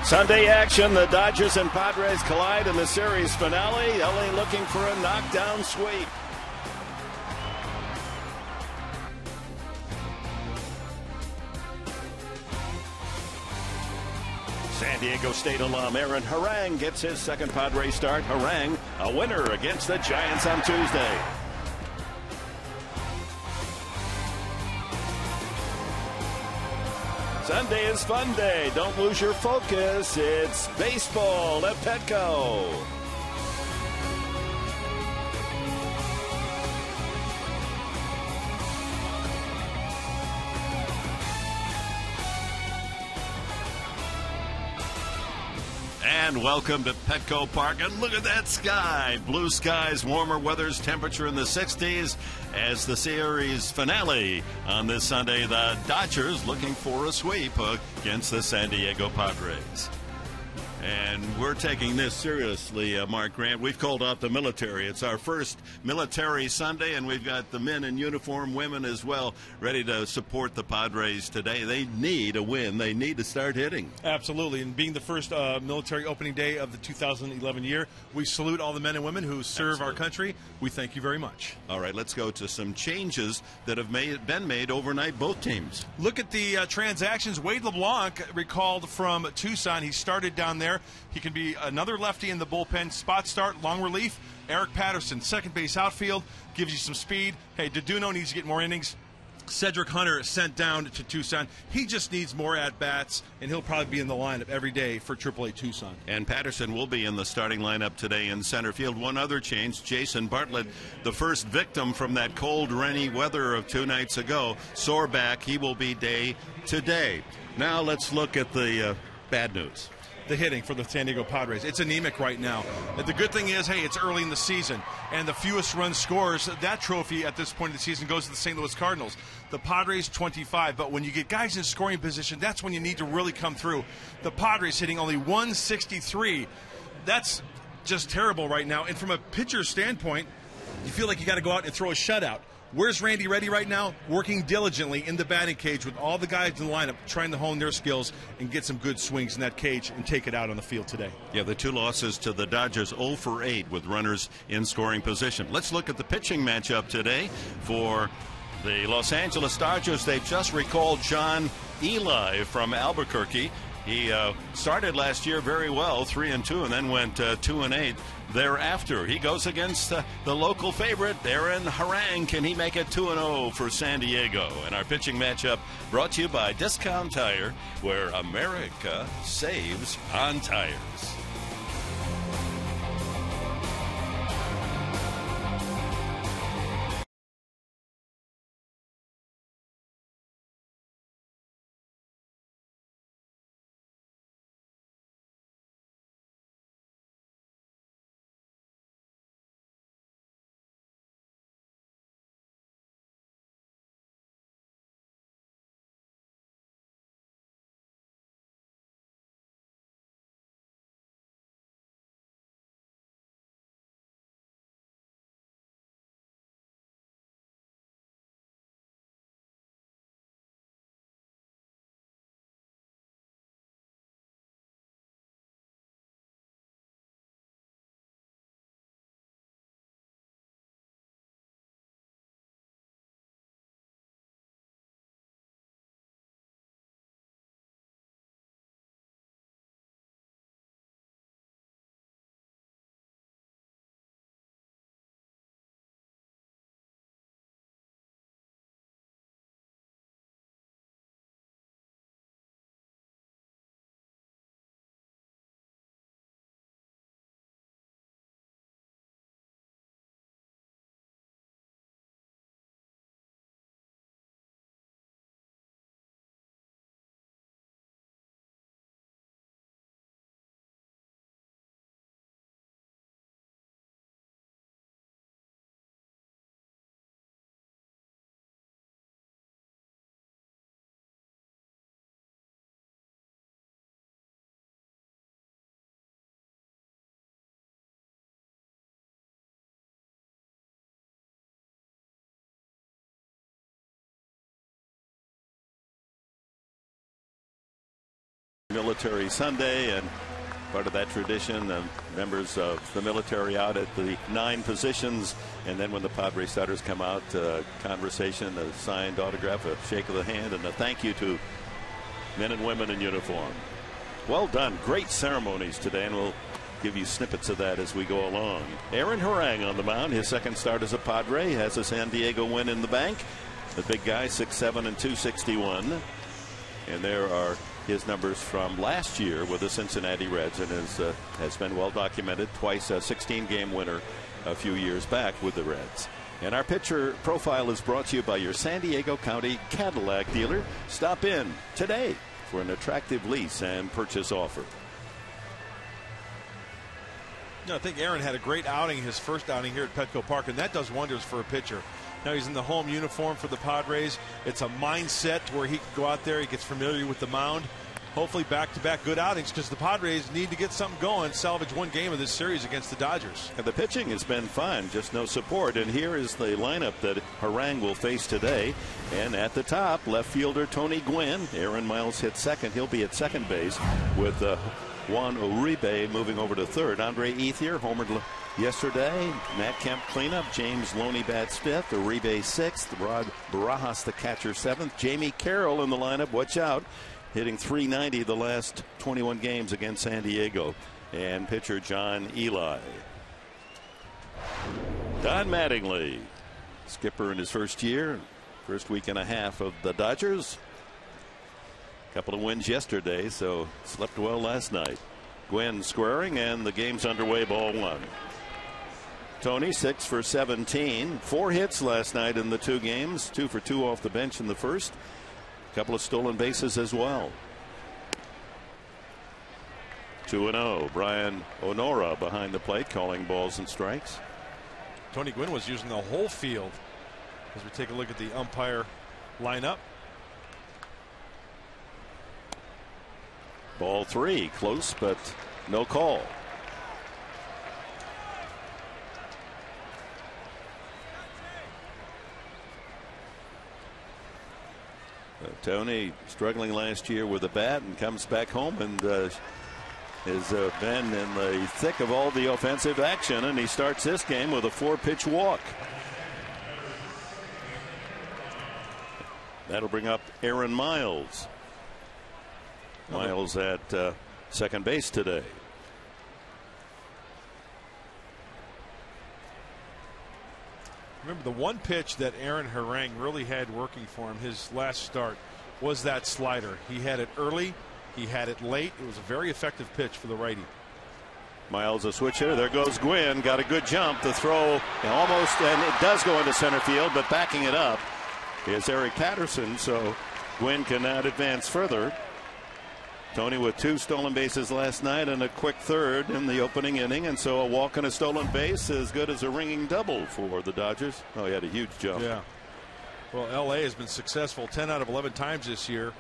Sunday action, the Dodgers and Padres collide in the series finale. LA looking for a knockdown sweep. San Diego State alum Aaron Harang gets his second Padres start. Harang, a winner against the Giants on Tuesday. Sunday is fun day. Don't lose your focus. It's baseball at Petco. And welcome to Petco Park. And look at that sky. Blue skies, warmer weather's temperature in the 60s as the series finale on this Sunday. The Dodgers looking for a sweep against the San Diego Padres. And we're taking this seriously, Mark Grant. We've called out the military. It's our first military Sunday, and we've got the men in uniform, women as well, ready to support the Padres today. They need a win. They need to start hitting. Absolutely. And being the first military opening day of the 2011 year, we salute all the men and women who serve our country. We thank you very much. All right, let's go to some changes that have been made overnight, both teams. Look at the transactions. Wade LeBlanc recalled from Tucson. He started down there. He can be another lefty in the bullpen. Spot start, long relief. Eric Patterson, second base outfield, gives you some speed. Hey, Deduno needs to get more innings. Cedric Hunter sent down to Tucson. He just needs more at-bats, and he'll probably be in the lineup every day for AAA Tucson. And Patterson will be in the starting lineup today in center field. One other change, Jason Bartlett, the first victim from that cold, rainy weather of 2 nights ago, sore back. He will be day to day. Now let's look at the bad news. The hitting for the San Diego Padres. It's anemic right now. The good thing is, hey, it's early in the season, and the fewest runs scores, that trophy at this point of the season goes to the St. Louis Cardinals. The Padres 25, but when you get guys in scoring position, that's when you need to really come through. The Padres hitting only 163. That's just terrible right now. And from a pitcher standpoint, you feel like you got to go out and throw a shutout. Where's Randy Reddy right now? Working diligently in the batting cage with all the guys in the lineup, trying to hone their skills and get some good swings in that cage and take it out on the field today. Yeah, the 2 losses to the Dodgers, 0 for 8 with runners in scoring position. Let's look at the pitching matchup today for the Los Angeles Dodgers. They've just recalled John Eli from Albuquerque. He started last year very well, 3-2, and then went 2-8 thereafter. He goes against the local favorite, Aaron Harang. Can he make it 2-0 for San Diego? And our pitching matchup brought to you by Discount Tire, where America saves on tires. Military Sunday, and part of that tradition, members of the military out at the 9 positions, and then when the Padres starters come out, conversation, a signed autograph, a shake of the hand, and a thank you to men and women in uniform. Well done. Great ceremonies today, and we'll give you snippets of that as we go along. Aaron Harang on the mound, his second start as a Padre, has a San Diego win in the bank. The big guy, 6'7" and 261. And there are his numbers from last year with the Cincinnati Reds, and has been well documented. Twice a 16-game winner a few years back with the Reds. And our pitcher profile is brought to you by your San Diego County Cadillac dealer. Stop in today for an attractive lease and purchase offer. I think Aaron had a great outing, his first outing here at Petco Park, and that does wonders for a pitcher. Now he's in the home uniform for the Padres. It's a mindset where he can go out there, he gets familiar with the mound. Hopefully back-to-back good outings, because the Padres need to get something going, salvage one game of this series against the Dodgers. And the pitching has been fine, just no support. And here is the lineup that Harang will face today. And at the top, left fielder Tony Gwynn. Aaron Miles hit second. He'll be at second base with Juan Uribe moving over to third. Andre Ethier homered yesterday. Matt Kemp cleanup. James Loney bats fifth. Uribe sixth. Rod Barajas the catcher seventh. Jamie Carroll in the lineup. Watch out. Hitting .390 the last 21 games against San Diego. And pitcher John Eli. Don Mattingly, skipper in his first year, first week and a half of the Dodgers. Couple of wins yesterday, so slept well last night. Gwynn squaring, and the game's underway, ball one. Tony 6 for 17, 4 hits last night in the 2 games, 2 for 2 off the bench in the first. Couple of stolen bases as well. 2-0. Brian Onora behind the plate, calling balls and strikes. Tony Gwynn was using the whole field as we take a look at the umpire lineup. Ball 3, close, but no call. Tony struggling last year with a bat and comes back home and has been in the thick of all the offensive action, and he starts this game with a 4-pitch walk. That'll bring up Aaron Miles. Miles at second base today. Remember, the one pitch that Aaron Harang really had working for him his last start was that slider. He had it early, he had it late. It was a very effective pitch for the righty. Miles a switch hitter. There goes Gwynn. Got a good jump. The throw almost, and it does go into center field, but backing it up is Eric Patterson, so Gwynn cannot advance further. Tony with 2 stolen bases last night and a quick third in the opening inning, and so a walk and a stolen base as good as a ringing double for the Dodgers. Oh, he had a huge jump. Yeah. Well, LA has been successful 10 out of 11 times this year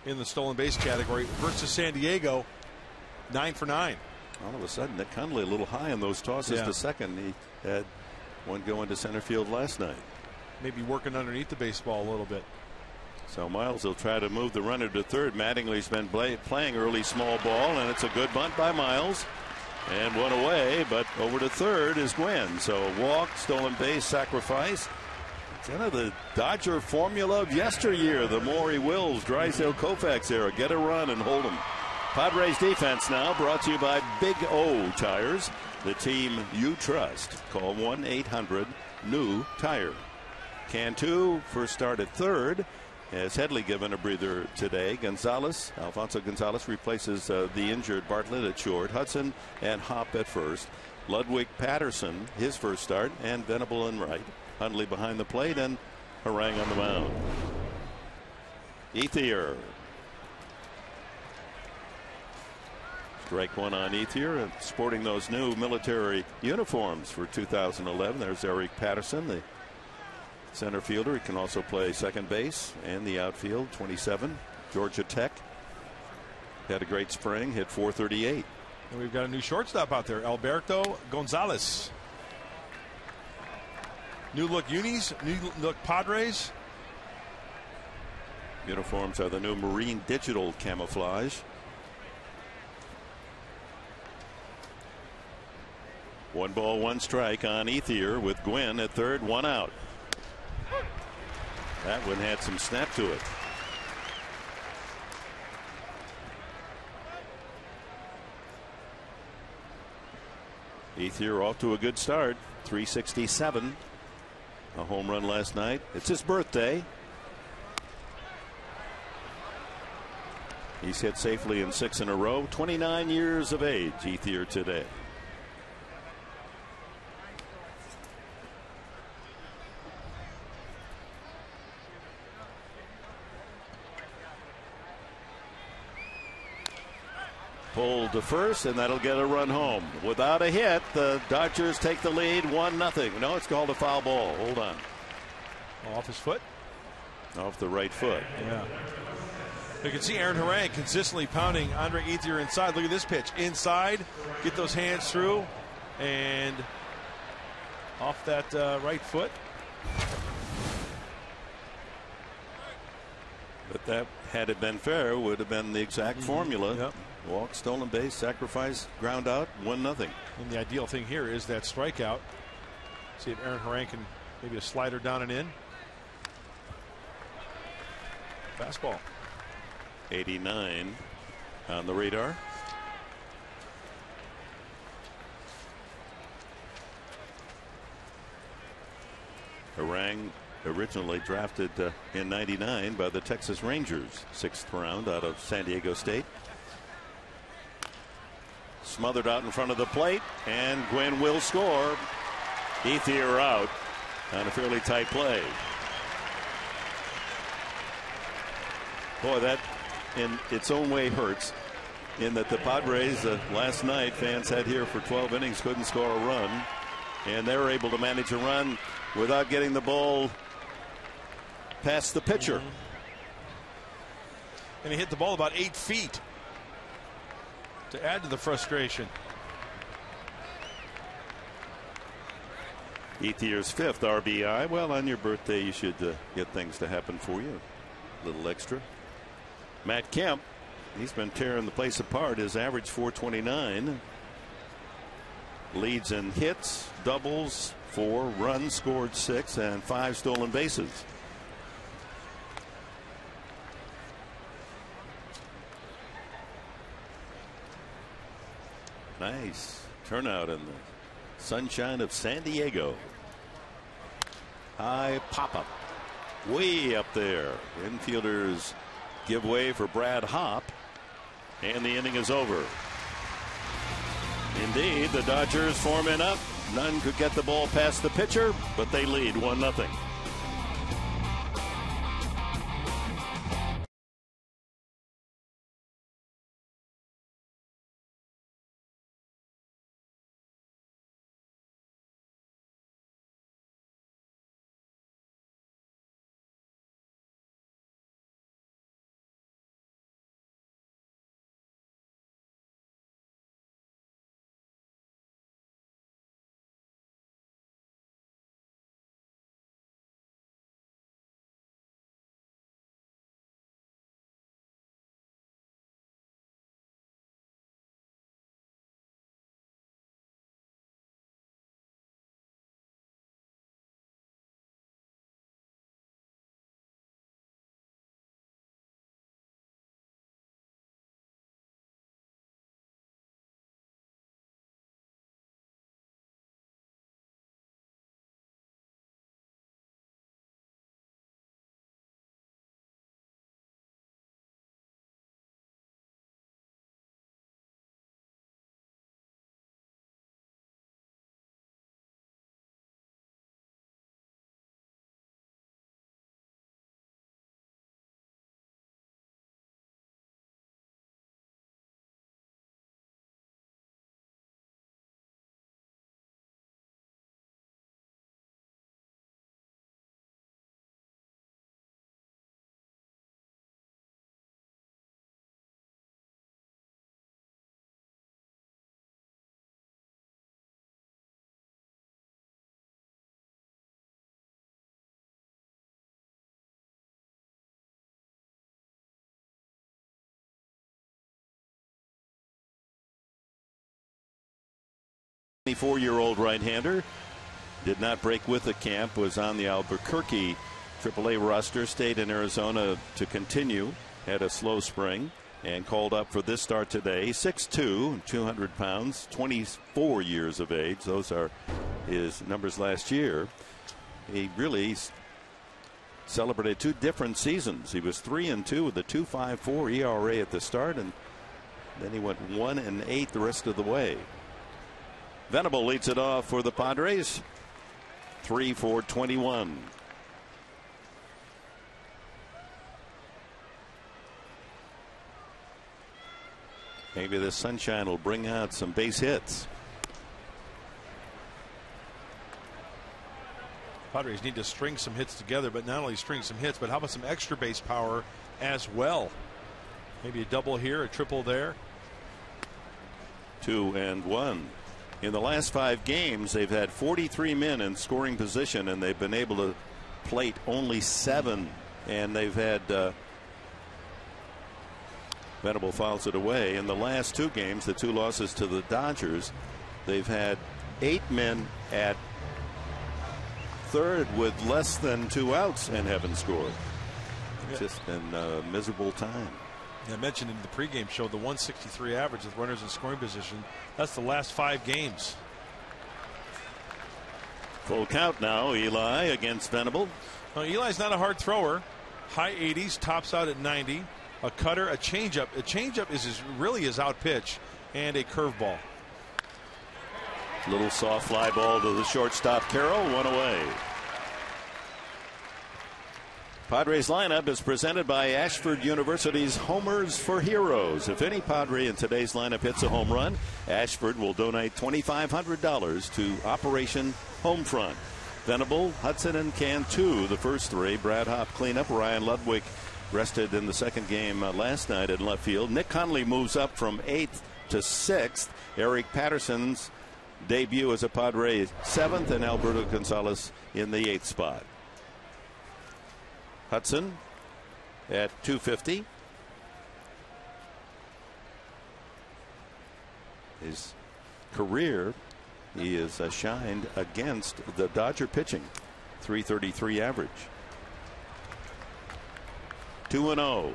in the stolen base category versus San Diego, 9 for 9. All of a sudden, Nick Hundley a little high on those tosses to second. He had one go into center field last night. Maybe working underneath the baseball a little bit. So Miles will try to move the runner to third. Mattingly's been playing early small ball, and it's a good bunt by Miles. And one away, but over to third is Gwynn. So walk, stolen base, sacrifice. It's kind of the Dodger formula of yesteryear. The Maury Wills, Drysdale Koufax era. Get a run and hold them. Padres defense now brought to you by Big O Tires, the team you trust. Call 1-800-NEW-TIRE. Cantu first start at third. As Headley given a breather today. Alfonso Gonzalez replaces the injured Bartlett at short. Hudson and Hop at first. Ludwig Patterson, his first start, and Venable in right. Hundley behind the plate, and Harang on the mound. Ethier. Strike one on Ethier, and sporting those new military uniforms for 2011. There's Eric Patterson, the center fielder. He can also play second base and the outfield. 27, Georgia Tech. Had a great spring, hit .438. And we've got a new shortstop out there, Alberto Gonzalez. New look Unis, new look Padres. Uniforms are the new marine digital camouflage. One ball, one strike on Ethier with Gwynn at third, one out. That one had some snap to it. Ethier off to a good start. 367. A home run last night. It's his birthday. He's hit safely in 6 in a row. 29 years of age, Ethier today. Pulled to first, and that'll get a run home. Without a hit, the Dodgers take the lead 1-0. No, it's called a foul ball. Hold on. Off his foot? Off the right foot. Yeah. You can see Aaron Harang consistently pounding Andre Ethier inside. Look at this pitch. Inside, get those hands through, and off that right foot. But that, had it been fair, would have been the exact formula. Yep. Walk, stolen base, sacrifice, ground out, 1-0. And the ideal thing here is that strikeout. See if Aaron Harang can maybe a slider down and in. Fastball. 89 on the radar. Harang originally drafted in '99 by the Texas Rangers, 6th round out of San Diego State. Smothered out in front of the plate, and Gwynn will score. Ethier out on a fairly tight play. Boy, that in its own way hurts, in that the Padres last night, fans had here for 12 innings, couldn't score a run, and they were able to manage a run without getting the ball past the pitcher. And he hit the ball about 8 feet to add to the frustration. Ethier's 5th RBI. Well, on your birthday, you should get things to happen for you. A little extra. Matt Kemp, he's been tearing the place apart. His average 429. Leads in hits, doubles, 4 runs scored, 6, and 5 stolen bases. Nice turnout in the sunshine of San Diego. High pop-up. Way up there. Infielders give way for Brad Hopp. And the inning is over. Indeed, the Dodgers form in up. None could get the ball past the pitcher, but they lead 1-0. 24-year-old right-hander. Did not break with the camp, was on the Albuquerque AAA roster, stayed in Arizona to continue, had a slow spring, and called up for this start today. 6'2", 200 pounds, 24 years of age. Those are his numbers last year. He really celebrated 2 different seasons. He was 3-2 with a 2.54 ERA at the start, and then he went 1-8 the rest of the way. Venable leads it off for the Padres. 3 for 21. Maybe the sunshine will bring out some base hits. Padres need to string some hits together, but not only string some hits, but how about some extra base power as well? Maybe a double here, a triple there. 2-1. In the last 5 games, they've had 43 men in scoring position, and they've been able to plate only 7. And they've had Venable fouls it away. In the last 2 games, the 2 losses to the Dodgers, they've had 8 men at third with less than 2 outs and haven't scored. It's just been a miserable time. I mentioned in the pregame show the 163 average with runners in scoring position. That's the last 5 games. Full count now. Eli against Venable. Now, Eli's not a hard thrower. High 80s, tops out at 90. A cutter, a changeup. A changeup is really his out pitch, and a curveball. Little soft fly ball to the shortstop Carroll. 1 away. Padres lineup is presented by Ashford University's Homers for Heroes. If any Padre in today's lineup hits a home run, Ashford will donate $2,500 to Operation Homefront. Venable, Hudson, and Cantu, the first 3. Brad Hopp cleanup. Ryan Ludwig rested in the second game last night in left field. Nick Conley moves up from 8th to 6th. Eric Patterson's debut as a Padre 7th, and Alberto Gonzalez in the 8th spot. Hudson at 250. His career, he is shined against the Dodger pitching. 333 average. 2-0.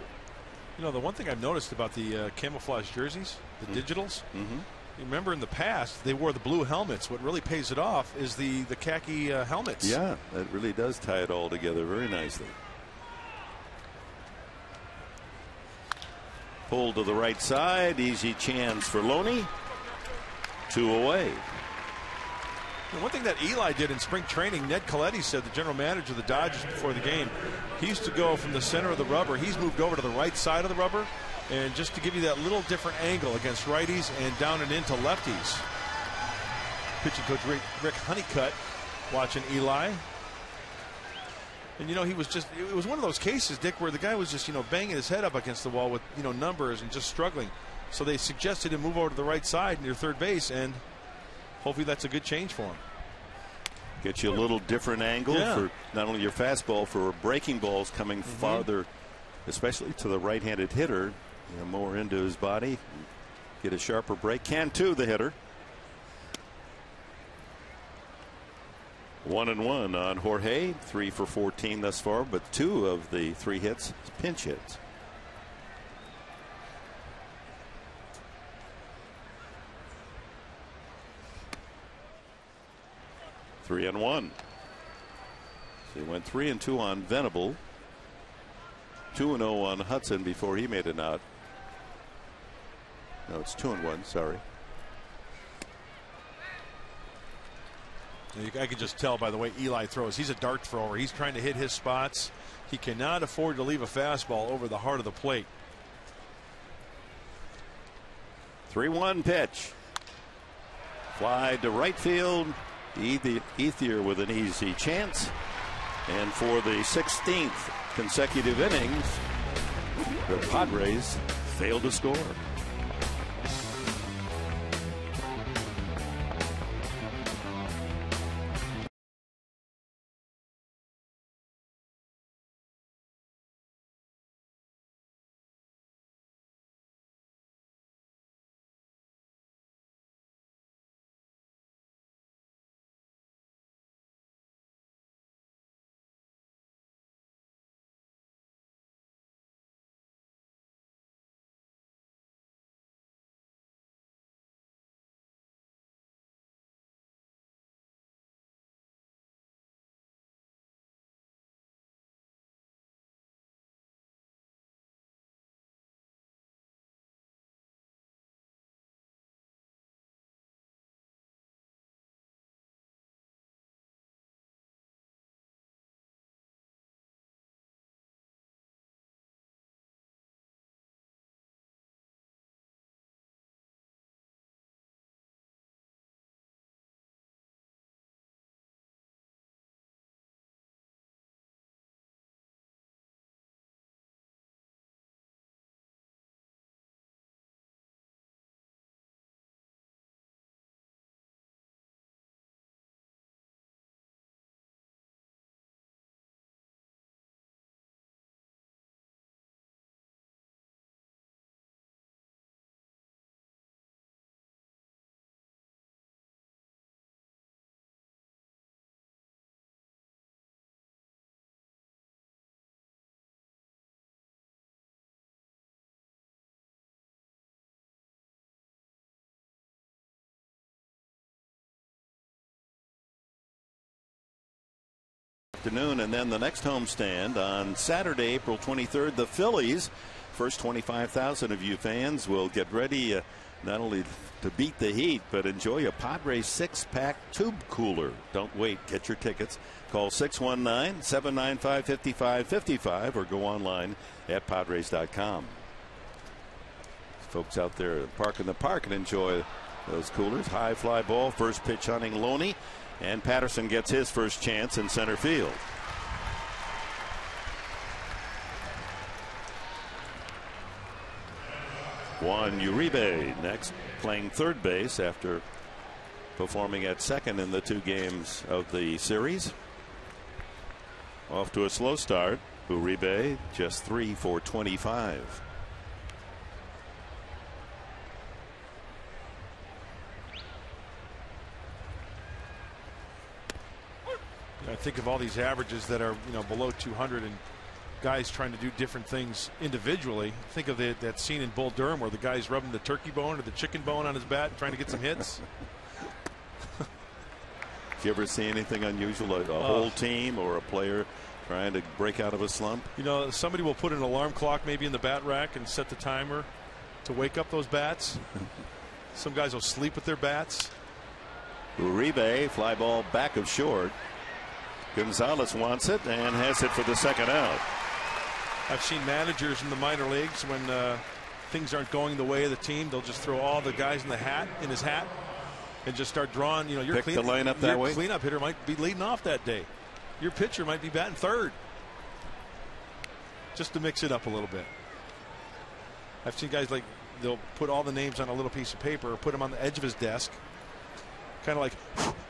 You know, the one thing I've noticed about the camouflage jerseys, the digitals, you remember in the past they wore the blue helmets. What really pays it off is the khaki helmets. Yeah, that really does tie it all together very nicely. Pulled to the right side. Easy chance for Loney. 2 away. And one thing that Eli did in spring training, Ned Colletti said, the general manager of the Dodgers before the game, he used to go from the center of the rubber. He's moved over to the right side of the rubber, and just to give you that little different angle against righties and down and into lefties. Pitching coach Rick Honeycutt watching Eli. And, you know, he was just, it was one of those cases, Dick, where the guy was just, you know, banging his head up against the wall with, you know, numbers and just struggling. So they suggested him move over to the right side near third base, and hopefully that's a good change for him. Get you a little different angle for not only your fastball, for breaking balls coming farther, especially to the right-handed hitter, you know, more into his body, get a sharper break. Cantu, the hitter. 1-1 on Jorge. 3 for 14 thus far, but 2 of the 3 hits pinch hits. Three and 1. So he went 3-2 on Venable. 2-0 on Hudson before he made it out. No, it's 2-1. Sorry. I can just tell by the way Eli throws. He's a dart thrower. He's trying to hit his spots. He cannot afford to leave a fastball over the heart of the plate. 3-1 pitch. Fly to right field. Ethier with an easy chance. And for the 16th consecutive innings, the Padres failed to score. afternoon. And then the next homestand on Saturday, April 23rd, the Phillies. First 25,000 of you fans will get ready not only to beat the heat, but enjoy a Padres 6-pack tube cooler. Don't wait. Get your tickets. Call 619-795-5555 or go online at Padres.com. Folks out there park in the park and enjoy those coolers. High fly ball. First pitch hunting Loney. And Patterson gets his first chance in center field. Juan Uribe next, playing third base after performing at second in the 2 games of the series. Off to a slow start. Uribe just 3 for 25. I think of all these averages that are below 200 and guys trying to do different things individually. Think of that scene in Bull Durham where the guy's rubbing the turkey bone or the chicken bone on his bat and trying to get some hits. Did you ever see anything unusual? A whole team or a player trying to break out of a slump? Somebody will put an alarm clock maybe in the bat rack and set the timer to wake up those bats. Some guys will sleep with their bats. Uribe, fly ball back of short. Gonzalez wants it and has it for the second out. I've seen managers in the minor leagues when things aren't going the way of the team, they'll just throw all the guys in his hat and just start drawing. Your pick the lineup that way. Your cleanup hitter might be leading off that day. Your pitcher might be batting third, just to mix it up a little bit. I've seen guys they'll put all the names on a little piece of paper or put them on the edge of his desk, kind of like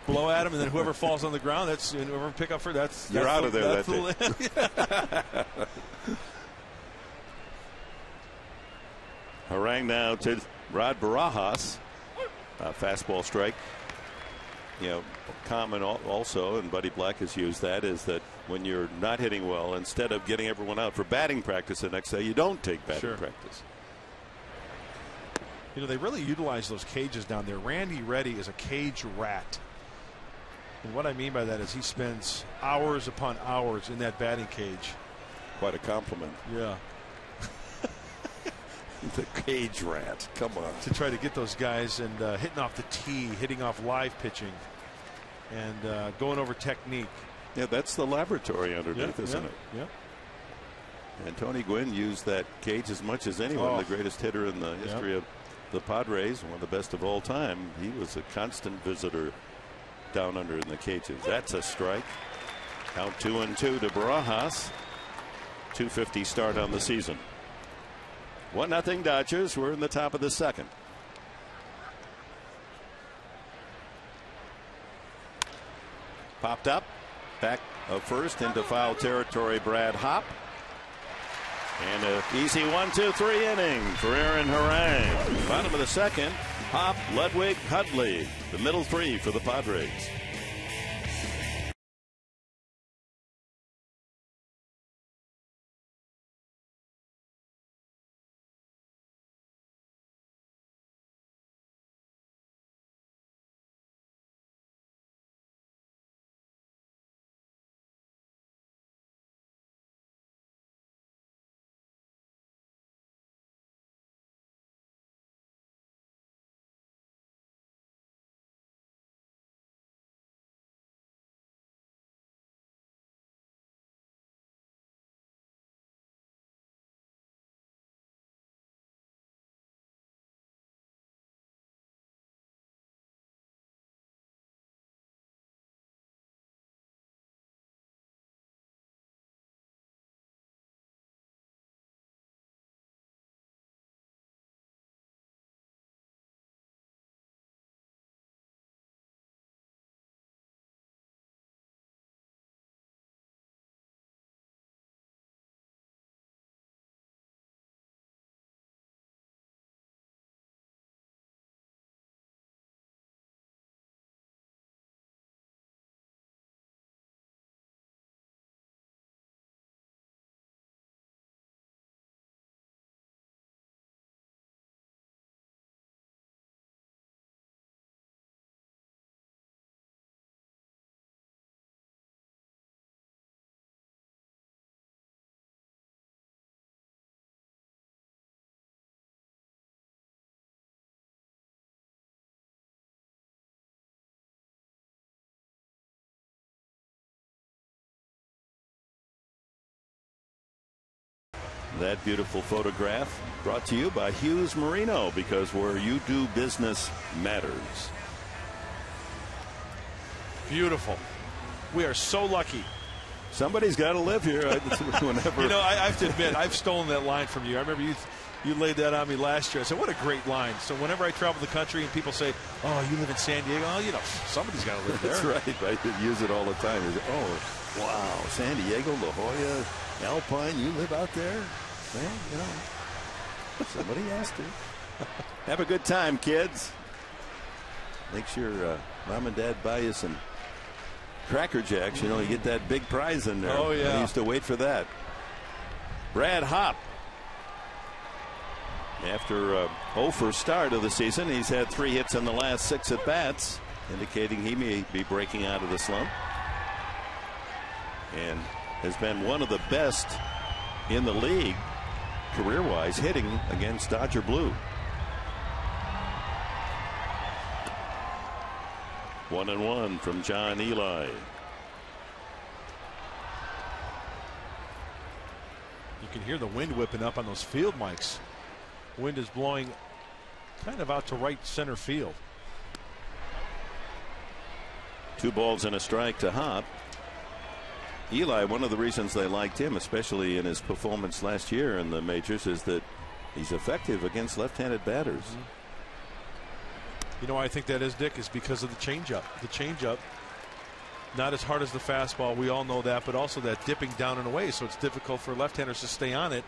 blow at him, and then whoever falls on the ground, whoever pick up for you're out of there. Harang now to Rod Barajas. Fastball strike. Common also, and Buddy Black has used that, is that when you're not hitting well, instead of getting everyone out for batting practice the next day, you don't take batting practice. They really utilize those cages down there. Randy Reddy is a cage rat. And what I mean by that is he spends hours upon hours in that batting cage. Quite a compliment. Yeah. The cage rat. Come on. To try to get those guys and hitting off the tee, hitting off live pitching, and going over technique. Yeah, that's the laboratory underneath, isn't it? Yeah. And Tony Gwynn used that cage as much as anyone. The greatest hitter in the history of the Padres, one of the best of all time. He was a constant visitor down under in the cages. That's a strike. Count 2-2 to Barajas. 250 start on the season. 1-0 Dodgers. We're in the top of the second. Popped up. Back of first into foul territory. Brad Hopp. And an easy 1-2-3 inning for Aaron Harang. Bottom of the second. Hopp, Ludwig, Hudley. The middle 3 for the Padres. That beautiful photograph brought to you by Hughes Marino, because where you do business matters. Beautiful. We are so lucky. Somebody's got to live here. Whenever. You know, I have to admit, I've stolen that line from you. I remember you laid that on me last year. I said, what a great line. So whenever I travel the country and people say, oh, you live in San Diego, oh, you know, somebody's got to live there. That's right. I use it all the time. Oh, wow, San Diego, La Jolla, Alpine, you live out there? Well, you know, somebody has to. Have a good time, kids. Make sure mom and dad buy you some Cracker Jacks. You know, you get that big prize in there. Oh, yeah. I used to wait for that. Brad Hopp. After 0 start of the season, he's had 3 hits in the last 6 at bats, indicating he may be breaking out of the slump, and has been one of the best in the league career-wise hitting against Dodger Blue. 1-1 from John Eli. You can hear the wind whipping up on those field mics. Wind is blowing kind of out to right center field. 2 balls and a strike to Hopp. Eli, one of the reasons they liked him, especially in his performance last year in the majors, is that he's effective against left-handed batters. You know why I think that is, Dick, is because of the changeup. The changeup, not as hard as the fastball, we all know that, but also that dipping down and away, so it's difficult for left-handers to stay on it.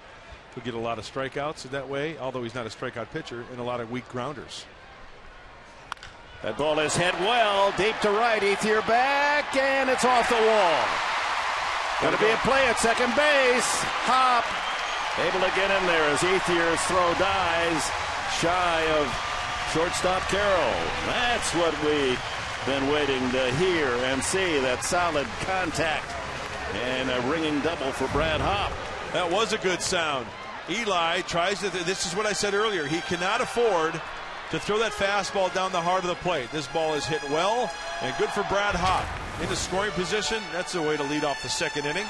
He'll get a lot of strikeouts that way, although he's not a strikeout pitcher, and a lot of weak grounders. That ball is hit well, deep to right, Ethier back, and it's off the wall. Going to be a play at second base. Hopp able to get in there as Ethier's throw dies shy of shortstop Carroll. That's what we've been waiting to hear and see, that solid contact, and a ringing double for Brad Hopp. That was a good sound. Eli tries to, this is what I said earlier, he cannot afford to throw that fastball down the heart of the plate. This ball is hit well, and good for Brad Hopp. In the scoring position, that's the way to lead off the second inning.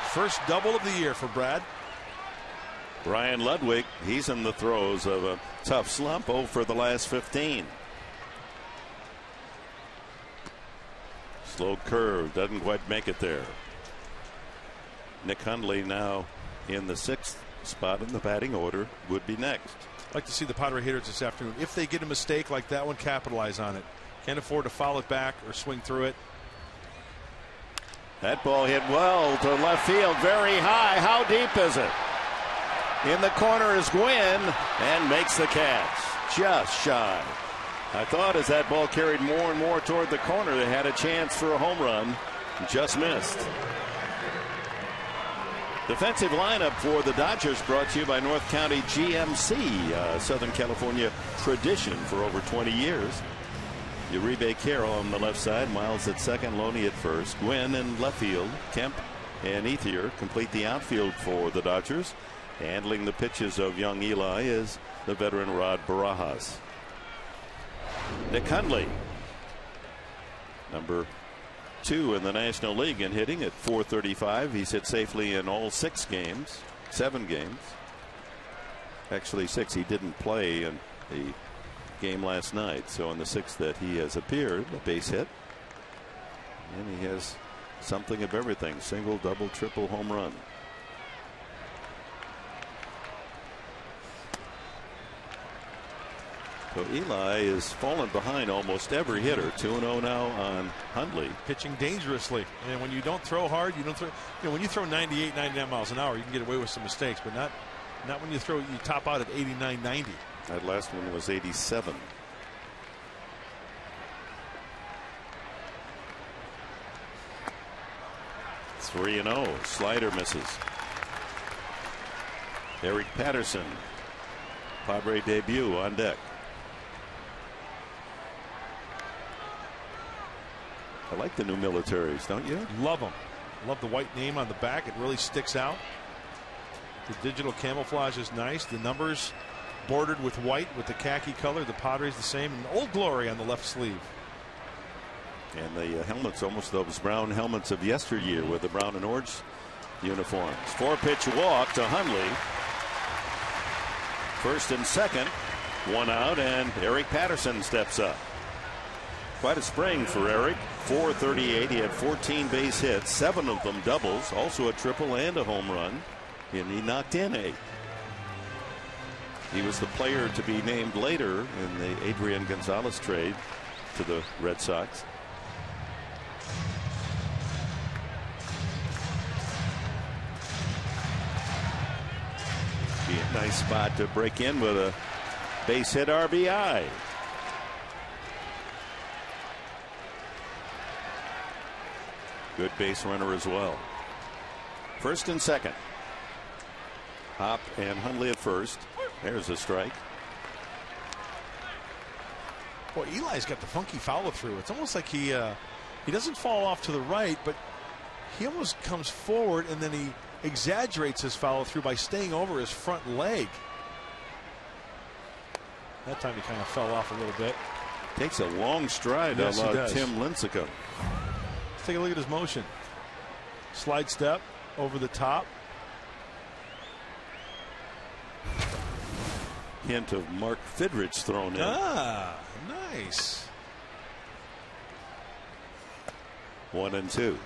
First double of the year for Brad. Brian Lewick, he's in the throes of a tough slump, 0 for the last 15. Slow curve, doesn't quite make it there. Nick Hundley now in the 6th spot in the batting order, would be next. I'd like to see the Padre hitters this afternoon, if they get a mistake like that one, capitalize on it. Can't afford to foul it back or swing through it. That ball hit well to left field, very high. How deep is it? In the corner is Gwynn, and makes the catch just shy. I thought as that ball carried more and more toward the corner, they had a chance for a home run, just missed. Defensive lineup for the Dodgers brought to you by North County GMC, Southern California tradition for over 20 years. Uribe Carroll on the left side, Miles at second, Loney at first, Gwynn in left field, Kemp and Ethier complete the outfield for the Dodgers. Handling the pitches of young Eli is the veteran Rod Barajas. Nick Hundley, number 2 in the National League in hitting at .435. He's hit safely in all 7 games. Actually 6. He didn't play in the game last night. So in the 6th that he has appeared, a base hit. And he has something of everything. Single, double, triple, home run. So Eli is fallen behind almost every hitter. 2-0 now on Hundley. Pitching dangerously, and when you don't throw hard, you don't throw. You know, when you throw 98, 99 miles an hour, you can get away with some mistakes, but not when you top out at 89, 90. That last one was 87. Three 3-0. Slider misses. Eric Patterson, Padre debut on deck. I like the new militaries, don't you? Love them. Love the white name on the back. It really sticks out. The digital camouflage is nice. The numbers bordered with white with the khaki color. The Padres the same. And Old Glory on the left sleeve. And the helmets, almost those brown helmets of yesteryear with the brown and orange uniforms. 4-pitch walk to Hundley. First and second, one out, and Eric Patterson steps up. Quite a spring for Eric. 438. He had 14 base hits, 7 of them doubles, also a triple and a home run, and he knocked in 8. He was the player to be named later in the Adrian Gonzalez trade to the Red Sox. Be a nice spot to break in with a base hit RBI. Good base runner as well. First and second. Hop and Hundley at first. There's a strike. Boy, Eli's got the funky follow through. It's almost like he doesn't fall off to the right, but he almost comes forward and then he exaggerates his follow through by staying over his front leg. That time he kind of fell off a little bit. Takes a long stride. Yes, a he la does. Tim Lincecum. Let's take a look at his motion. Slide step over the top. Hint of Mark Fidrich thrown in. Ah, nice. 1-2.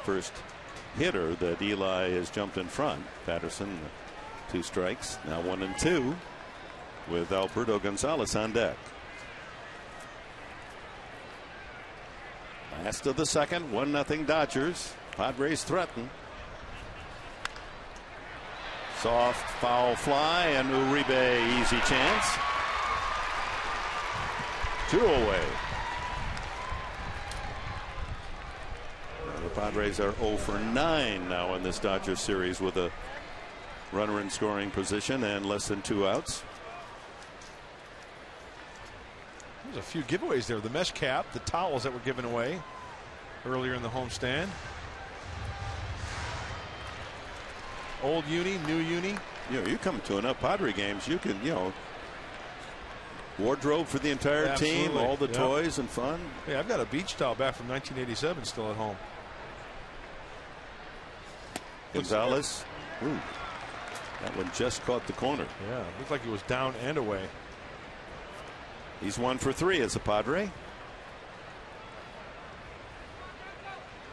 First hitter that Eli has jumped in front. Patterson, 2 strikes. Now 1-2 with Alberto Gonzalez on deck. Last of the second, 1-0 Dodgers. Padres threaten. Soft foul fly, and Uribe easy chance. 2 away. The Padres are 0 for 9 now in this Dodgers series with a runner in scoring position and less than 2 outs. There's a few giveaways there. The mesh cap, the towels that were given away earlier in the homestand. Old uni, new uni. You know, you come to enough Padre games, you can, wardrobe for the entire Absolutely. team, all the Yep. toys and fun. Yeah, I've got a beach towel back from 1987 still at home. Gonzalez. Ooh, that one just caught the corner. Yeah, it looked like it was down and away. He's 1 for 3 as a Padre.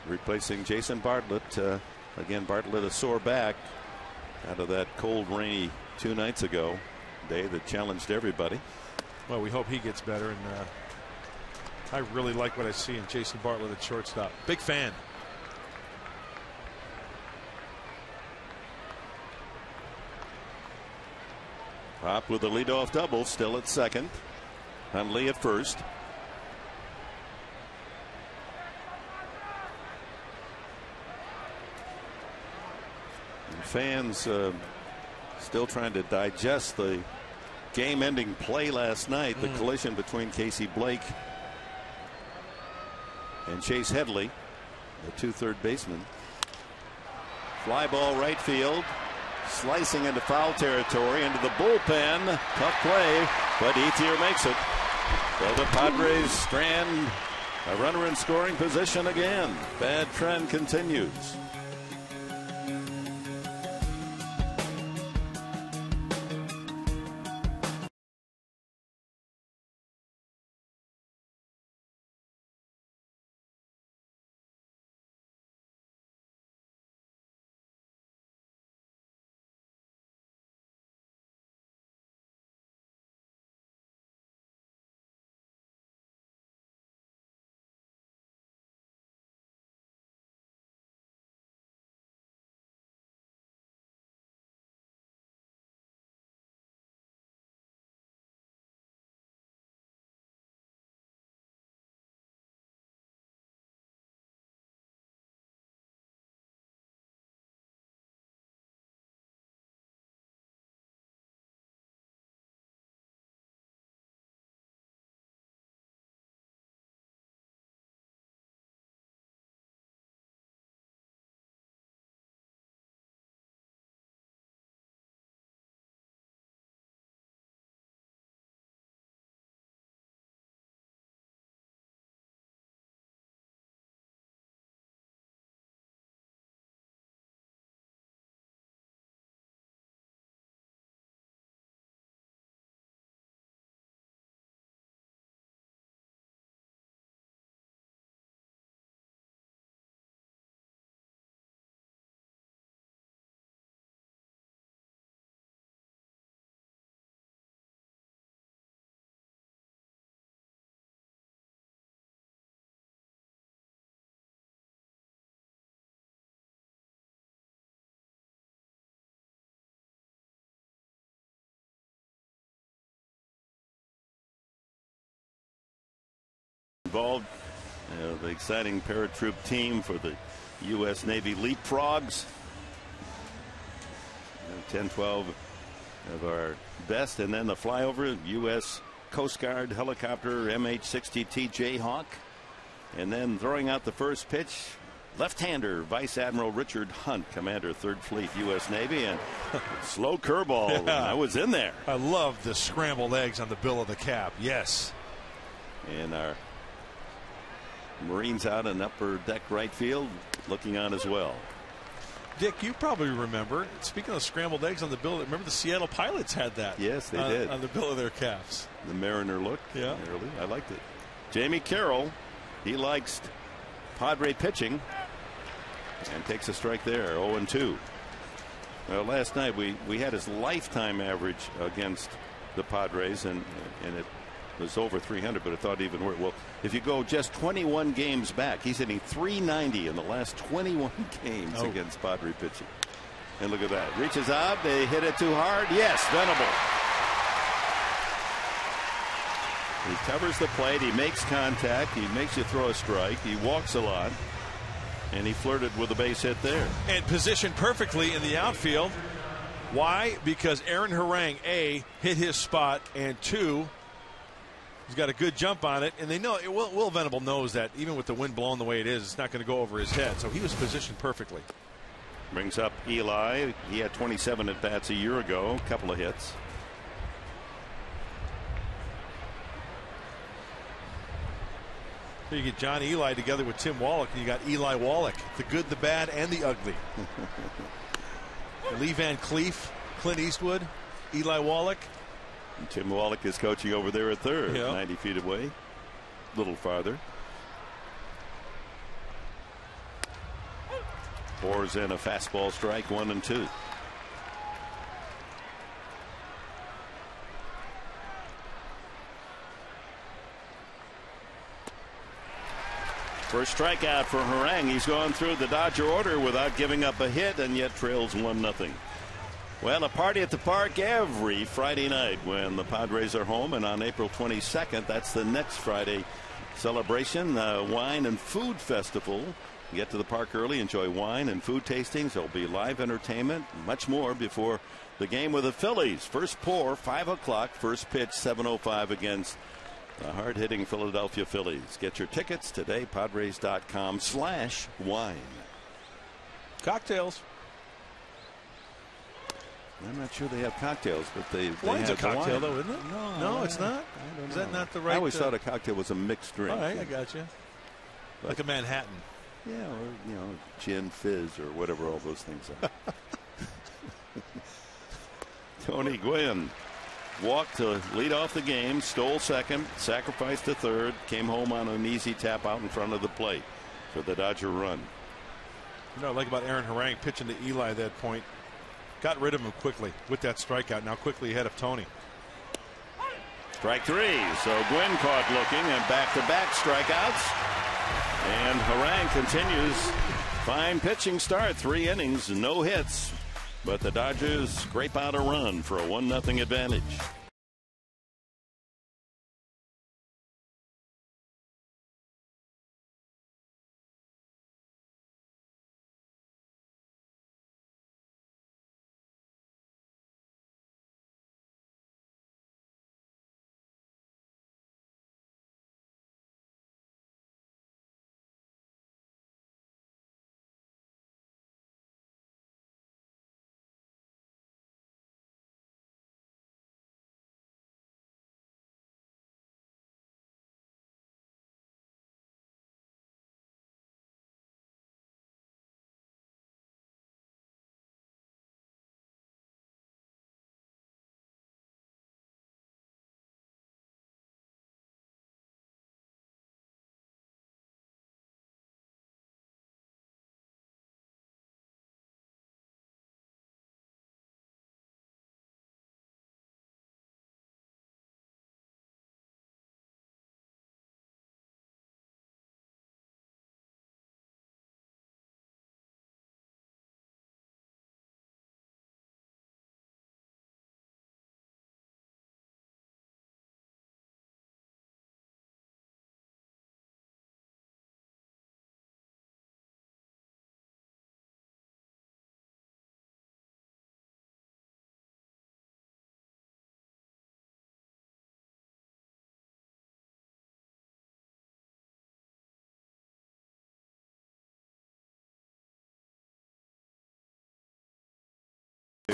Replacing Jason Bartlett. Again, Bartlett a sore back out of that cold, rainy 2 nights ago. Day that challenged everybody. Well, we hope he gets better. And I really like what I see in Jason Bartlett at shortstop. Big fan. Hop with a leadoff double, still at second. Hundley at first. And fans still trying to digest the game-ending play last night. The collision between Casey Blake and Chase Headley, the 2 third basemen. Fly ball right field. Slicing into foul territory, into the bullpen. Tough play, but Ethier makes it. So the Padres strand a runner in scoring position again. Bad trend continues. involved. The exciting paratroop team for the U.S. Navy Leapfrogs. 10-12 of our best, and then the flyover U.S. Coast Guard helicopter MH-60T Jayhawk, and then throwing out the first pitch, left-hander Vice Admiral Richard Hunt, Commander 3rd Fleet U.S. Navy, and slow curveball. Yeah. I was in there. I love the scrambled eggs on the bill of the cap. Yes. And our Marines out in upper deck right field looking on as well. Dick, you probably remember, speaking of scrambled eggs on the bill, remember the Seattle Pilots had that. Yes, they did. On the bill of their caps. The Mariner look. Yeah. Early. I liked it. Jamie Carroll, he likes Padre pitching and takes a strike there. 0-2. Well, last night we had his lifetime average against the Padres, and it was over 300, but I thought even worse. Well, if you go just 21 games back, he's hitting 390 in the last 21 games against Padre pitching. And look at that. Reaches out. They hit it too hard. Yes, Venable. He covers the plate. He makes contact. He makes you throw a strike. He walks a lot. And he flirted with a base hit there. And positioned perfectly in the outfield. Why? Because Aaron Harang, A, hit his spot, and 2, he's got a good jump on it. And they know, Will Venable knows that even with the wind blowing the way it is, it's not going to go over his head. So he was positioned perfectly. Brings up Eli. He had 27 at bats a year ago. A couple of hits. So you get John Eli together with Tim Wallach, and you got Eli Wallach, the good, the bad, and the ugly. Lee Van Cleef, Clint Eastwood, Eli Wallach. And Tim Wallach is coaching over there at third, yep. 90 feet away, a little farther. Pours in a fastball strike, 1-2. First strikeout for Harang. He's gone through the Dodger order without giving up a hit, and yet trails 1-0. Well, a party at the park every Friday night when the Padres are home, and on April 22nd, that's the next Friday celebration, wine and food festival. Get to the park early, enjoy wine and food tastings. There'll be live entertainment, much more before the game with the Phillies. First pour, 5 o'clock. First pitch, 7:05 against the hard-hitting Philadelphia Phillies. Get your tickets today, Padres.com/wine. Cocktails. I'm not sure they have cocktails, but they Wine's have a cocktail, wine. though, isn't it? No, it's not. Is that not the right? I always thought a cocktail was a mixed drink. All right, I got you. Like a Manhattan. Yeah, or gin fizz or whatever all those things are. Tony Gwynn walked to lead off the game, stole second, sacrificed to third, came home on an easy tap out in front of the plate for the Dodger run. You know what I like about Aaron Harang pitching to Eli at that point? Got rid of him quickly with that strikeout. Now quickly ahead of Tony. Strike 3. So Gwynn caught looking, and back-to-back strikeouts. And Harang continues. Fine pitching start. 3 innings, no hits. But the Dodgers scrape out a run for a 1-0 advantage.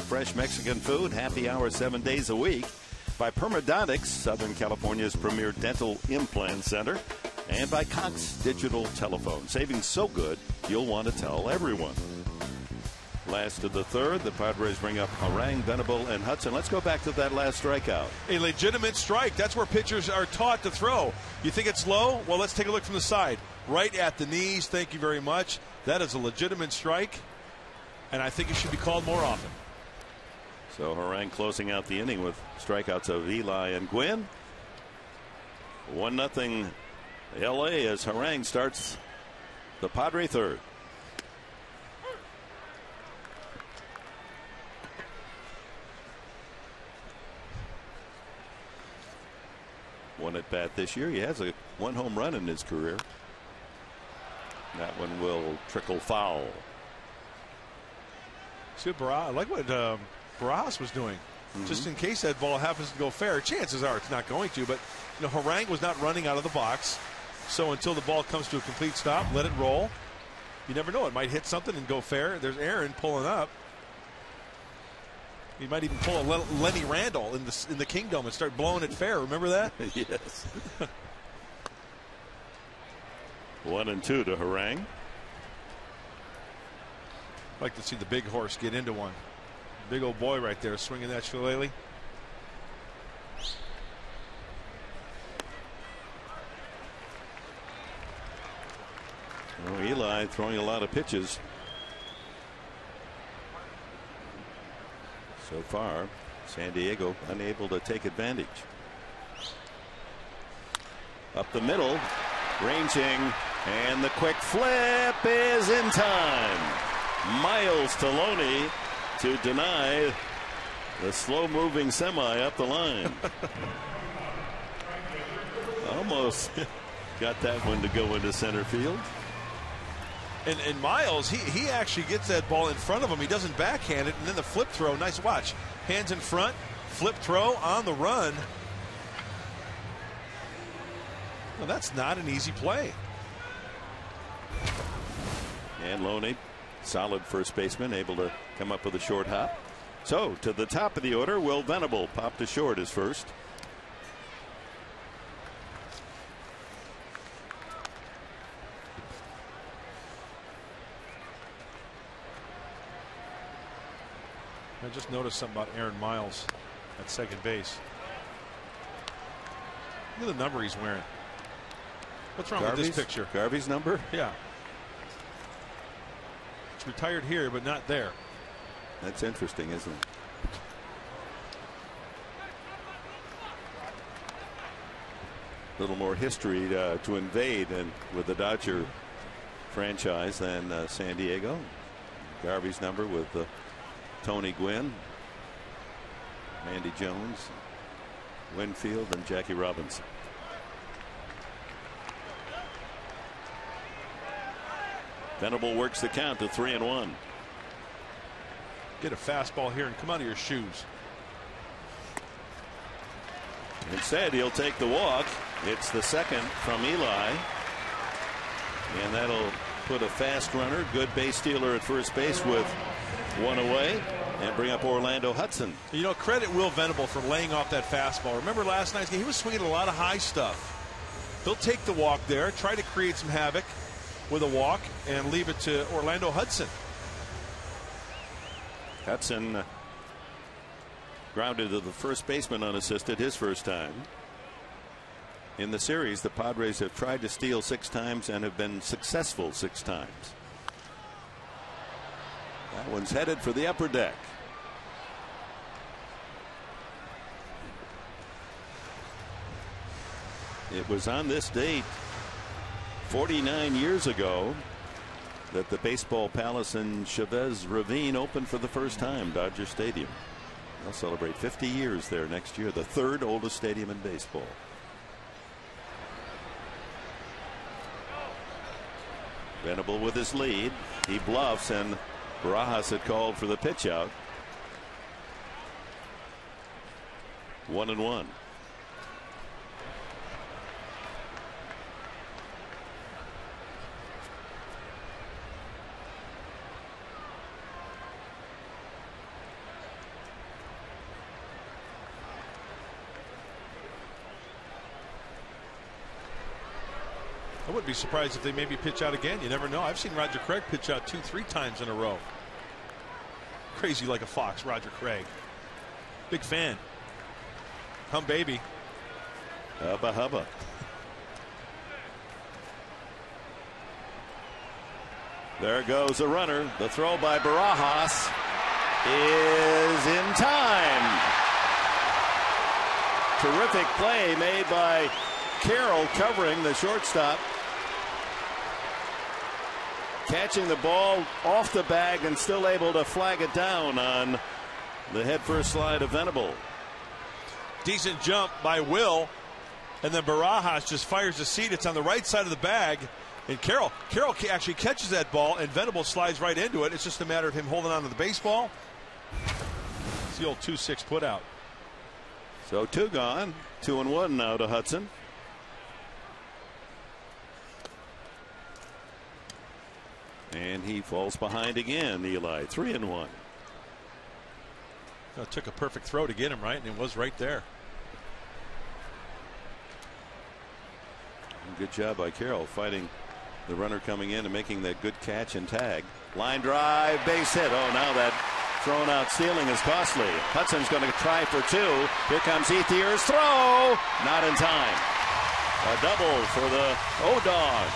Fresh Mexican food, happy hour 7 days a week. By Permadontics, Southern California's premier dental implant center. And by Cox Digital Telephone. Savings so good, you'll want to tell everyone. Last of the third, the Padres bring up Harang, Venable, and Hudson. Let's go back to that last strikeout. A legitimate strike. That's where pitchers are taught to throw. You think it's low? Well, let's take a look from the side. Right at the knees. Thank you very much. That is a legitimate strike, and I think it should be called more often. So Harang closing out the inning with strikeouts of Eli and Gwynn. 1-0 LA as Harang starts the Padre third. One at bat this year. He has one home run in his career. That one will trickle foul. See, I like what Barajas was doing. Just in case that ball happens to go fair. Chances are it's not going to, but you know, Harang was not running out of the box. So until the ball comes to a complete stop, let it roll. You never know. It might hit something and go fair. There's Aaron pulling up. He might even pull a Lenny Randall in the Kingdom and start blowing it fair. Remember that? Yes. 1-2 to Harang. I'd like to see the big horse get into one. Big old boy right there swinging that shillelagh. Oh, Eli throwing a lot of pitches. So far, San Diego unable to take advantage. Up the middle, ranging, and the quick flip is in time. Miles Taloni to deny the slow-moving semi up the line. Almost got that one to go into center field. And Miles, he actually gets that ball in front of him. He doesn't backhand it, and then the flip throw. Nice watch. Hands in front, flip throw on the run. Well, that's not an easy play. And Loney, solid first baseman, able to come up with a short hop. So to the top of the order, Will Venable popped to short his first. I just noticed something about Aaron Miles at second base. Look at the number he's wearing. What's wrong with this picture? Garvey's number? Yeah. It's retired here, but not there. That's interesting, isn't it? A little more history to invade and with the Dodger franchise than San Diego. Garvey's number with Tony Gwynn, Randy Jones, Winfield, and Jackie Robinson. Venable works the count to 3-1. Get a fastball here and come out of your shoes. Instead, he'll take the walk. It's the second from Eli. And that'll put a fast runner, good base stealer at first base with one away, and bring up Orlando Hudson. You know, credit Will Venable for laying off that fastball. Remember last night's game? He was swinging a lot of high stuff. He'll take the walk there, try to create some havoc with a walk, and leave it to Orlando Hudson. Hudson grounded to the first baseman unassisted his first time. In the series, the Padres have tried to steal 6 times and have been successful 6 times. That one's headed for the upper deck. It was on this date 49 years ago that the Baseball Palace in Chavez Ravine opened for the first time, Dodger Stadium. They'll celebrate 50 years there next year, the 3rd oldest stadium in baseball. Venable with his lead. He bluffs, and Barajas had called for the pitch out. 1-1. I wouldn't be surprised if they maybe pitch out again. You never know. I've seen Roger Craig pitch out 2-3 times in a row. Crazy like a fox, Roger Craig. Big fan. Hum baby. Hubba hubba. There goes a runner. The throw by Barajas is in time. Terrific play made by Carroll covering the shortstop. Catching the ball off the bag and still able to flag it down on the headfirst slide of Venable. Decent jump by Will, and then Barajas just fires the seat. It's on the right side of the bag, and Carroll actually catches that ball, and Venable slides right into it. It's just a matter of him holding on to the baseball. It's the old 2-6 put out. So 2 gone, 2-1 now to Hudson. And he falls behind again, Eli. 3-1. It took a perfect throw to get him right, and it was right there. Good job by Carroll fighting the runner coming in and making that good catch and tag. Line drive, base hit. Oh, now that thrown out ceiling is costly. Hudson's going to try for 2. Here comes Ethier's throw. Not in time. A double for the O-Dog.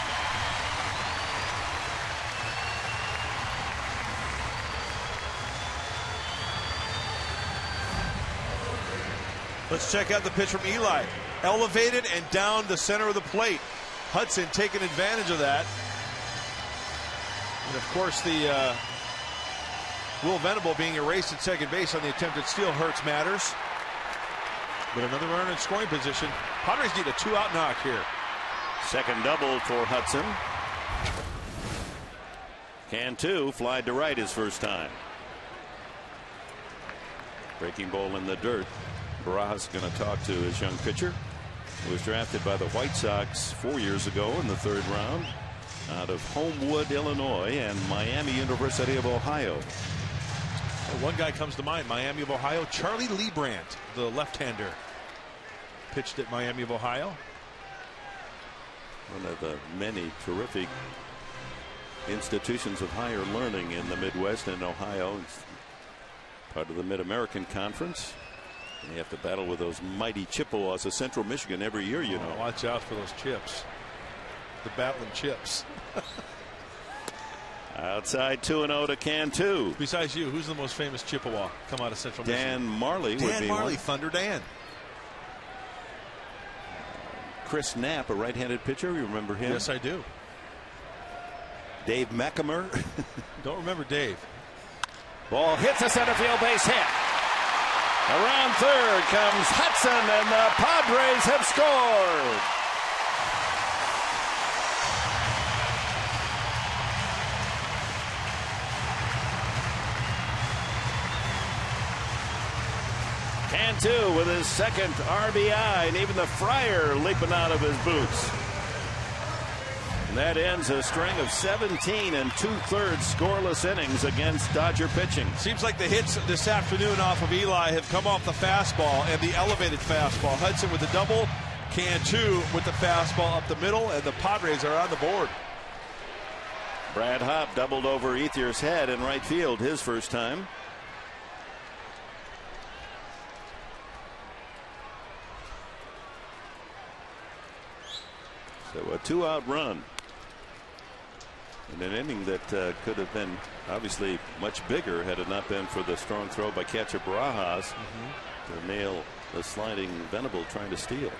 Let's check out the pitch from Eli. Elevated and down the center of the plate. Hudson taking advantage of that. And of course, the Will Venable being erased at second base on the attempted steal hurts matters. But another runner in scoring position. Padres need a 2-out knock here. Second double for Hudson. Cantu flied to right his first time. Breaking ball in the dirt. Barajas going to talk to his young pitcher, who was drafted by the White Sox 4 years ago in the 3rd round out of Homewood, Illinois, and Miami University of Ohio. Well, one guy comes to mind, Miami of Ohio, Charlie Liebrandt, the left-hander. Pitched at Miami of Ohio. One of the many terrific institutions of higher learning in the Midwest and Ohio. It's part of the Mid-American Conference. And you have to battle with those mighty Chippewas of Central Michigan every year, you know. Watch out for those chips. The battling chips. Outside 2-0 to Cantu. Besides you, who's the most famous Chippewa come out of Central Michigan? Dan Marley would be Dan Marley, one. Thunder Dan. Chris Knapp, a right-handed pitcher. You remember him? Yes, I do. Dave McAmer. Don't remember Dave. Ball hits the center field base hit. Around third comes Hudson, and the Padres have scored. Cantu with his second RBI, and even the Friar leaping out of his boots. And that ends a string of 17 2/3 scoreless innings against Dodger pitching. Seems like the hits this afternoon off of Eli have come off the fastball and the elevated fastball. Hudson with the double, Cantu with the fastball up the middle, and the Padres are on the board. Brad Hopp doubled over Ethier's head in right field his first time. So a 2-out run in an inning that could have been obviously much bigger had it not been for the strong throw by catcher Barajas to nail the sliding Venable trying to steal.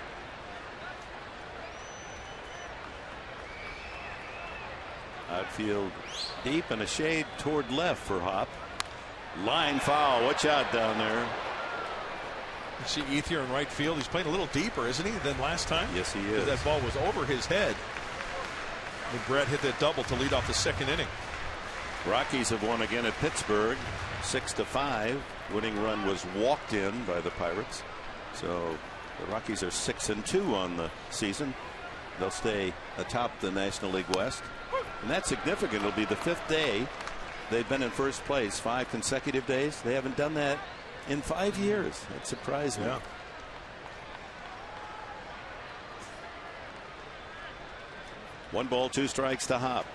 Outfield deep and a shade toward left for Hopp. Line foul. Watch out down there. You see Ethier in right field. He's playing a little deeper, isn't he, than last time? Yes, he is. That ball was over his head when Brett hit that double to lead off the second inning. Rockies have won again at Pittsburgh, 6-5. Winning run was walked in by the Pirates. So the Rockies are 6-2 on the season. They'll stay atop the National League West, and that's significant. It'll be the 5th day they've been in first place, 5 consecutive days. They haven't done that in 5 years. That surprised me. Yeah. 1 ball, 2 strikes to Hop.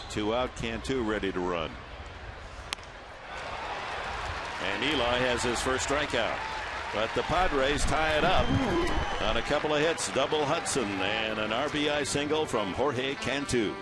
2 out, Cantu ready to run. And Eli has his first strikeout. But the Padres tie it up on a couple of hits. Double Hudson and an RBI single from Jorge Cantu.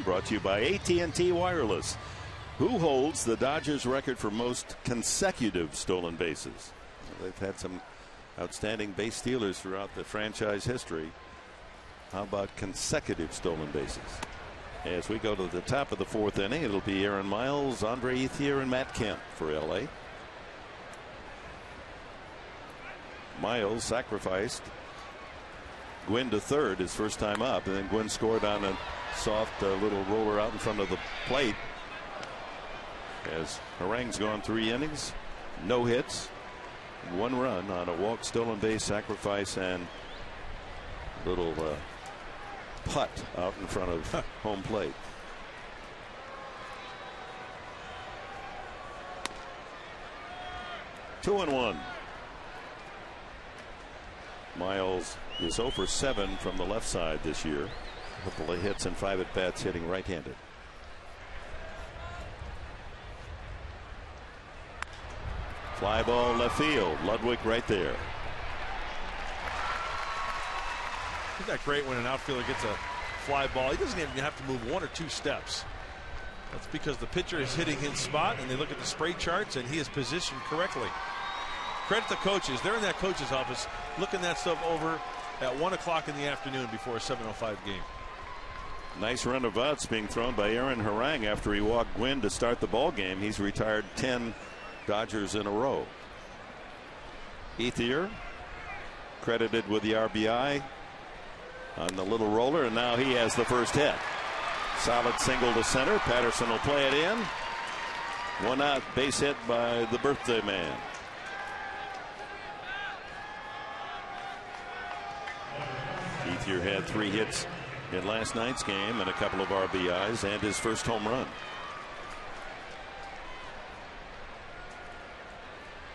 Brought to you by AT&T Wireless. Who holds the Dodgers record for most consecutive stolen bases? They've had some outstanding base stealers throughout the franchise history. How about consecutive stolen bases? As we go to the top of the 4th inning, it'll be Aaron Miles, Andre Ethier, and Matt Kemp for LA. Miles sacrificed Gwynn to third his first time up, and then Gwynn scored on a soft little roller out in front of the plate. As Harang's gone 3 innings, no hits, 1 run on a walk, stolen base, sacrifice, and little putt out in front of home plate. Two and 1. Miles is 0 for 7 from the left side this year. A couple of hits and 5 at bats hitting right-handed. Fly ball left field. Ludwig right there. Isn't that great when an outfielder gets a fly ball? He doesn't even have to move 1 or 2 steps. That's because the pitcher is hitting his spot, and they look at the spray charts, and he is positioned correctly. Credit the coaches. They're in that coach's office looking that stuff over at 1 o'clock in the afternoon before a 7:05 game. Nice run of outs being thrown by Aaron Harang after he walked Gwynn to start the ball game. He's retired 10 Dodgers in a row. Ethier credited with the RBI on the little roller, and now he has the first hit. Solid single to center. Patterson will play it in. 1 out, base hit by the birthday man. Ethier had 3 hits in last night's game and a couple of RBIs and his first home run.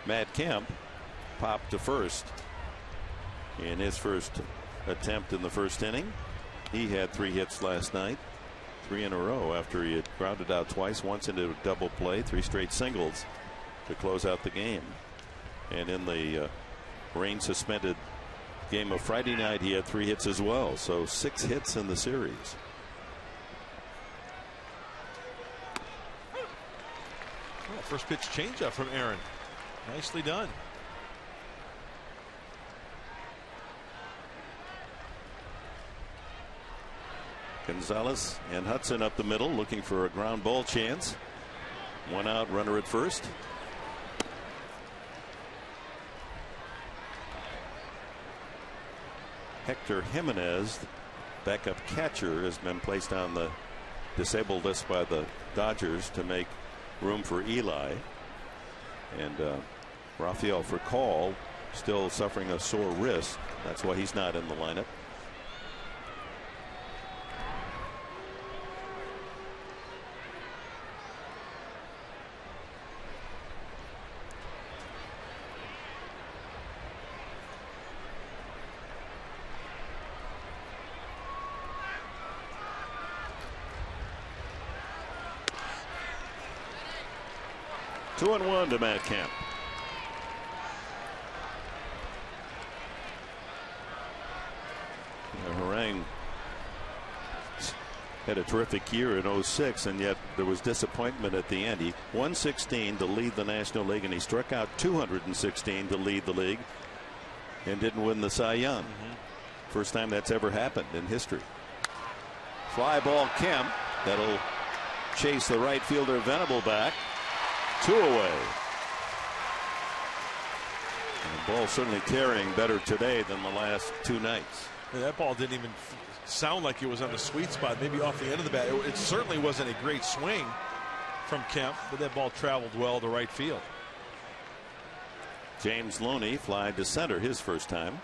Matt Kemp popped to first in his first attempt in the first inning. He had 3 hits last night, 3 in a row after he had grounded out twice, once into a double play, 3 straight singles to close out the game. And in the rain suspended game of Friday night, he had 3 hits as well, so 6 hits in the series. Well, first pitch changeup from Aaron. Nicely done. Gonzalez and Hudson up the middle looking for a ground ball chance. 1 out, runner at first. Hector Jimenez, backup catcher, has been placed on the disabled list by the Dodgers to make room for Eli. And Rafael Furcal still suffering a sore wrist. That's why he's not in the lineup. Two and one to Matt Kemp. Harang had a terrific year in 06, and yet there was disappointment at the end. He won 16 to lead the National League, and he struck out 216 to lead the league and didn't win the Cy Young. First time that's ever happened in history. Fly ball Kemp. That'll chase the right fielder Venable back. 2 away. And the ball certainly tearing better today than the last 2 nights. Yeah, that ball didn't even sound like it was on the sweet spot, maybe off the end of the bat. It certainly wasn't a great swing from Kemp, but that ball traveled well to right field. James Loney flied to center his first time.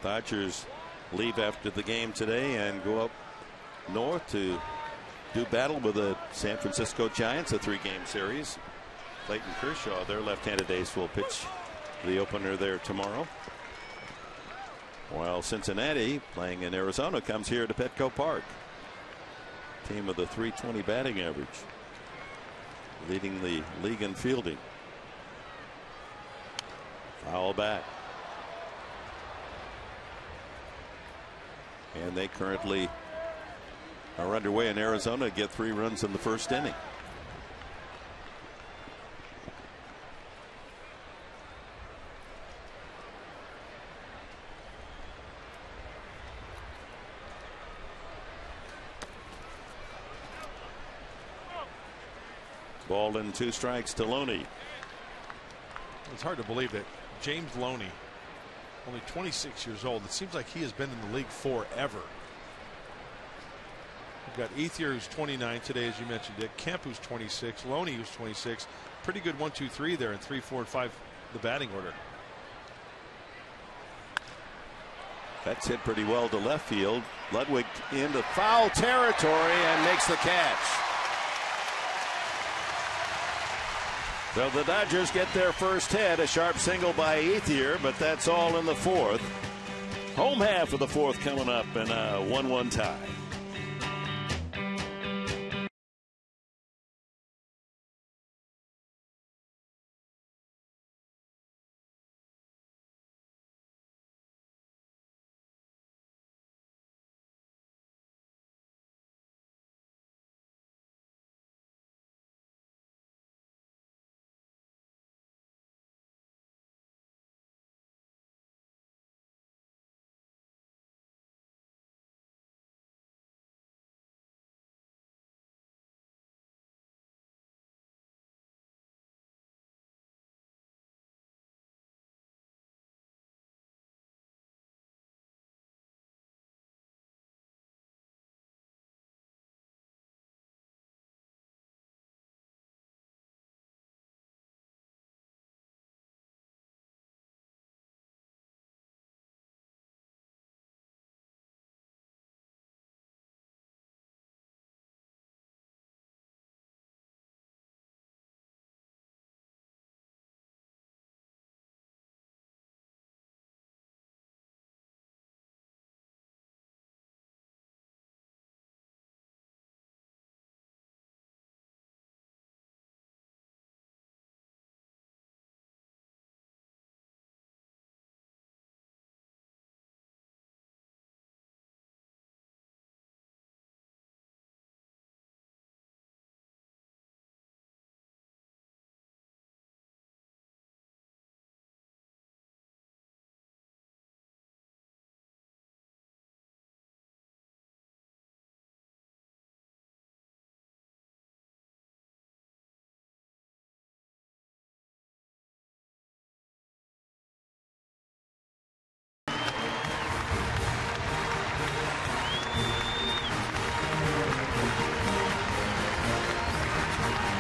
Dodgers leave after the game today and go up north to do battle with the San Francisco Giants, a 3-game series. Clayton Kershaw, their left-handed ace, will pitch the opener there tomorrow. While Cincinnati, playing in Arizona, comes here to Petco Park. Team with a .320 batting average, leading the league in fielding. Foul back. And they currently are underway in Arizona, get 3 runs in the first inning. Ball and 2 strikes to Loney. It's hard to believe that James Loney, only 26 years old, it seems like he has been in the league forever. We've got Ethier, who's 29 today, as you mentioned, Dick. Kemp, who's 26. Loney, who's 26. Pretty good 1, 2, 3 there in 3, 4, and 5, the batting order. That's hit pretty well to left field. Ludwig into foul territory and makes the catch. So the Dodgers get their first hit, a sharp single by Ethier, but that's all in the 4th. Home half of the 4th coming up in a 1-1 tie.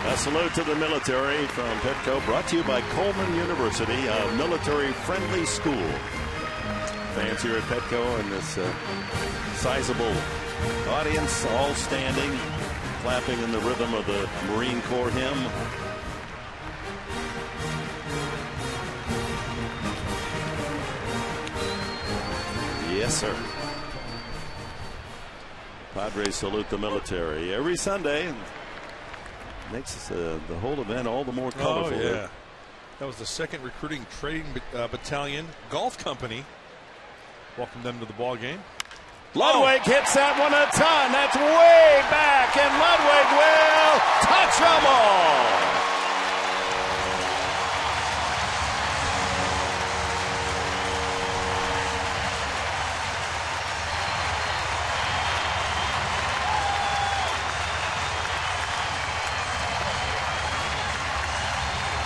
A salute to the military from Petco, brought to you by Coleman University, a military-friendly school. Fans here at Petco and this sizable audience, all standing, clapping in the rhythm of the Marine Corps hymn. Yes, sir. Padres salute the military every Sunday, and makes the whole event all the more colorful. Oh, yeah. That was the 2nd Recruiting Trading Battalion Golf Company. Welcome them to the ball game. Ludwig hits that one a ton. That's way back, and Ludwig will touch them all.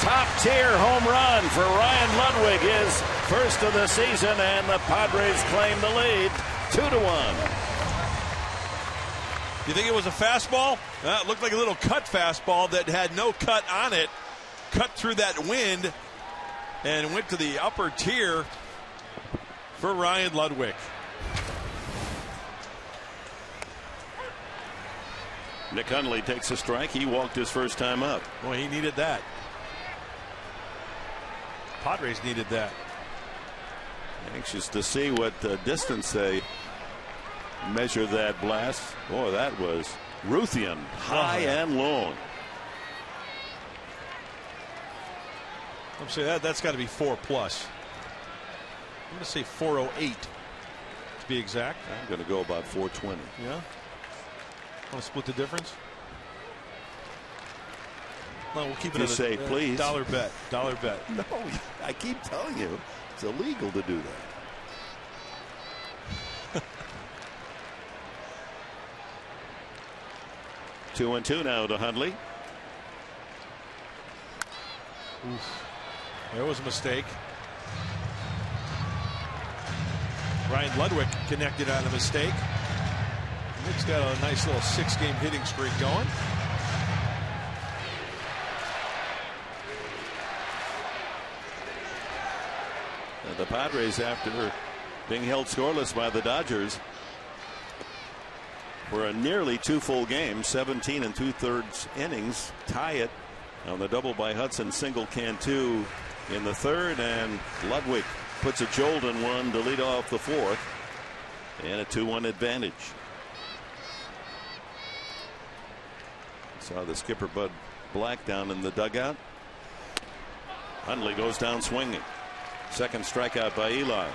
Top-tier home run for Ryan Ludwig, his first of the season, and the Padres claim the lead, 2-1. You think it was a fastball? It looked like a little cut fastball that had no cut on it. Cut through that wind and went to the upper tier for Ryan Ludwig. Nick Hundley takes a strike. He walked his first time up. Well, he needed that. Padres needed that. Anxious to see what distance they measure that blast. Boy, that was Ruthian, high and long. I'm saying that's got to be 4+. I'm going to say 408 to be exact. I'm going to go about 420. Yeah. Want to split the difference? No, we'll keep it Just say, please. Dollar bet. Dollar bet. No, I keep telling you, it's illegal to do that. 2-2 now to Hundley. Oof. There was a mistake. Ryan Ludwig connected on a mistake. Nick's got a nice little 6-game hitting streak going. The Padres, after being held scoreless by the Dodgers for a nearly 2 full games, 17 2/3 innings, tie it on the double by Hudson, single can 2 in the 3rd, and Ludwig puts a jolt in one to lead off the 4th, and a 2-1 advantage. Saw the skipper Bud Black down in the dugout. Hundley goes down swinging. Second strikeout by Eli.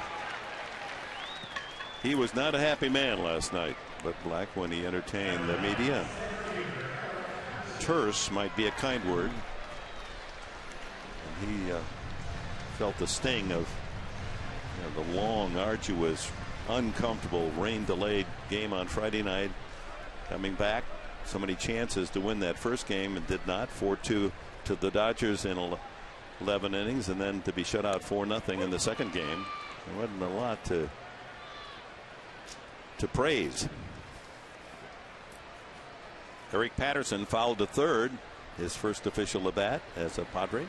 He was not a happy man last night, but Black, when he entertained the media, terse might be a kind word. And he felt the sting of the long, arduous, uncomfortable, rain-delayed game on Friday night. Coming back, so many chances to win that first game and did not. 4-2 to the Dodgers in 11 innings, and then to be shut out 4-0 in the second game. There wasn't a lot to praise. Eric Patterson fouled to third, his first official at bat as a Padre.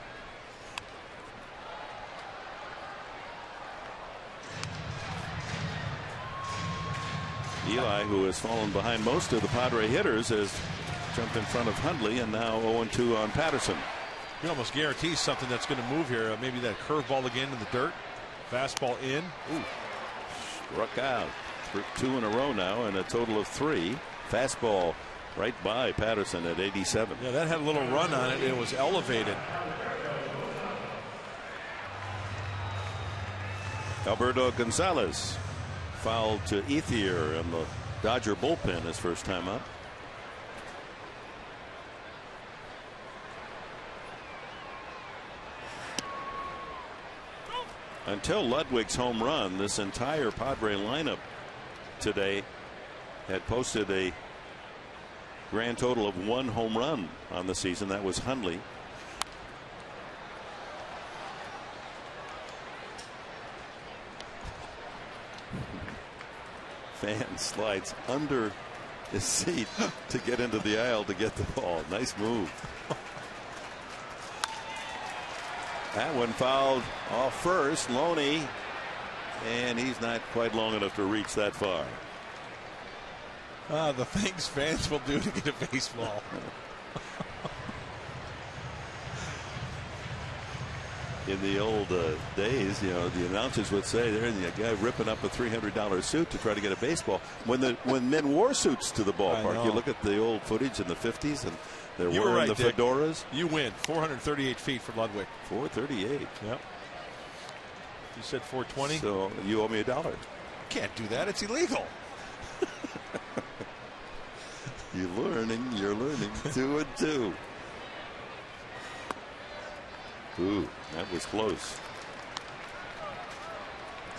Eli, who has fallen behind most of the Padre hitters, has jumped in front of Hundley, and now 0-2 on Patterson. You almost guarantee something that's going to move here. Maybe that curveball again in the dirt. Fastball in. Ooh. Struck out. 2 in a row now, and a total of 3. Fastball right by Patterson at 87. Yeah, that had a little run on it, and it was elevated. Alberto Gonzalez fouled to Ethier in the Dodger bullpen his first time up. Until Ludwig's home run, this entire Padre lineup today had posted a grand total of 1 home run on the season. That was Hundley. Fan slides under his seat to get into the aisle to get the ball. Nice move. That one fouled off first. Loney, and he's not quite long enough to reach that far. The things fans will do to get a baseball. In the old days, you know, the announcers would say, "There's a guy ripping up a $300 suit to try to get a baseball." When men wore suits to the ballpark, you look at the old footage in the 50s, and they're wearing the fedoras. You win. 438 feet for Ludwig. 438. Yep. You said 420. So you owe me $1. Can't do that. It's illegal. You're learning. 2 and 2. Ooh, that was close.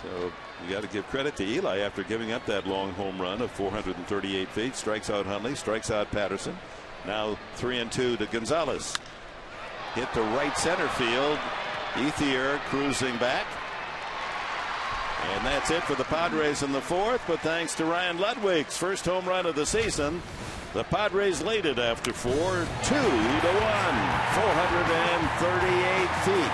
So you got to give credit to Eli after giving up that long home run of 438 feet. Strikes out Hundley, strikes out Patterson. Now 3 and 2 to Gonzalez. Hit to right center field. Ethier cruising back. And that's it for the Padres in the fourth. But thanks to Ryan Ludwig's first home run of the season, the Padres lead it after 4, 2-1, 438 feet.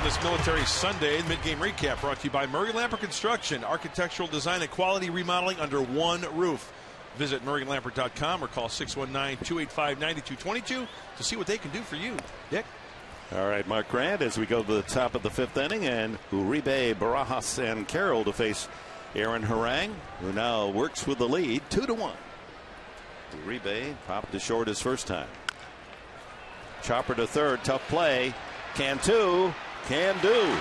This Military Sunday mid-game recap brought to you by Murray Lamper Construction. Architectural design and quality remodeling under one roof. Visit murraylamper.com or call 619-285-9222 to see what they can do for you. Dick? All right, Mark Grant, as we go to the top of the fifth inning, and Uribe, Barajas, and Carroll to face Aaron Harang, who now works with the lead 2-1. Uribe popped to short his first time. Chopper to third, tough play. Cantu. Can do.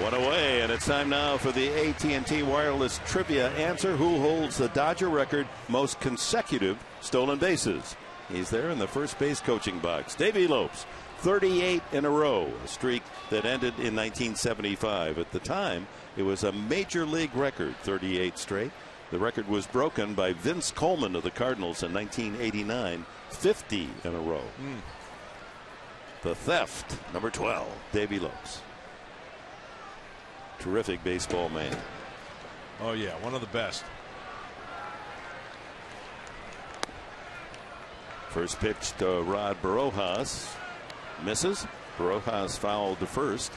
One away, and it's time now for the AT&T Wireless Trivia answer. Who holds the Dodger record most consecutive stolen bases? He's there in the first base coaching box. Davey Lopes, 38 in a row, a streak that ended in 1975. At the time, it was a major league record, 38 straight. The record was broken by Vince Coleman of the Cardinals in 1989, 50 in a row. The theft, number 12, Davey Lopes. Terrific baseball man. Oh, yeah, one of the best. First pitch to Rod Barajas. Misses. Barajas fouled to first.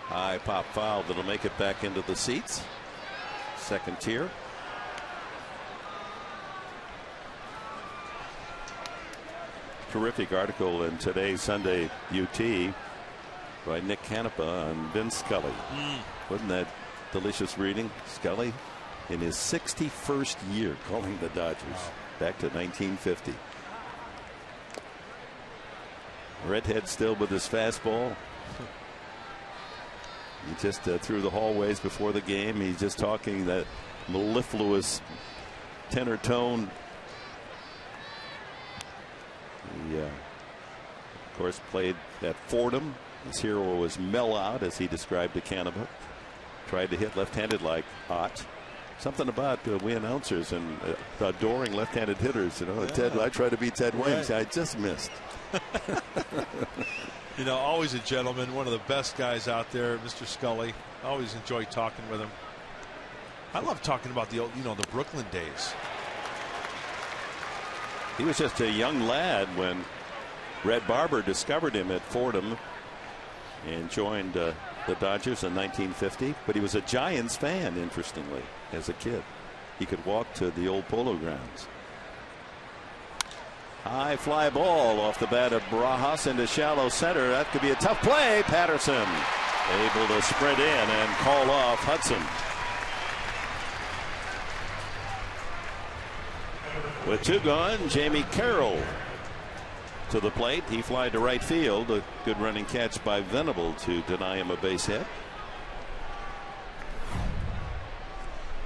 High pop foul that'll make it back into the seats. Second tier. terrific article in today's Sunday UT by Nick Canepa on Vince Scully. Wasn't that delicious reading? Scully in his 61st year calling the Dodgers. Back to 1950. Redhead still with his fastball. He just through the hallways before the game. He's just talking that mellifluous tenor tone. He, of course, played at Fordham. His hero was Mel Ott, as he described to Canepa. Tried to hit left-handed like Ott. Something about we announcers and adoring left-handed hitters. You know, Ted. I tried to be Ted Williams. I just missed. You know, always a gentleman, one of the best guys out there, Mr. Scully. I always enjoy talking with him. I love talking about the old, the Brooklyn days. He was just a young lad when Red Barber discovered him at Fordham and joined the Dodgers in 1950. But he was a Giants fan, interestingly, as a kid. He could walk to the old Polo Grounds. High fly ball off the bat of Barajas into shallow center. That could be a tough play. Patterson able to sprint in and call off Hudson. With two gone, Jamie Carroll to the plate. He flied to right field. A good running catch by Venable to deny him a base hit.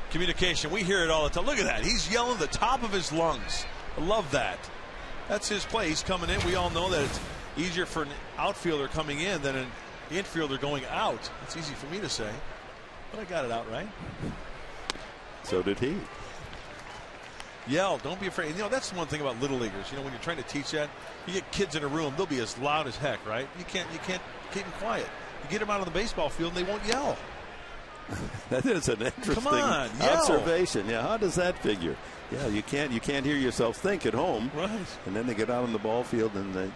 Communication. We hear it all the time. Look at that. He's yelling at the top of his lungs. I love that. That's his play. He's coming in. We all know that it's easier for an outfielder coming in than an infielder going out. It's easy for me to say, but I got it out right. So did he. Yell. Don't be afraid. That's the one thing about little leaguers. When you're trying to teach that, you get kids in a room, they'll be as loud as heck, right? You can't keep them quiet. You get them out on the baseball field and they won't yell. That is an interesting observation. Yeah, how does that figure? Yeah, you can't hear yourself think at home. Right. And then they get out on the ball field and they're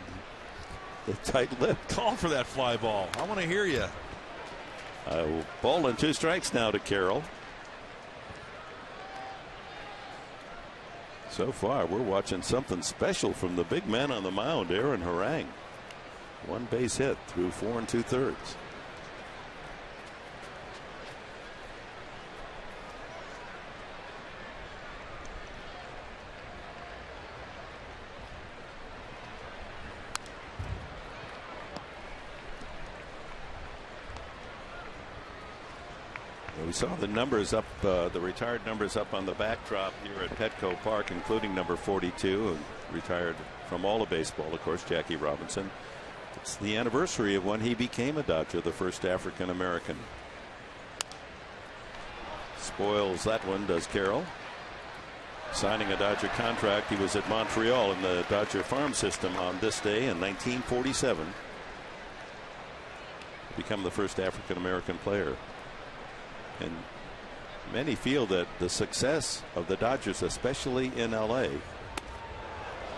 tight-lipped. Call for that fly ball. I want to hear you. Ball and 2 strikes now to Carroll. So far, we're watching something special from the big man on the mound, Aaron Harang. 1 base hit through 4 2/3. We saw the numbers up, the retired numbers up on the backdrop here at Petco Park, including number 42, and retired from all of baseball, of course, Jackie Robinson. It's the anniversary of when he became a Dodger, the first African American. Spoils that one, does Carroll. Signing a Dodger contract. He was at Montreal in the Dodger farm system on this day in 1947. Become the first African American player. And many feel that the success of the Dodgers, especially in LA,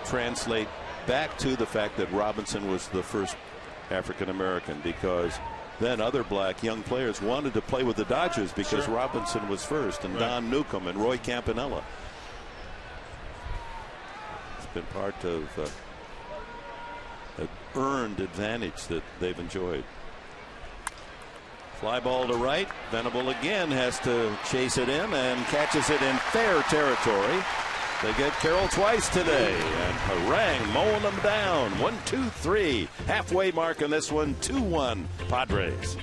translate back to the fact that Robinson was the first African American, because then other black young players wanted to play with the Dodgers because Robinson was first, and Don Newcomb and Roy Campanella. It's been part of an earned advantage that they've enjoyed. Fly ball to right. Venable again has to chase it in and catches it in fair territory. They get Carroll twice today, and Harang mowing them down. 1-2-3. Halfway mark on this one. 2-1 Padres.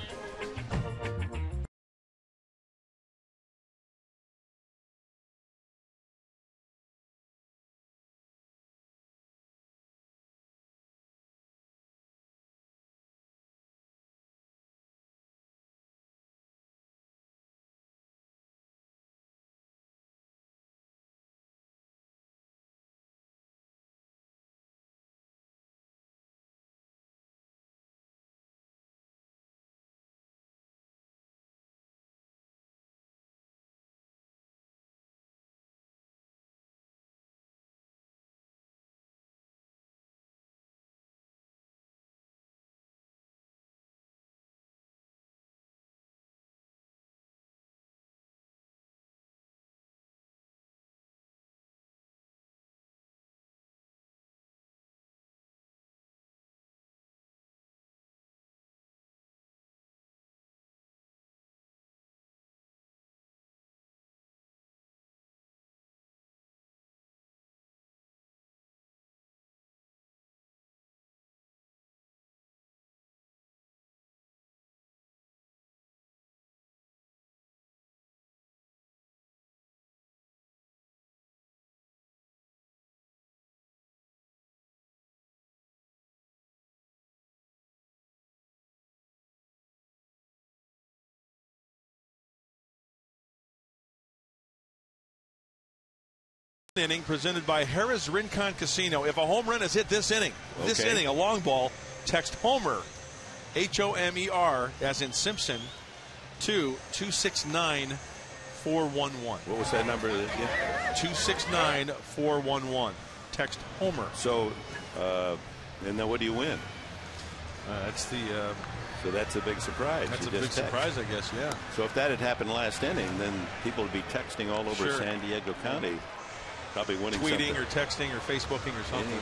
inning presented by Harrah's Rincon Casino. If a home run is hit this inning, a long ball, text Homer, Homer, as in Simpson, to 269-411. What was that number again? 269-411. Text Homer. So, and then what do you win? That's the. So that's a big surprise. That's a big surprise, I guess. Yeah. So if that had happened last inning, then people would be texting all over San Diego County, probably winning, tweeting or texting or Facebooking or something.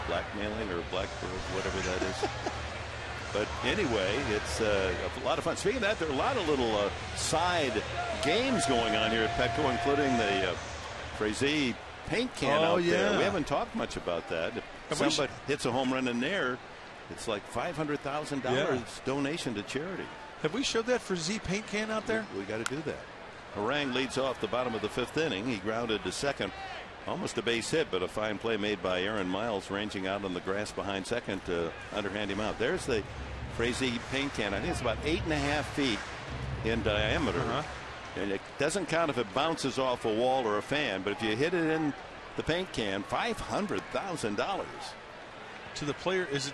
Blackmailing or blackbird, whatever that is. But anyway, it's a lot of fun. Speaking of that, there are a lot of little side games going on here at Petco, including the Frazee paint can out there. We haven't talked much about that. If somebody hits a home run in there, it's like $500,000 donation to charity. Have we showed that Frazee paint can out there? We got to do that. Harang leads off the bottom of the 5th inning. He grounded to second. Almost a base hit, but a fine play made by Aaron Miles, ranging out on the grass behind second to underhand him out. There's the Frazee paint can. I think it's about 8.5 feet in diameter. And it doesn't count if it bounces off a wall or a fan, but if you hit it in the paint can, $500,000. To the player, is it?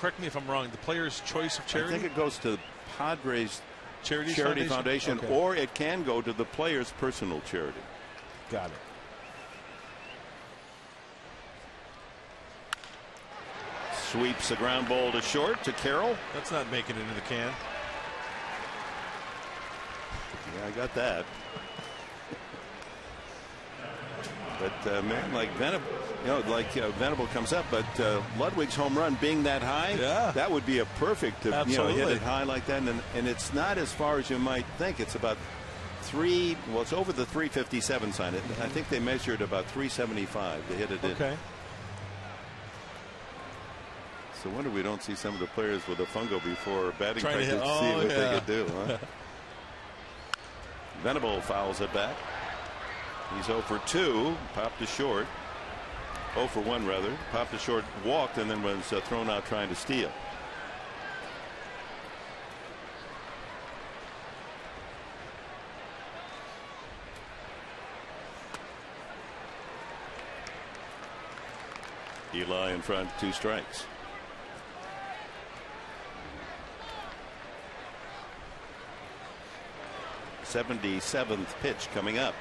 Correct me if I'm wrong. The player's choice of charity. I think it goes to the Padres Charity Foundation, or it can go to the player's personal charity. Got it. Sweeps the ground ball to short to Carroll. That's not making it into the can. Yeah, I got that. But man, like Venable, Venable comes up, but Ludwig's home run being that high, that would be a perfect to hit it high like that, and it's not as far as you might think. It's about it's over the 357 sign. I think they measured about 375 to hit it in. Okay. So wonder we don't see some of the players with a fungo before batting practice to see what they could do. Huh? Venable fouls it back. He's 0 for 2, popped to short. 0 for 1 rather, popped to short, walked, and then was thrown out trying to steal. Eli in front, 2 strikes. '77th pitch coming up.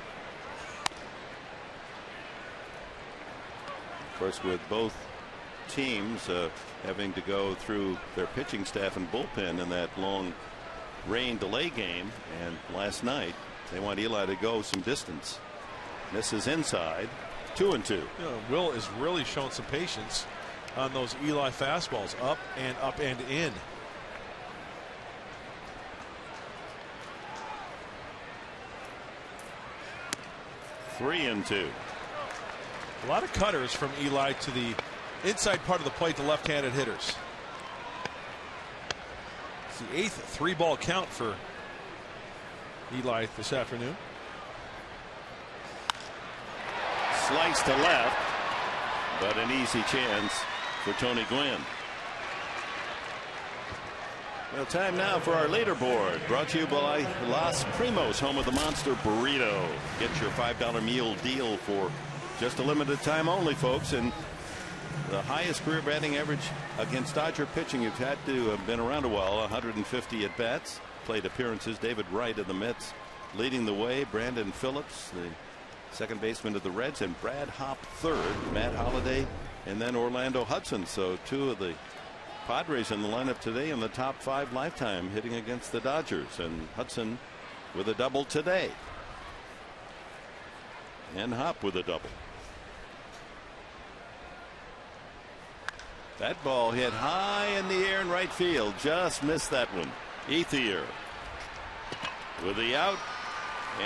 Of course, with both teams having to go through their pitching staff and bullpen in that long rain delay game, and last night they want Eli to go some distance. Misses inside, 2-2. Will is really showing some patience on those Eli fastballs, up and in. Three and 2. A lot of cutters from Eli to the inside part of the plate to left-handed hitters. It's the 8th 3-ball count for Eli this afternoon. Slice to left, but an easy chance for Tony Gwynn. Well, time now for our leaderboard, brought to you by Los Primos, home of the Monster Burrito. Get your $5 meal deal for just a limited time only, folks. And the highest career batting average against Dodger pitching you've had to have been around a while, 150 at bats, plate appearances. David Wright of the Mets leading the way, Brandon Phillips, the second baseman of the Reds, and Brad Hopp third, Matt Holliday, and then Orlando Hudson. So 2 of the Padres in the lineup today in the top 5 lifetime hitting against the Dodgers, and Hudson with a double today, and Hopp with a double. That ball hit high in the air in right field, just missed that one. Ethier with the out,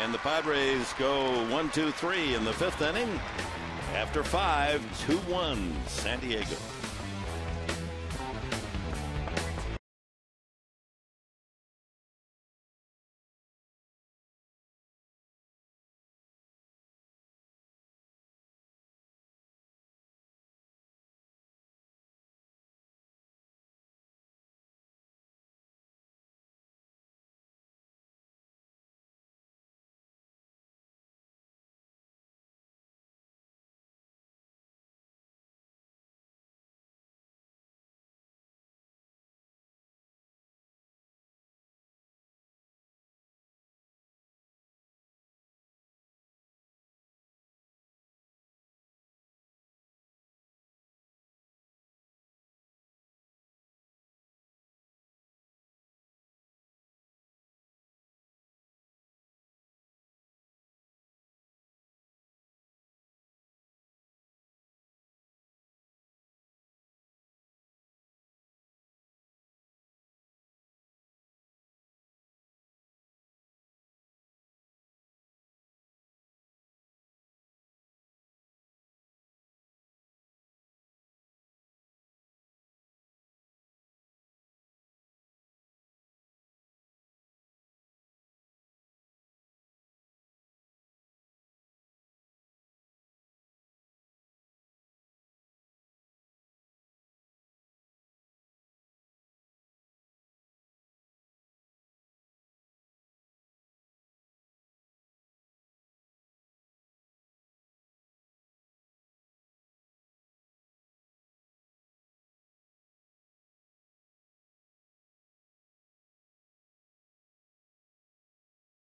and the Padres go 1-2-3 in the 5th inning. After 5, 2-1 San Diego.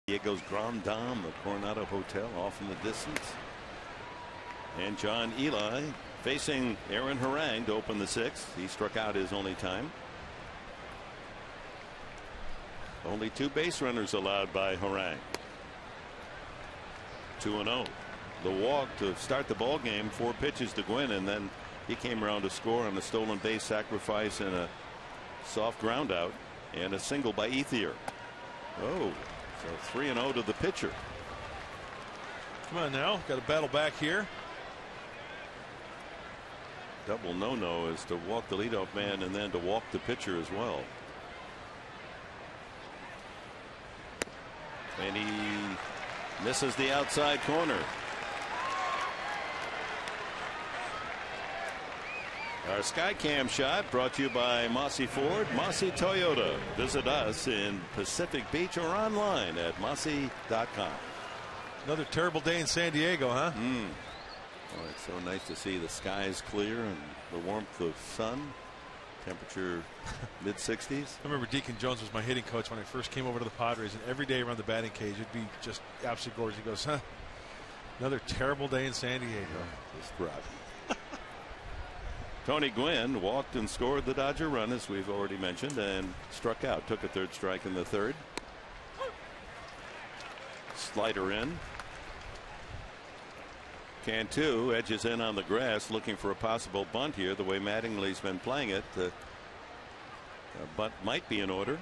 Diego's Grand Dame, the Coronado Hotel off in the distance. And John Eli facing Aaron Harang to open the sixth. He struck out his only time. Only 2 base runners allowed by Harang. 2-0. The walk to start the ball game, 4 pitches to Gwynn, and then he came around to score on a stolen base sacrifice and a soft ground out and a single by Ethier. Oh, so 3-0 to the pitcher. Come on now, got to battle back here. Double no is to walk the leadoff man and then to walk the pitcher as well. And he misses the outside corner. Our Skycam shot brought to you by Mossy Ford, Mossy Toyota. Visit us in Pacific Beach or online at mossy.com. Another terrible day in San Diego, huh? Oh, it's so nice to see the skies clear and the warmth of sun. Temperature mid-60s. I remember Deacon Jones was my hitting coach when I first came over to the Padres, and every day around the batting cage it'd be just absolutely gorgeous. He goes, huh, another terrible day in San Diego. Just rotten. Tony Gwynn walked and scored the Dodger run, as we've already mentioned, and struck out. Took a 3rd strike in the 3rd. Slider in. Cantu edges in on the grass, looking for a possible bunt here. The way Mattingly's been playing it, the bunt might be in order.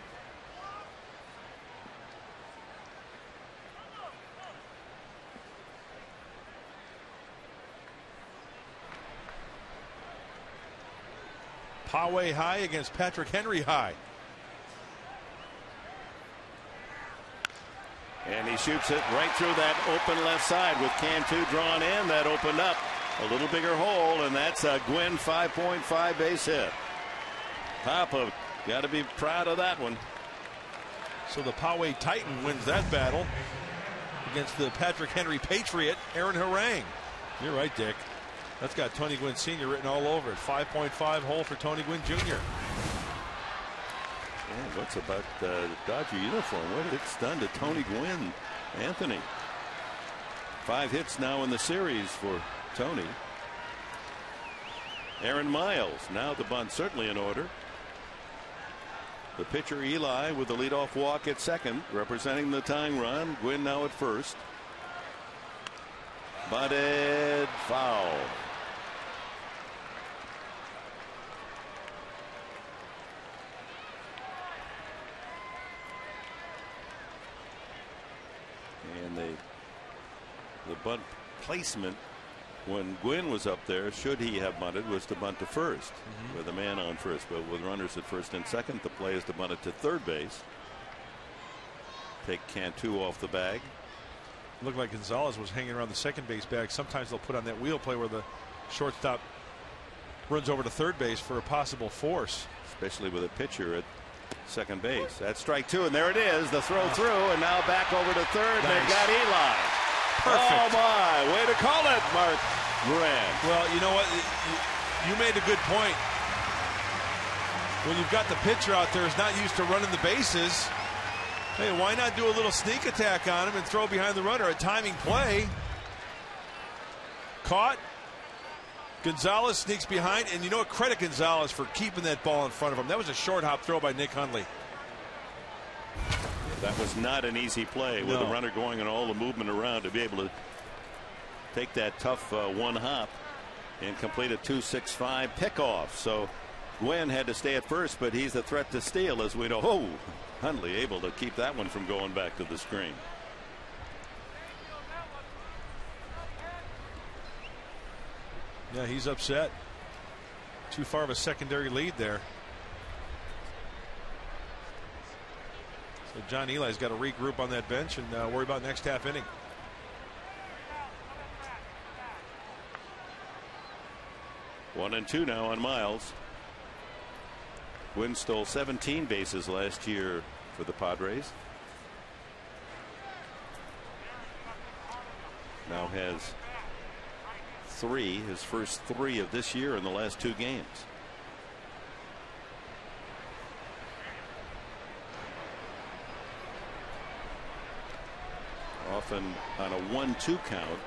Poway high against Patrick Henry high. And he shoots it right through that open left side with Cantu drawn in. That opened up a little bigger hole, and that's a Gwynn 5.5 base hit. Papa got to be proud of that one. So the Poway Titan wins that battle against the Patrick Henry Patriot, Aaron Harang. You're right, Dick. That's got Tony Gwynn Sr. written all over it. 5.5 hole for Tony Gwynn Jr. Yeah, what's about the Dodger uniform? What it's done to Tony Gwynn, Anthony. 5 hits now in the series for Tony. Aaron Miles, now the bunt certainly in order. The pitcher Eli with the leadoff walk at second, representing the tying run. Gwynn now at first. Butted foul. And the bunt placement when Gwynn was up there, should he have bunted, was to bunt to first with a man on first. But with runners at first and second, the play is to bunt it to third base. Take Cantu off the bag. Looked like Gonzalez was hanging around the second base bag. Sometimes they'll put on that wheel play where the shortstop runs over to third base for a possible force. Especially with a pitcher at second base. That's strike 2, and there it is. The throw through, and now back over to third. Nice. They've got Eli. Perfect. Oh my, way to call it, Mark Grant. Well, you know what? You made a good point. When you've got the pitcher out there who's not used to running the bases, hey, why not do a little sneak attack on him and throw behind the runner? A timing play. Caught. Gonzalez sneaks behind, and you know what? Credit Gonzalez for keeping that ball in front of him. That was a short hop throw by Nick Hundley. That was not an easy play with the runner going and all the movement around to be able to take that tough one hop and complete a 2-6-5 pickoff. So Gwynn had to stay at first, but he's a threat to steal, as we know. Oh, Hundley able to keep that one from going back to the screen. Yeah, he's upset. Too far of a secondary lead there. So John Eli's got to regroup on that bench and worry about next half inning. One and two now on Miles. Gwynn stole 17 bases last year for the Padres. Now has 3, his first 3 of this year in the last 2 games. often on a 1-2 count.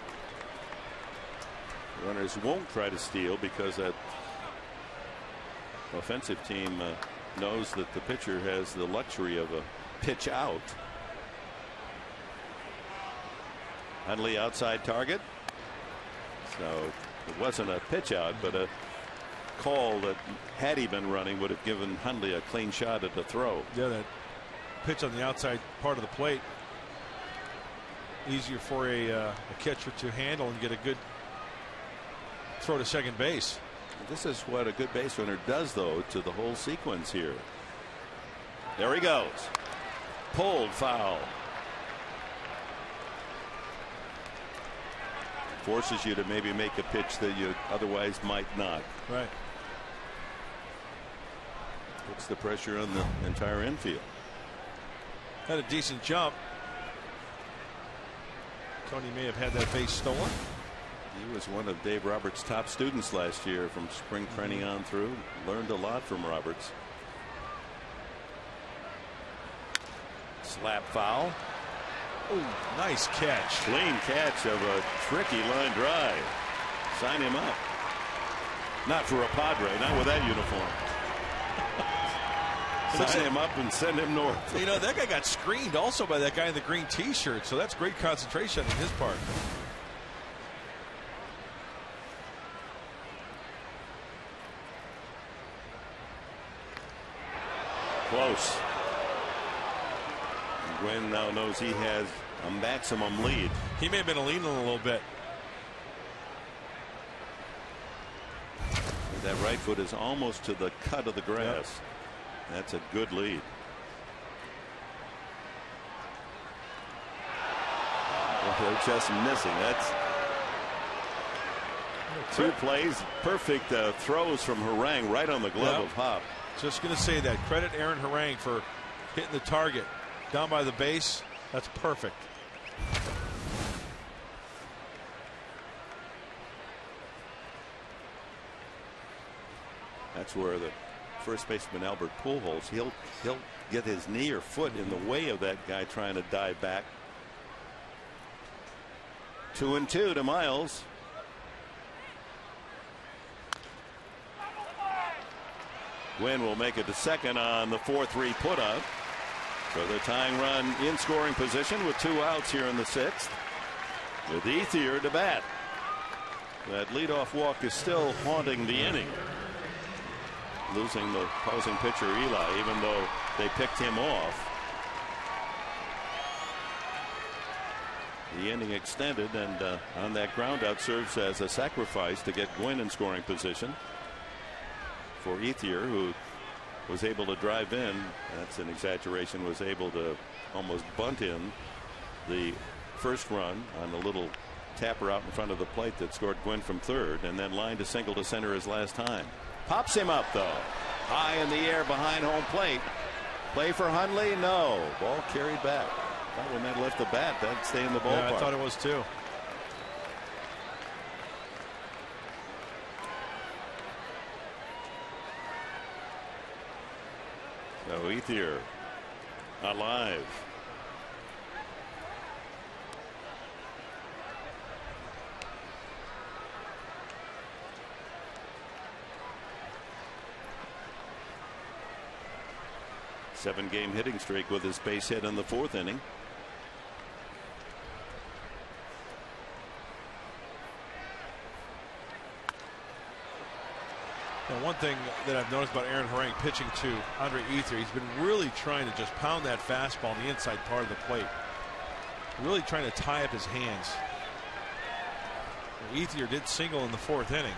Runners won't try to steal because that offensive team knows that the pitcher has the luxury of a pitch out. Hundley outside target. So it wasn't a pitch out, but a call that had he been running would have given Hundley a clean shot at the throw. Yeah, that pitch on the outside part of the plate. Easier for a catcher to handle and get a good throw to second base. This is what a good base runner does, though, to the whole sequence here. There he goes. Pulled foul. Forces you to maybe make a pitch that you otherwise might not. Right. Puts the pressure on the entire infield. Had a decent jump. Tony may have had that base stolen. He was one of Dave Roberts' top students last year from spring training on through. Learned a lot from Roberts. Slap foul. Oh, nice catch. Clean catch of a tricky line drive. Sign him up. Not for a Padre, not with that uniform. Sign him up and send him north. You know, that guy got screened also by that guy in the green T-shirt, so that's great concentration on his part. Close. Gwynn now knows he has a maximum lead. He may have been leaning a little bit. That right foot is almost to the cut of the grass. Yep. That's a good lead. They're just missing. That's two plays. Perfect throws from Harang right on the glove of Hop. Just going to say that. Credit Aaron Harang for hitting the target down by the base. That's perfect. That's where the first baseman Albert Pujols, he'll get his knee or foot in the way of that guy trying to dive back. 2-2 to Miles. Gwynn will make it to second on the 4-3 put up. So the tying run in scoring position with 2 outs here in the 6th. With Ethier to bat. That leadoff walk is still haunting the inning. Losing the opposing pitcher Eli, even though they picked him off. The inning extended, and on that ground out serves as a sacrifice to get Gwynn in scoring position for Ethier, who was able to drive in. That's an exaggeration. Was able to almost bunt in the first run on a little tapper out in front of the plate that scored Gwynn from third, and then lined a single to center his last time. Pops him up, though. High in the air behind home plate. Play for Hundley? No. Ball carried back. Thought when that left the bat, that'd stay in the ballpark. Yeah, I thought it was too. So Ethier alive. Seven-game hitting streak with his base hit in the 4th inning. Now, one thing that I've noticed about Aaron Harang pitching to Andre Ethier, he's been really trying to just pound that fastball on the inside part of the plate. Really trying to tie up his hands. Ethier did single in the 4th inning.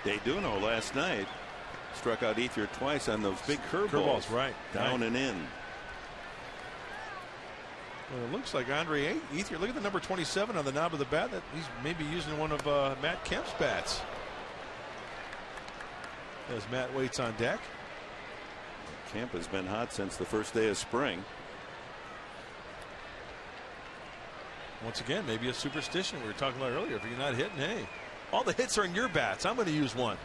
Deduno last night struck out Ethier twice on those big curveballs. Right. Down and in. Well, it looks like Andre Ethier. Look at the number 27 on the knob of the bat. That he's maybe using one of Matt Kemp's bats. As Matt waits on deck. Kemp has been hot since the first day of spring. Once again, maybe a superstition we were talking about earlier. If you're not hitting, hey, all the hits are in your bats. I'm going to use one.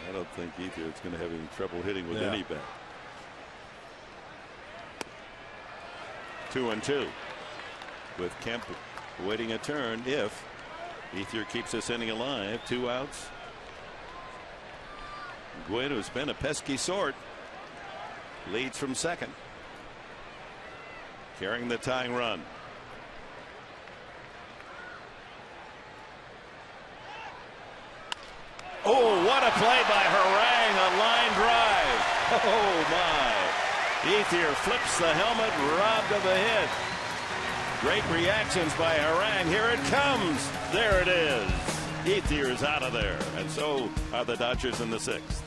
I don't think either it's going to have any trouble hitting with any bat. 2-2 with Kemp waiting a turn if Ethier keeps this inning alive. 2 outs. Guido's been a pesky sort. Leads from second. Carrying the tying run. Oh, what a play by Harang, a line drive. Oh, my. Ethier flips the helmet, robbed of a hit. Great reactions by Harang. Here it comes. There it is. Ethier's out of there. And so are the Dodgers in the 6th.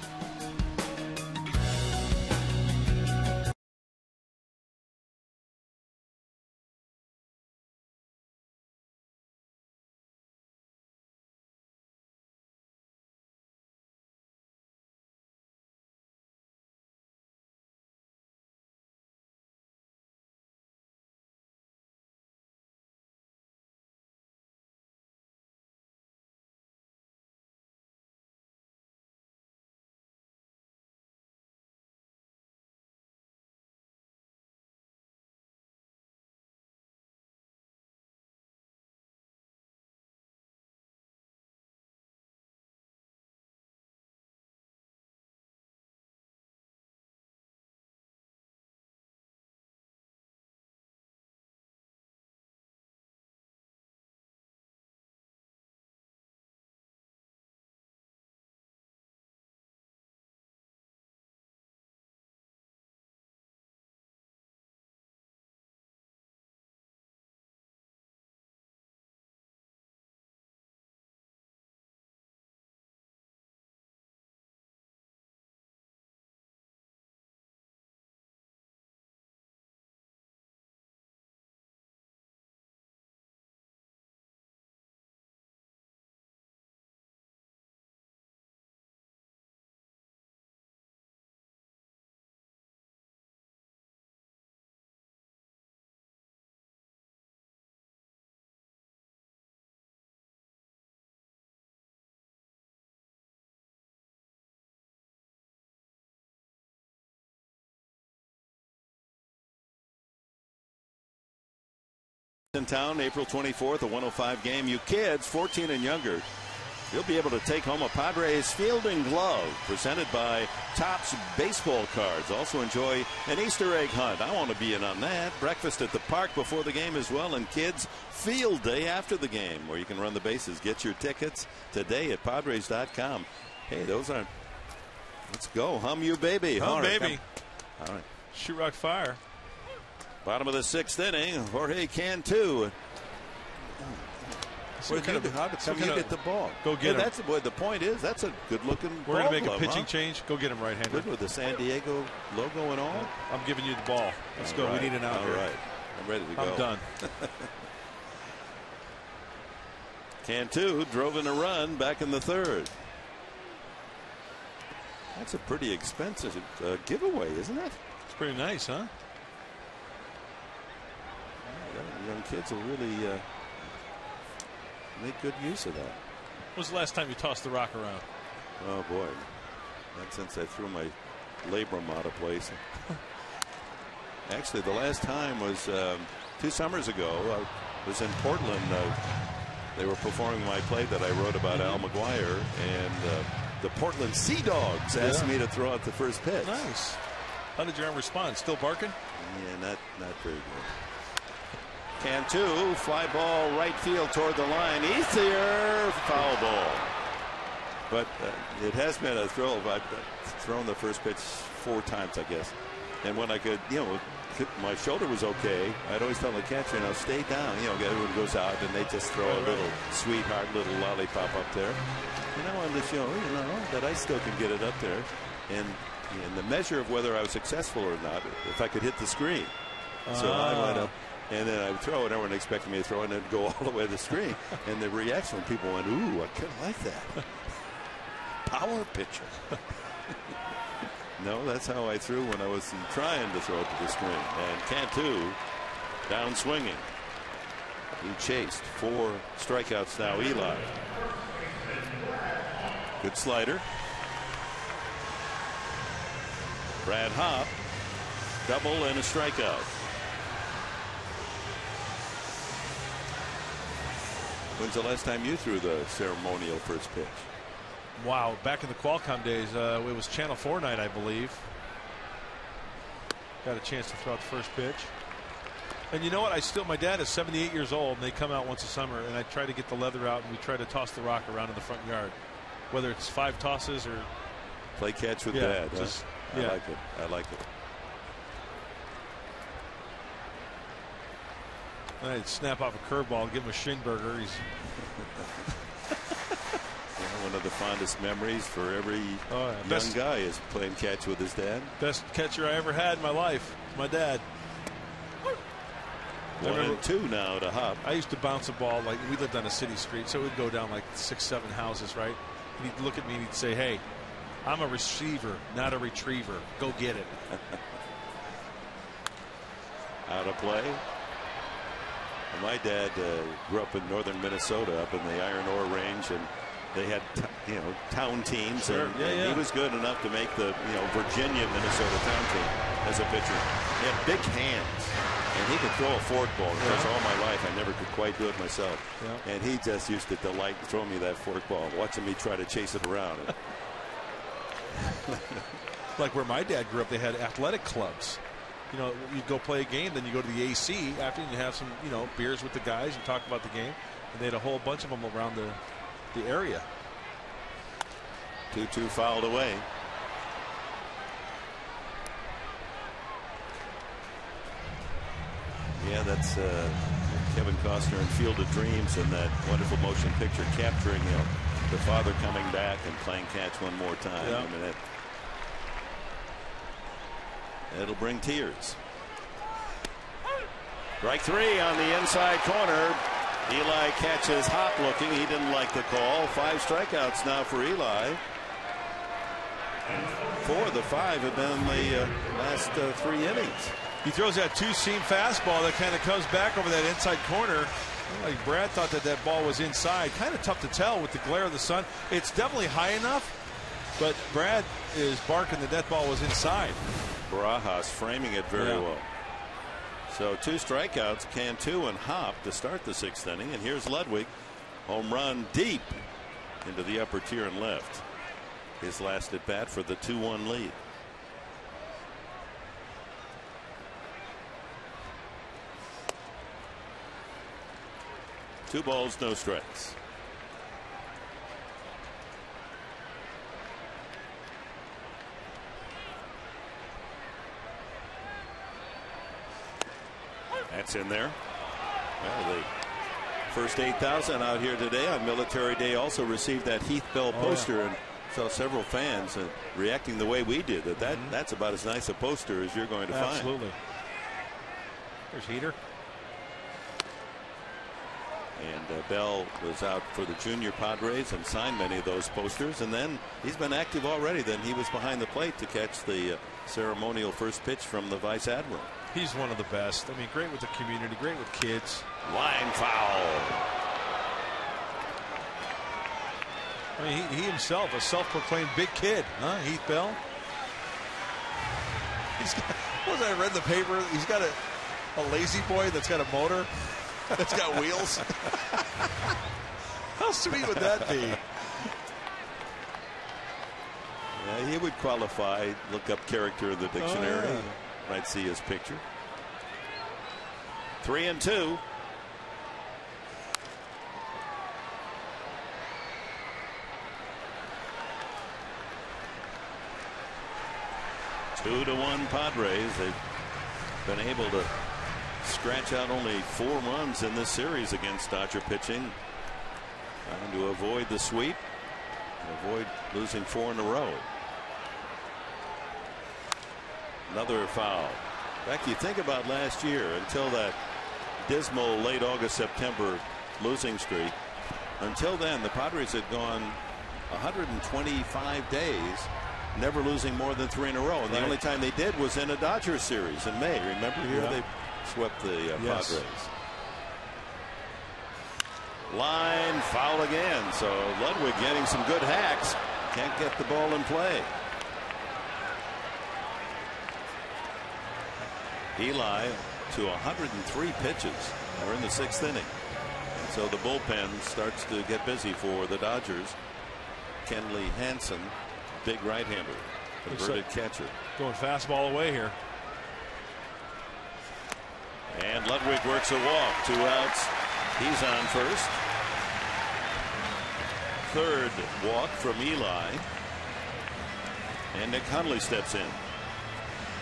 In town, April 24th, a 105 game. You kids 14 and younger, you'll be able to take home a Padres fielding glove presented by Topps Baseball Cards. Also enjoy an Easter egg hunt. I want to be in on that. Breakfast at the park before the game as well, and kids field day after the game where you can run the bases. Get your tickets today at Padres.com. Hey, those aren't. Let's go. Hum you baby. Hum baby. All right. Shoot rock fire. Bottom of the 6th inning, Jorge Cantu. How come you get the ball? Go get him. That's what the point is. That's a good-looking ball. We're going to make a pitching huh? change. Go get him right-handed. Good with the San Diego logo and all. I'm giving you the ball. Let's go. Right. We need an out all here. Right. I'm ready to go. I'm done. Cantu drove in a run back in the 3rd. That's a pretty expensive giveaway, isn't it? It's pretty nice, huh? Young kids will really make good use of that. When was the last time you tossed the rock around? Oh boy, not since I threw my labrum out of place. Actually, the last time was 2 summers ago. I was in Portland. They were performing my play that I wrote about Al McGuire, and the Portland Sea Dogs asked me to throw out the first pitch. Nice. How did your arm respond? Still barking? Yeah, not very good. Cantu, fly ball right field toward the line. Ethier, foul ball. But it has been a thrill. I've thrown the first pitch 4 times, I guess. And when I could, my shoulder was okay, I'd always tell the catcher, stay down. Everyone goes out and they just throw a little sweetheart, little lollipop up there. And I wanted to show, that I still can get it up there. And the measure of whether I was successful or not, if I could hit the screen. So I went up. And then I would throw it. Everyone expected me to throw it and then go all the way to the screen. And the reaction when people went, ooh, I kind of like that. Power pitcher. No, that's how I threw when I was trying to throw it to the screen. And Cantu down swinging. He chased 4 strikeouts now. Eli. Good slider. Brad Hopp. Double and a strikeout. When's the last time you threw the ceremonial first pitch? Wow, back in the Qualcomm days, it was Channel 4 night, I believe. Got a chance to throw out the first pitch. And you know what? My dad is 78 years old, and they come out once a summer, and I try to get the leather out, and we try to toss the rock around in the front yard. Whether it's 5 tosses or... Play catch with Dad. Just, I like it. I like it. I'd snap off a curveball, give him a Schindberger. He's one of the fondest memories for every young guy is playing catch with his dad. Best catcher I ever had in my life. My dad. 1-2 now to Hop. I used to bounce a ball, like we lived on a city street, so it would go down like 6-7 houses, right? And he'd look at me and he'd say, "Hey, I'm a receiver, not a retriever. Go get it." Out of play. My dad grew up in northern Minnesota, up in the iron ore range, and they had town teams, sure. and he was good enough to make the Virginia Minnesota town team as a pitcher. He had big hands, and he could throw a forkball. Because all my life I never could quite do it myself, and he just used to delight in throwing me that forkball, watching me try to chase it around. Like where my dad grew up, they had athletic clubs. You'd go play a game, then you go to the AC after, and you have some, beers with the guys and talk about the game. And they had a whole bunch of them around the area. 2-2 fouled away. Yeah, that's Kevin Costner in Field of Dreams and that wonderful motion picture capturing the father coming back and playing catch one more time. Yeah. I mean, it'll bring tears. Strike 3 on the inside corner. Eli catches Hop looking. He didn't like the call. 5 strikeouts now for Eli. 4 of the 5 have been in the last 3 innings. He throws that 2-seam fastball that kind of comes back over that inside corner. Like Brad thought that ball was inside. Kind of tough to tell with the glare of the sun. It's definitely high enough, but Brad is barking that ball was inside. Barajas framing it very well. So 2 strikeouts, Cantu and Hop to start the 6th inning. And here's Lewick, home run deep into the upper tier and left. His last at bat for the 2-1 lead. Two balls, no strikes. That's in there. Well, the first 8,000 out here today on Military Day also received that Heath Bell poster, and saw several fans reacting the way we did. That's about as nice a poster as you're going to find. Absolutely. There's Heater. And Bell was out for the junior Padres and signed many of those posters, and then he's been active already. Then he was behind the plate to catch the ceremonial first pitch from the Vice Admiral. He's one of the best. I mean, great with the community, great with kids. Line foul. I mean, he himself, a self-proclaimed big kid, huh? Heath Bell. What was I read in the paper? He's got a lazy boy that's got a motor, that's got wheels. How sweet would that be? Yeah, he would qualify. Look up character in the dictionary. Might see his picture. 3-2. Two to 1 Padres. They've been able to scratch out only 4 runs in this series against Dodger pitching, trying to avoid the sweep, avoid losing 4 in a row. Another foul. In fact, you think about last year, until that dismal late August, September losing streak, until then the Padres had gone 125 days never losing more than 3 in a row, and the only time they did was in a Dodgers series in May. Remember here they swept the Padres. Line foul again. So Ludwig getting some good hacks, can't get the ball in play. Eli to 103 pitches. We're in the 6th inning. So the bullpen starts to get busy for the Dodgers. Kenley Hansen, big right-hander, converted catcher. Going fastball away here. And Lewick works a walk. 2 outs. He's on first. Third walk from Eli. And Nick Hundley steps in.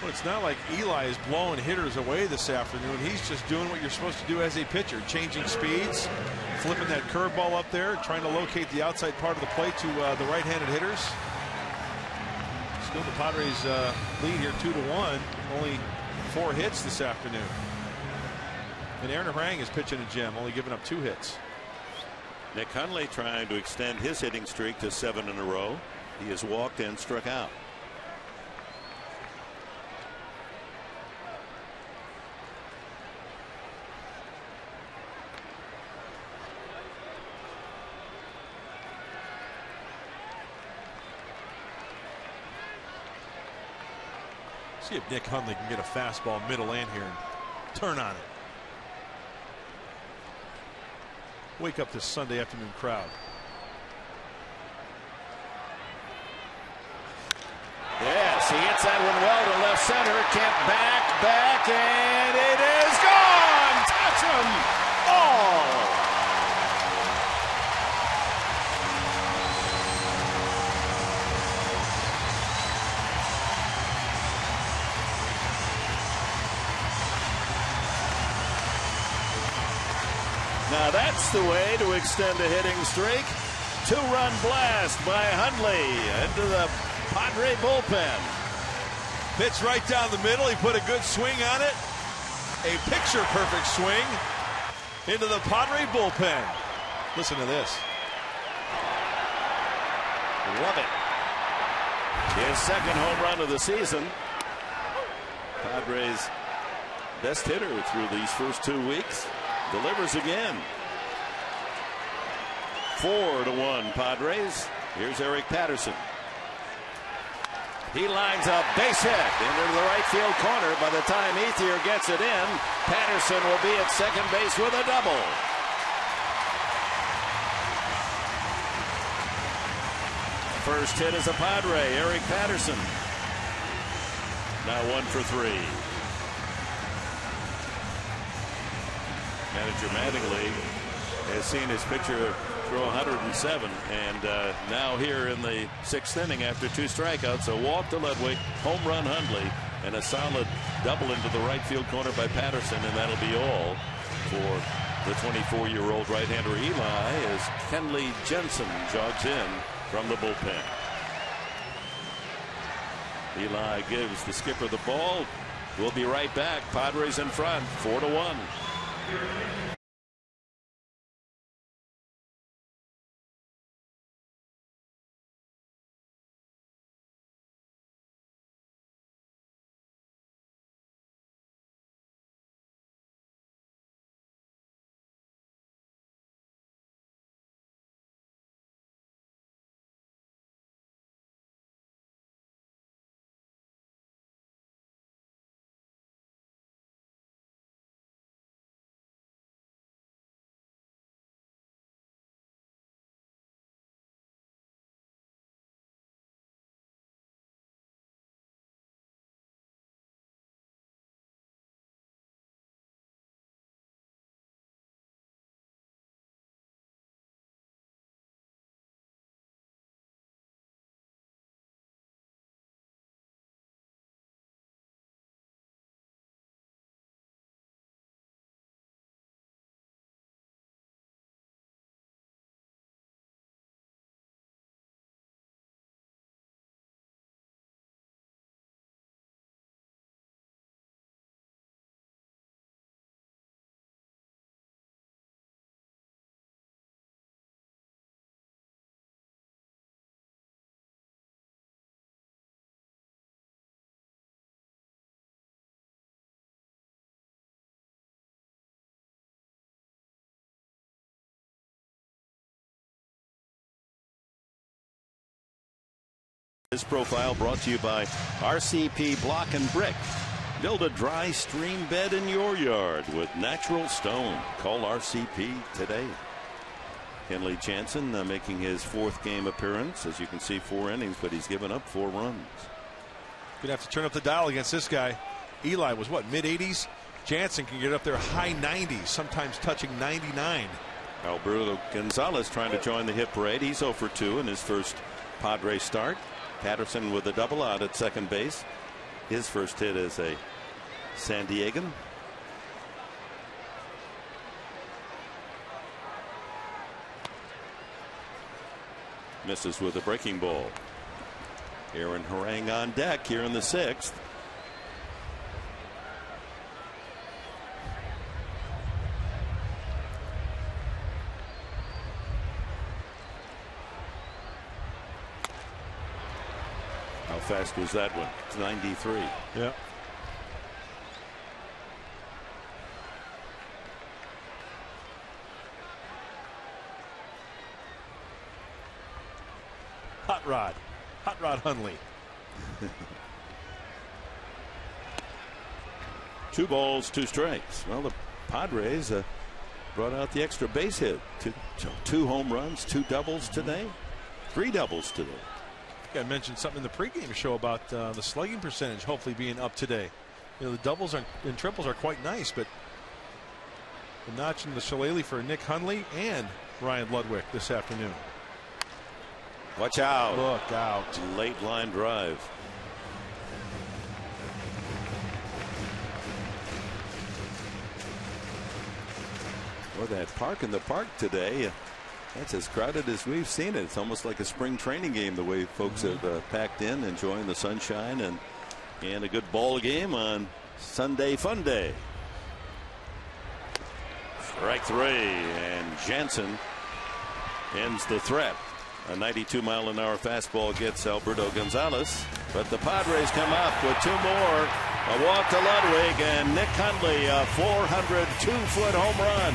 Well, it's not like Eli is blowing hitters away this afternoon. He's just doing what you're supposed to do as a pitcher, changing speeds, flipping that curveball up there, trying to locate the outside part of the plate to the right-handed hitters. Still the Padres lead here 2-1. Only 4 hits this afternoon. And Aaron Harang is pitching a gem, only giving up 2 hits. Nick Hundley trying to extend his hitting streak to 7 in a row. He has walked and struck out. See if Nick Hundley can get a fastball middle in here and turn on it. Wake up this Sunday afternoon crowd. Yes, he hits that one well to left center. Kemp back, and it is gone. Touch him all. Now that's the way to extend a hitting streak. 2-run blast by Hundley into the Padre bullpen. Pitch right down the middle. He put a good swing on it. A picture-perfect swing into the Padre bullpen. Listen to this. Love it. His second home run of the season. Padres' best hitter through these first 2 weeks. Delivers again. 4-1 Padres. Here's Eric Patterson. He lines up base hit into the right field corner. By the time Ethier gets it in, Patterson will be at second base with a double. First hit is a Padre, Eric Patterson. Now 1 for 3. Manager Mattingly has seen his pitcher throw 107, and now here in the 6th inning after 2 strikeouts, a walk to Lewick, home run Hundley, and a solid double into the right field corner by Patterson, and that'll be all for the 24-year-old right-hander Eli as Kenley Jensen jogs in from the bullpen. Eli gives the skipper the ball. We'll be right back. Padres in front, 4-1. This profile brought to you by RCP Block and Brick. Build a dry stream bed in your yard with natural stone. Call RCP today. Kenley Jansen making his 4th game appearance. As you can see, 4 innings, but he's given up 4 runs. Gonna have to turn up the dial against this guy. Eli was what, mid-80s? Jansen can get up there high 90s, sometimes touching 99. Alberto Gonzalez trying to join the hit parade. He's 0 for 2 in his first Padres start. Patterson with a double out at second base. His first hit as a San Diegan. Misses with a breaking ball. Aaron Harang on deck here in the 6th. How fast was that one? It's 93. Yeah. Hot Rod Hundley. 2 balls, 2 strikes. Well, the Padres brought out the extra base hit. 2 home runs, 2 doubles today, 3 doubles today. I mentioned something in the pregame show about the slugging percentage hopefully being up today. You know, the doubles and triples are quite nice, but the notch in the shillelagh for Nick Hundley and Ryan Ludwig this afternoon. Watch out. Look out. Late line drive. Well, that park in the park today, that's as crowded as we've seen it. It's almost like a spring training game the way folks have packed in, enjoying the sunshine and a good ball game on Sunday Fun Day. Strike 3, and Jansen ends the threat. A 92-mile-an-hour fastball gets Alberto Gonzalez, but the Padres come up with 2 more. A walk to Ludwig, and Nick Hundley, a 402-foot home run.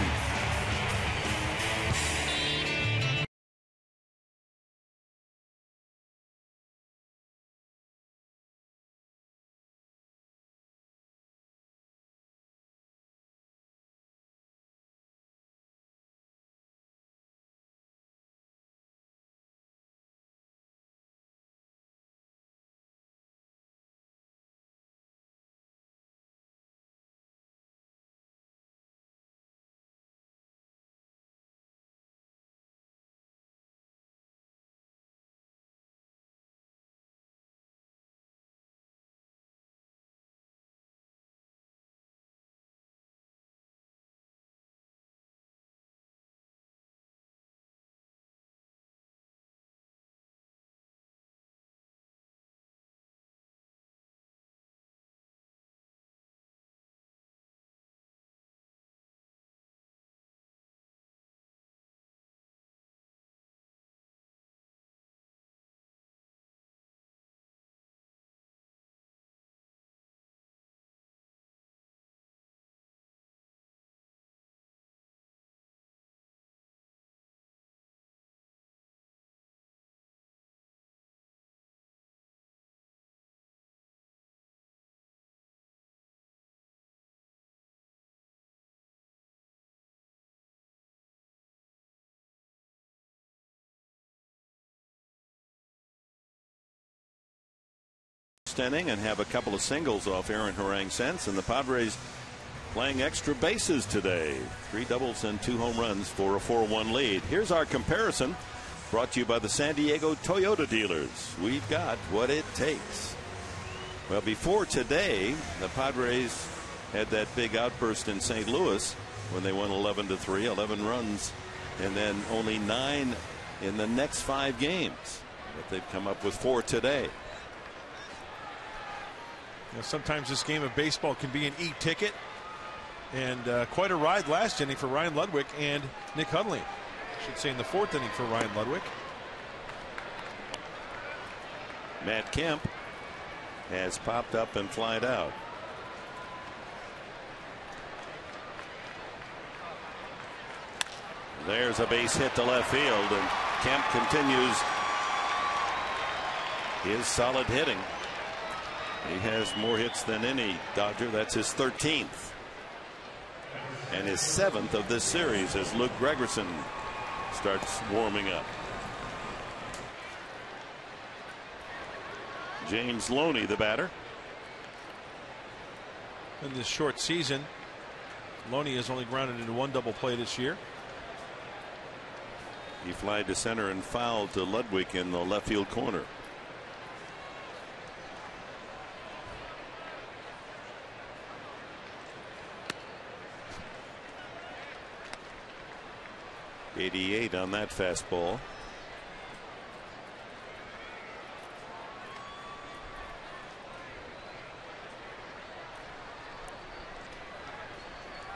Inning and have a couple of singles off Aaron Harang since, and the Padres playing extra bases today. 3 doubles and 2 home runs for a 4-1 lead. Here's our comparison, brought to you by the San Diego Toyota dealers. We've got what it takes. Well, before today, the Padres had that big outburst in St. Louis when they won 11-3, 11 runs, and then only 9 in the next 5 games. But they've come up with 4 today. You know, sometimes this game of baseball can be an e-ticket, and quite a ride last inning for Ryan Ludwig and Nick Hundley. I should say in the 4th inning for Ryan Ludwig. Matt Kemp has popped up and flied out. There's a base hit to left field, and Kemp continues his solid hitting. He has more hits than any Dodger. That's his 13th. And his 7th of this series as Luke Gregerson starts warming up. James Loney, the batter. In this short season, Loney has only grounded into 1 double play this year. He flied to center and fouled to Lewick in the left field corner. .88 on that fastball.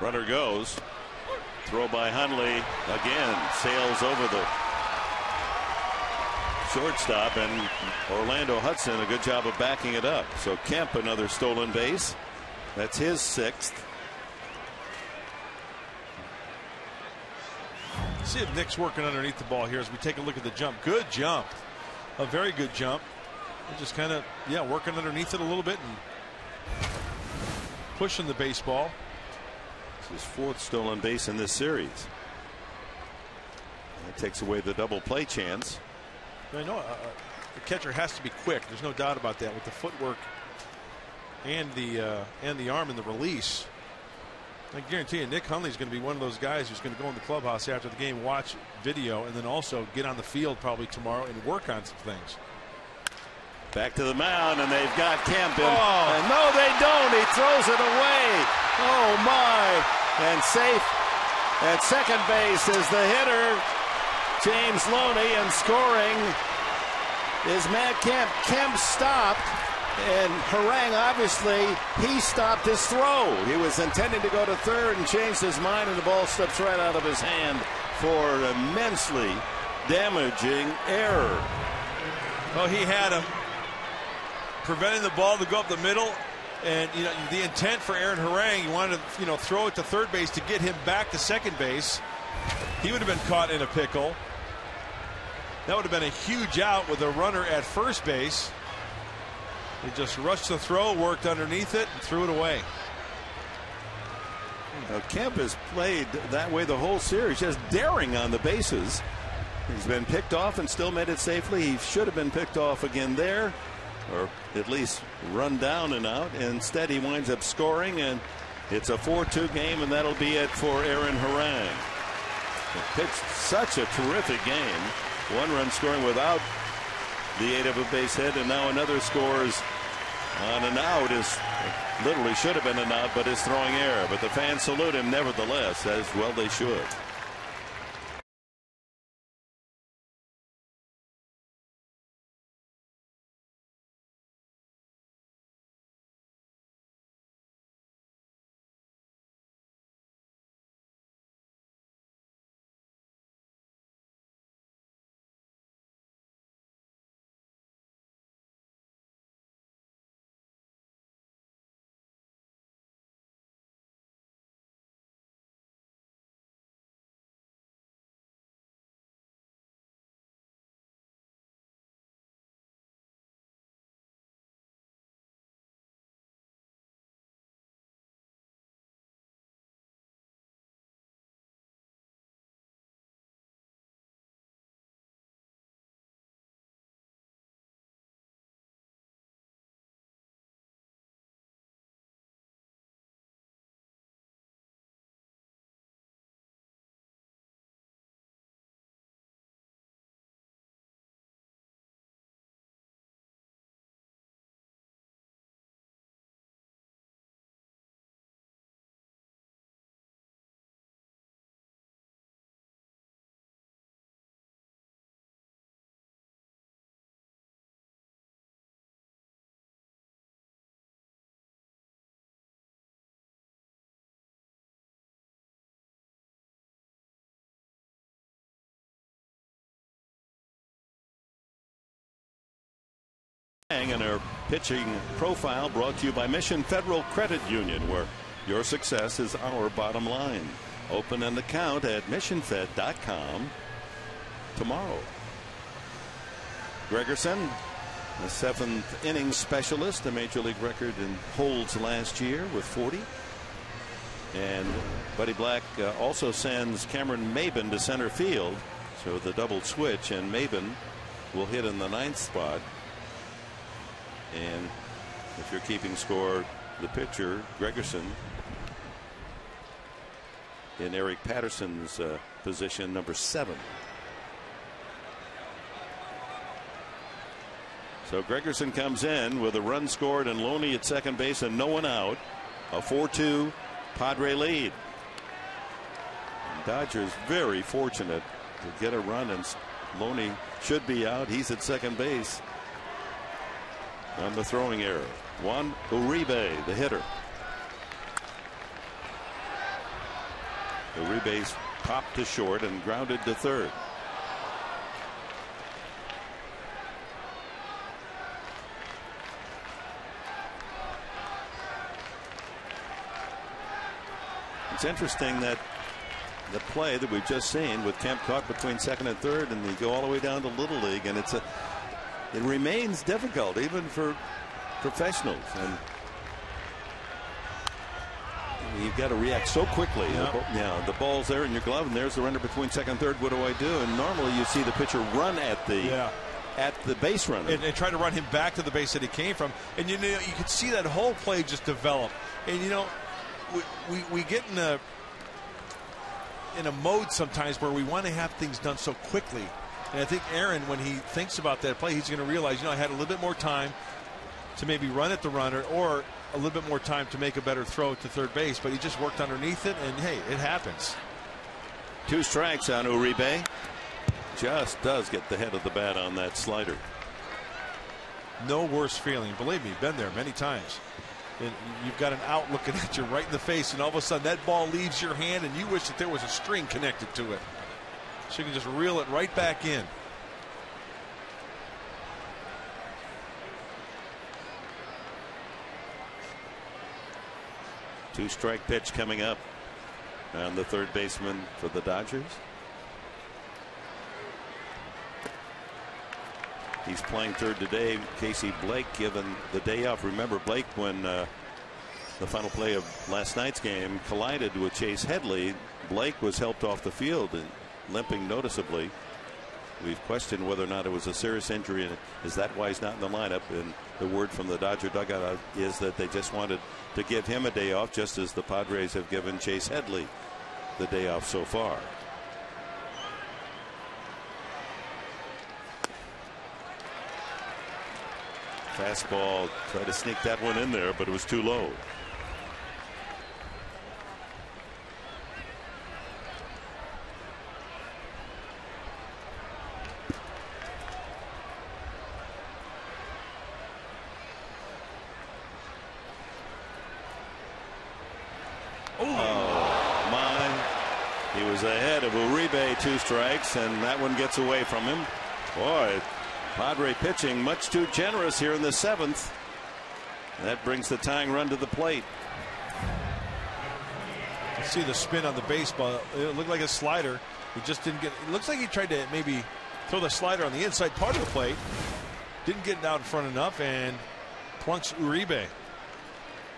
Runner goes. Throw by Hundley again, sails over the shortstop, and Orlando Hudson a good job of backing it up. So Kemp another stolen base. That's his 6th. See if Nick's working underneath the ball here as we take a look at the jump. Good jump, a very good jump. And just kind of working underneath it a little bit and pushing the baseball. His 4th stolen base in this series. That takes away the double play chance. I know the catcher has to be quick. There's no doubt about that with the footwork and the arm and the release. I guarantee you Nick Hundley is going to be one of those guys who's going to go in the clubhouse after the game, watch video, and then also get on the field probably tomorrow and work on some things. Back to the mound, and they've got Kemp in. And no, they don't. He throws it away. Oh, my. And safe at second base is the hitter, James Loney, and scoring is Matt Kemp. Kemp stopped, and Harang, obviously, he stopped his throw. He was intending to go to third and changed his mind, and the ball slips right out of his hand for an immensely damaging error. Well, he had him preventing the ball to go up the middle, and the intent for Aaron Harang, you wanted to throw it to third base to get him back to second base. He would have been caught in a pickle. That would have been a huge out with a runner at first base. He just rushed the throw, worked underneath it, and threw it away. Now, Kemp has played that way the whole series, just daring on the bases. He's been picked off and still made it safely. He should have been picked off again there, or at least run down and out. Instead, he winds up scoring, and it's a 4-2 game, and that'll be it for Aaron Harang. He pitched such a terrific game. 1 run scoring without the aid of a base hit, and now another scores on an out. Is literally should have been an out, but is throwing error. But the fans salute him nevertheless, as well they should. And our pitching profile brought to you by Mission Federal Credit Union, where your success is our bottom line. Open an account at missionfed.com tomorrow. Gregerson a 7th inning specialist, a major league record in holds last year with 40. And Buddy Black also sends Cameron Maben to center field. So the double switch, and Maben will hit in the 9th spot. And if you're keeping score, the pitcher, Gregerson, in Eric Patterson's position, number 7. So Gregerson comes in with a run scored and Loney at second base and no one out. A 4-2 Padre lead. Dodgers very fortunate to get a run, and Loney should be out. He's at second base on the throwing error. Juan Uribe, the hitter. Uribe's popped to short and grounded to third. It's interesting that the play that we've just seen with Kemp caught between second and third, and they go all the way down to Little League, and it remains difficult even for professionals, and you've got to react so quickly. Yep. The ball's there in your glove, and there's the runner between second and third. What do I do? And normally you see the pitcher run at the base runner and try to run him back to the base that he came from, and you could see that whole play just develop. And we get in a mode sometimes where we want to have things done so quickly. And I think Aaron, when he thinks about that play, he's going to realize, I had a little bit more time to maybe run at the runner, or a little bit more time to make a better throw to third base. But he just worked underneath it, and hey, it happens. 2 strikes on Uribe. Just does get the head of the bat on that slider. No worse feeling. Believe me, been there many times. And you've got an out looking at you right in the face, and all of a sudden that ball leaves your hand, and you wish that there was a string connected to it, so you can just reel it right back in. Two-strike pitch coming up on the third baseman for the Dodgers. He's playing third today. Casey Blake given the day off. Remember, Blake, when the final play of last night's game collided with Chase Headley, Blake was helped off the field and limping noticeably. We've questioned whether or not it was a serious injury, and is that why he's not in the lineup? And the word from the Dodger dugout is that they just wanted to give him a day off, just as the Padres have given Chase Headley the day off so far. Fastball, tried to sneak that one in there, but it was too low. He was ahead of Uribe, 2 strikes, and that one gets away from him. Boy, Padre pitching much too generous here in the 7th. That brings the tying run to the plate. You see the spin on the baseball. It looked like a slider. He just didn't get. It looks like he tried to maybe throw the slider on the inside part of the plate. Didn't get it out in front enough, and plunks Uribe.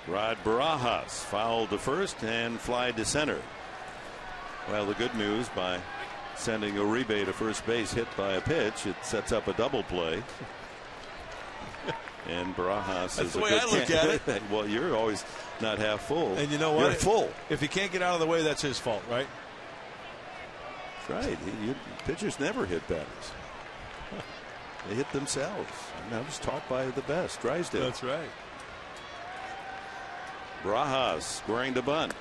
Rod Barajas fouled to first and fly to center. Well, the good news, by sending Uribe to first base hit by a pitch, it sets up a double play. And Barajas is the a way good I look at it. Well, you're always not half full. And you know what? You're full. If he can't get out of the way, that's his fault, right? That's right. Pitchers never hit batters. They hit themselves. And that was taught by the best, Drysdale. That's right. Barajas scoring to bunt.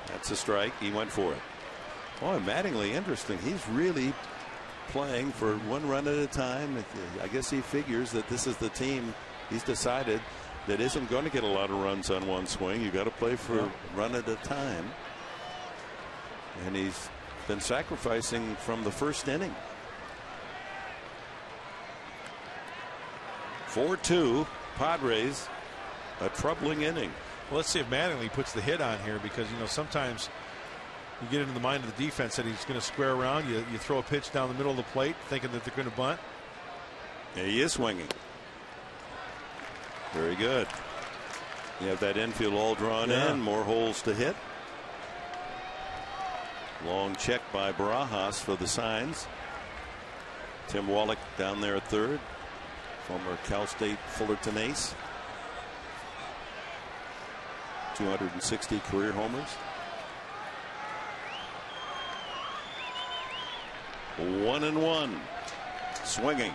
That's a strike. He went for it. Boy, Mattingly, interesting. He's really playing for one run at a time. I guess he figures that this is the team he's decided that isn't going to get a lot of runs on one swing. You got to play for a run at a time. And he's been sacrificing from the first inning. 4-2 Padres, a troubling inning. Well, let's see if Mattingly puts the hit on here, because sometimes you get into the mind of the defense that he's going to square around. You throw a pitch down the middle of the plate thinking that they're going to bunt. Yeah, he is swinging. Very good. You have that infield all drawn in. More holes to hit. Long check by Barajas for the signs. Tim Wallach down there at third. Former Cal State Fullerton ace. 260 career homers. 1-1. Swinging.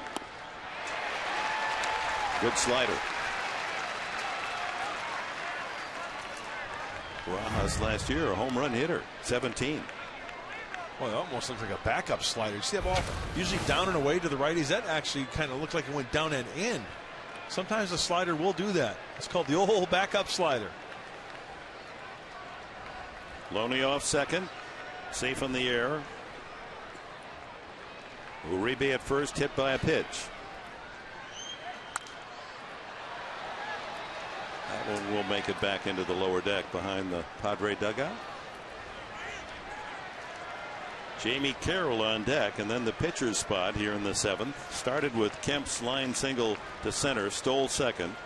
Good slider. Barajas last year a home run hitter. 17. Well, it almost looks like a backup slider. You see that ball usually down and away to the righties. That actually kind of looked like it went down and in. Sometimes the slider will do that. It's called the old backup slider. Loney off second. Safe in the air. Uribe at first, hit by a pitch. That one will make it back into the lower deck behind the Padre dugout. Jamie Carroll on deck, and then the pitcher's spot here in the seventh. Started with Kemp's line single to center, stole second.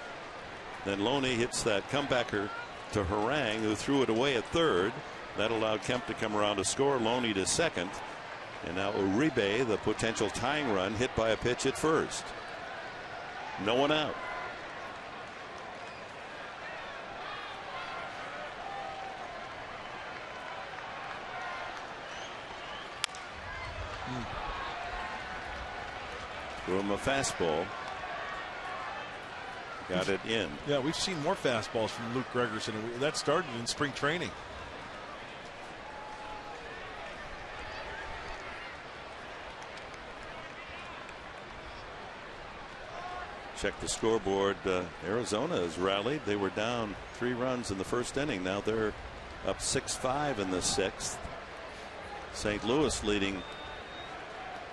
Then Loney hits that comebacker to Harang, who threw it away at third. That allowed Kemp to come around to score. Loney to second. And now Uribe, the potential tying run, hit by a pitch at first. No one out. Threw him a fastball. Got it in. Yeah, we've seen more fastballs from Luke Gregerson. That started in spring training. Check the scoreboard. Arizona has rallied. They were down 3 runs in the first inning. Now they're up 6-5 in the sixth. St. Louis leading.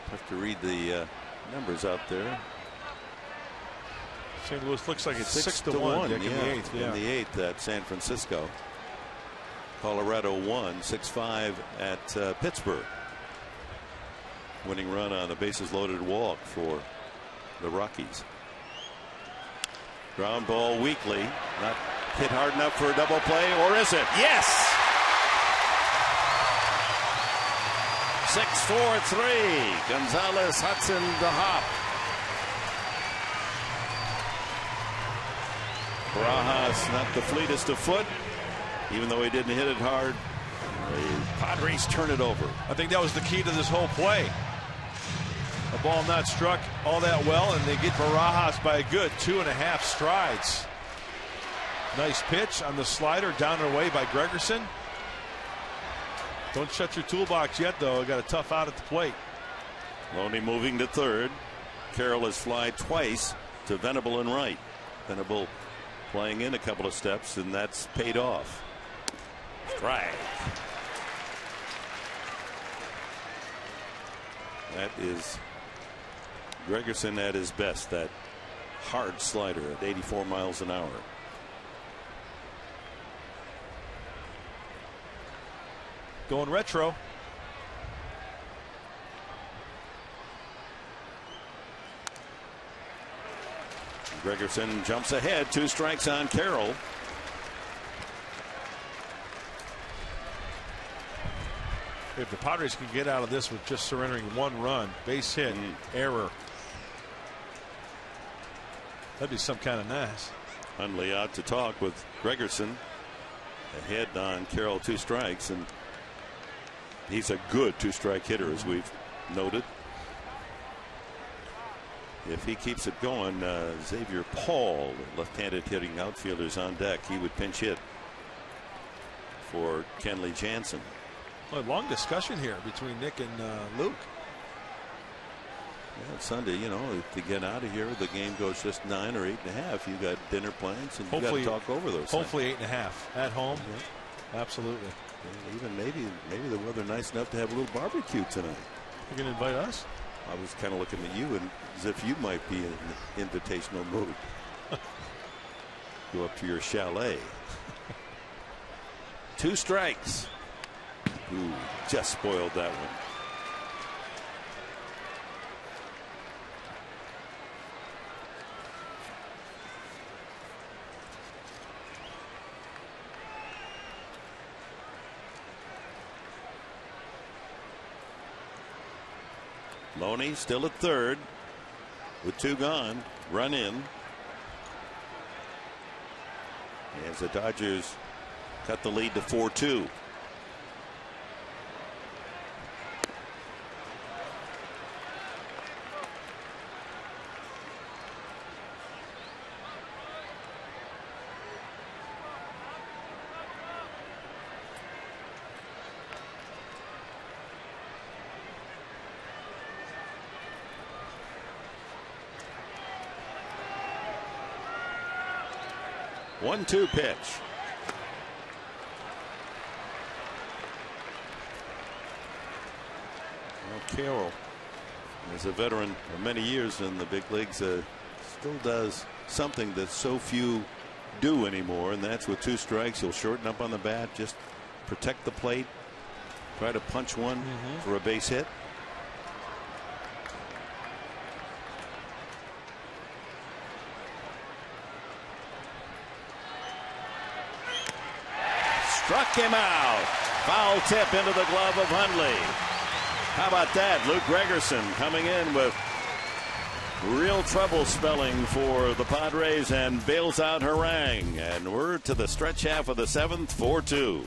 Have to read the numbers out there. St. Louis looks like it's 6-1 in the eighth. In the eighth at San Francisco. Colorado won 6-5 at Pittsburgh. Winning run on a bases loaded walk for the Rockies. Ground ball weakly. Not hit hard enough for a double play, or is it? Yes! 6-4-3. Gonzalez, Hudson, the hop. Barajas not the fleetest of foot, even though he didn't hit it hard. The Padres turn it over. I think that was the key to this whole play. A ball not struck all that well, and they get Barajas by a good 2.5 strides. Nice pitch on the slider, down and away by Gregerson. Don't shut your toolbox yet, though. Got a tough out at the plate. Loney moving to third. Carroll has flied twice to Venable and right. Venable playing in a couple of steps, and that's paid off. Strike. That is Gregerson at his best. That hard slider at 84 miles an hour. Going retro. Gregerson jumps ahead. 2 strikes on Carroll. If the Padres can get out of this with just surrendering 1 run, base hit, error, that'd be some kind of nice. Hundley out to talk with Gregerson. Ahead on Carroll, 2 strikes, and he's a good 2-strike hitter, as we've noted. If he keeps it going, Xavier Paul, left-handed hitting outfielders on deck. He would pinch hit for Kenley Jansen. Well, long discussion here between Nick and Luke. Yeah, Sunday, you know, to get out of here, the game goes just 9 or 8.5. You got dinner plans, and you got to talk over those. Hopefully 8.5 at home. Yeah. Absolutely. Yeah, even maybe the weather nice enough to have a little barbecue tonight. You're going to invite us? I was kind of looking at you and as if you might be in an invitational mood. Go up to your chalet. 2 strikes. Ooh, just spoiled that one. Loney still at third with 2 gone. Run in as the Dodgers cut the lead to 4-2. One-two pitch. Well, Carroll is a veteran of many years in the big leagues. Still does something that so few do anymore, and that's with 2 strikes. He'll shorten up on the bat, just protect the plate, try to punch one for a base hit. Struck him out. Foul tip into the glove of Hundley. How about that? Luke Gregerson coming in with real trouble spelling for the Padres and bails out Harang. And we're to the stretch half of the 7th, 4-2.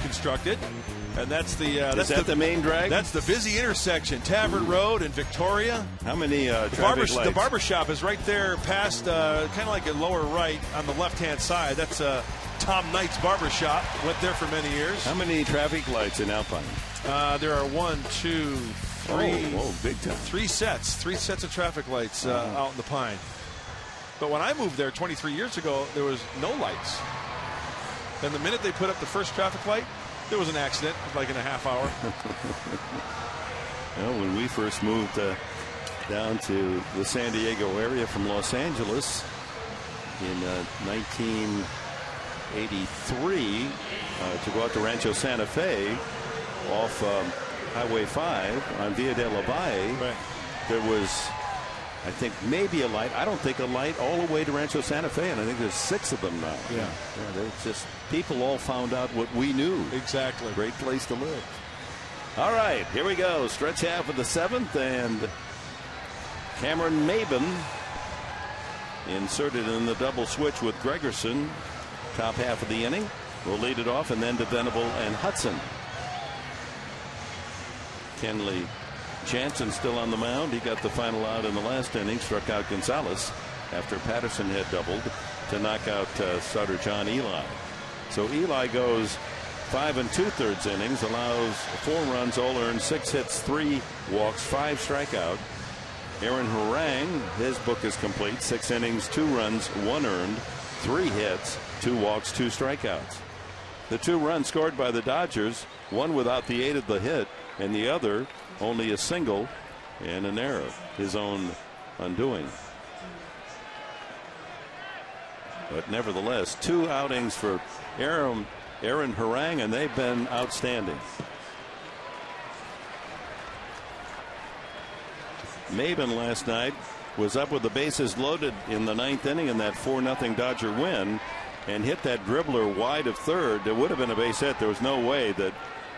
Constructed, and that's the is that the main drag? That's the busy intersection, Tavern Road and Victoria. How many The barber shop is right there past, kind of like a lower right on the left-hand side. That's Tom Knight's barber shop. Went there for many years. How many traffic lights in Alpine? There are 1, 2, 3. Oh, big time. 3 sets of traffic lights out in the Pine. But when I moved there 23 years ago, there was no lights. And the minute they put up the first traffic light, there was an accident, like in a half hour. Well, when we first moved down to the San Diego area from Los Angeles in 1983 to go out to Rancho Santa Fe off Highway 5 on Via de la Valle, right. There was, I think, maybe a light. I don't think a light all the way to Rancho Santa Fe, and I think there's 6 of them now. Yeah. They're just, people all found out what we knew. Exactly. Great place to live. All right, here we go. Stretch half of the 7th, and Cameron Maben inserted in the double switch with Gregerson. Top half of the inning. Will lead it off, and then to Venable and Hudson. Kenley Jansen still on the mound. He got the final out in the last inning, struck out Gonzalez. after Patterson had doubled to knock out starter John Eli. So Eli goes 5 2/3 innings, allows 4 runs, all earned, 6 hits, 3 walks, 5 strikeout. Aaron Harang, his book is complete. 6 innings, 2 runs, 1 earned, 3 hits, 2 walks, 2 strikeouts. The 2 runs scored by the Dodgers, one without the aid of the hit, and the other only a single and an error, his own undoing. But nevertheless, 2 outings for Aaron Harang, and they've been outstanding. Maben last night was up with the bases loaded in the 9th inning in that 4-0 Dodger win, and hit that dribbler wide of third. There would have been a base hit. There was no way that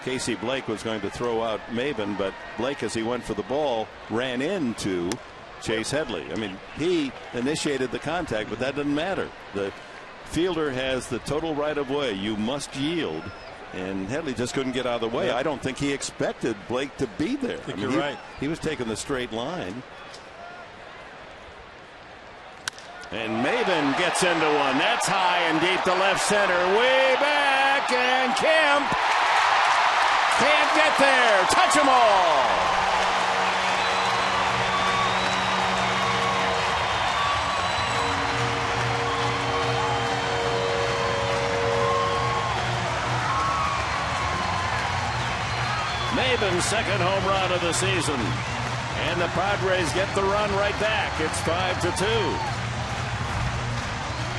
Casey Blake was going to throw out Maben, but Blake, as he went for the ball, ran into Chase Headley. I mean, he initiated the contact, but that doesn't matter. The fielder has the total right of way. You must yield, and Headley just couldn't get out of the way. I don't think he expected Blake to be there. I think you're right. He was taking the straight line. And Maben gets into one. That's high and deep to left center. Way back, and Kemp can't get there. Touch them all. Maben's second home run of the season, and the Padres get the run right back. It's 5-2.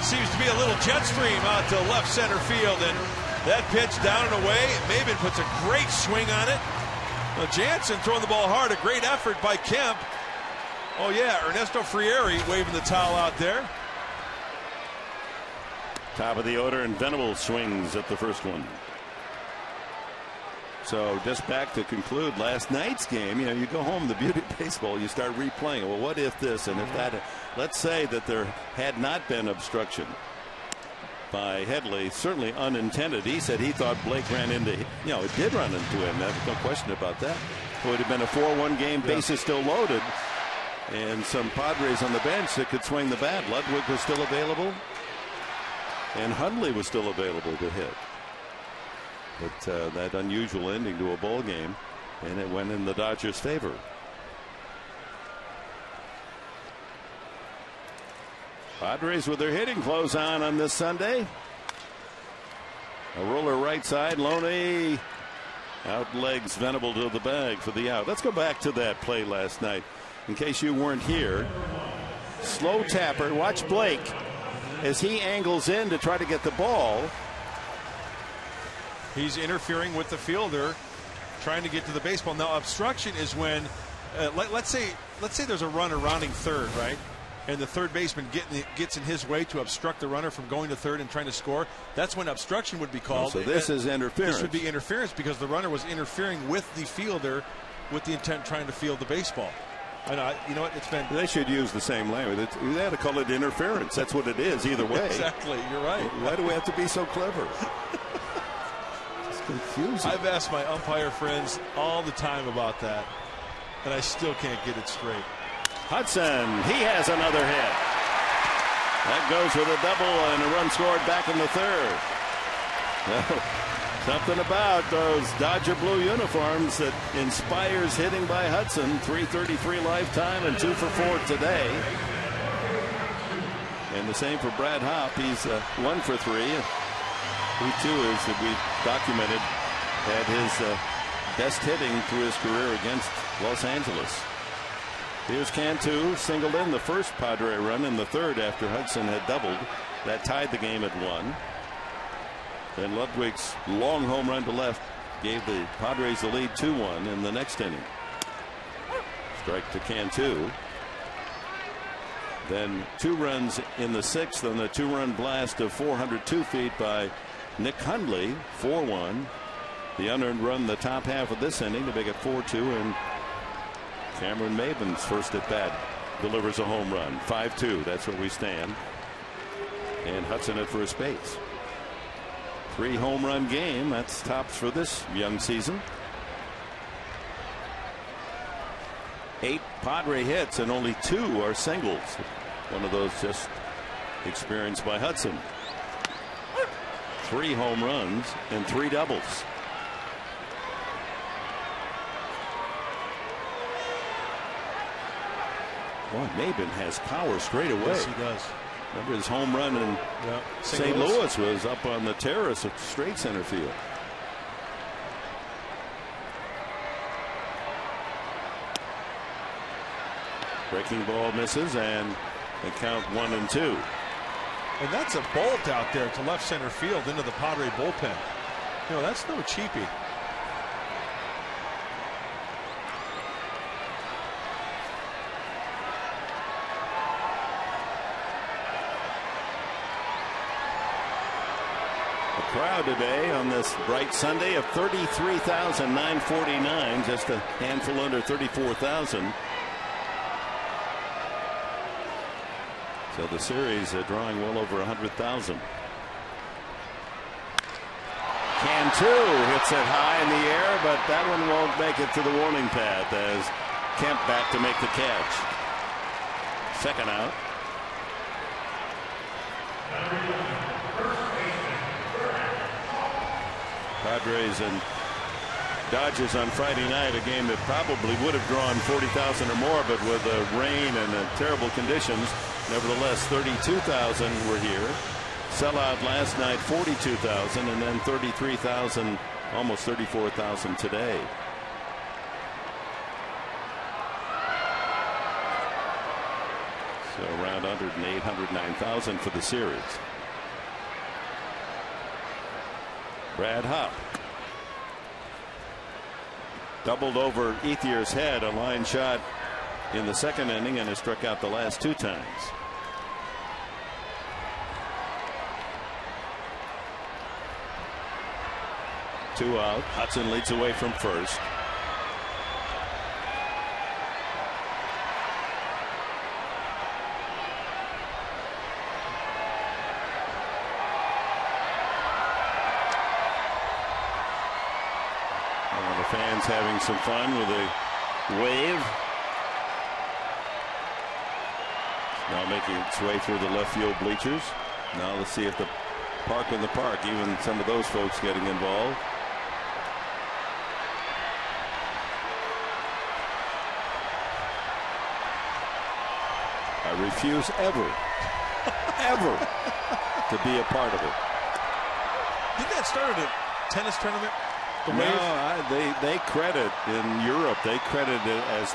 Seems to be a little jet stream out to left center field, and that pitch down and away. Maben puts a great swing on it. Now Jansen throwing the ball hard. A great effort by Kemp. Oh yeah, Ernesto Frieri waving the towel out there. Top of the order, and Venable swings at the first one. So just back to conclude last night's game, you know, you go home, the beauty of baseball, you start replaying. Well, what if this and if that? Let's say that there had not been obstruction by Headley, certainly unintended. He said he thought Blake ran into, it did run into him. There's no question about that. It would have been a 4-1 game, bases still loaded, and some Padres on the bench that could swing the bat. Ludwig was still available, and Hundley was still available to hit. But that unusual ending to a ball game, and it went in the Dodgers' favor. Padres with their hitting close on this Sunday. A roller right side. Loney outlegs Venable to the bag for the out. Let's go back to that play last night in case you weren't here. Slow tapper. Watch Blake as he angles in to try to get the ball. He's interfering with the fielder, trying to get to the baseball. Now, obstruction is when, let's say there's a runner rounding third, right? And the third baseman gets in his way to obstruct the runner from going to third and trying to score. That's when obstruction would be called. So this is interference. This would be interference because the runner was interfering with the fielder with the intent of trying to field the baseball. And you know what? It's been. They should use the same language. They had to call it interference. That's what it is, either way. Exactly. You're right. Why do we have to be so clever? Confusing. I've asked my umpire friends all the time about that, and I still can't get it straight. Hudson, he has another hit. That goes with a double and a run scored back in the third. Well, something about those Dodger blue uniforms that inspires hitting by Hudson. 333 lifetime and 2 for 4 today. And the same for Brad Hopp. He's 1 for 3. He too is, that we documented, had his best hitting through his career against Los Angeles. Here's Cantu, singled in the first Padre run in the third after Hudson had doubled. That tied the game at 1. Then Ludwig's long home run to left gave the Padres the lead 2-1 in the next inning. Strike to Cantu. Then 2 runs in the 6th on the 2-run blast of 402 feet by Nick Hundley, 4-1. The unearned run the top half of this inning to make it 4-2, and Cameron Maben's first at bat delivers a home run. 5-2. That's where we stand. And Hudson at first base. 3 home run game. That's tops for this young season. 8 Padre hits and only 2 are singles. One of those just experienced by Hudson. 3 home runs and 3 doubles. Boy, Maben has power straight away. Yes, he does. Remember his home run in St. Louis was up on the terrace of straight center field. Breaking ball misses, and they count 1-2. And that's a bolt out there to left center field into the Padres bullpen. You know, that's no cheapie. Crowd today on this bright Sunday of 33,949, just a handful under 34,000. So the series drawing well over 100,000. Cantu hits it high in the air, but that one won't make it to the warning path as Kemp back to make the catch. Second out. Padres and Dodgers on Friday night, a game that probably would have drawn 40,000 or more, but with the rain and the terrible conditions, nevertheless 32,000 were here. Sellout last night 42,000, and then 33,000, almost 34,000 today. So around 108, 109,000 for the series. Brad Hopp doubled over Ethier's head, a line shot in the second inning, and has struck out the last 2 times. Two out. Hudson leads away from first. Fans having some fun with a wave. Now making its way through the left field bleachers. Now let's see if the park in the park, even some of those folks getting involved. I refuse ever to be a part of it. Did that start at a tennis tournament? No, they credit in Europe. They credit it as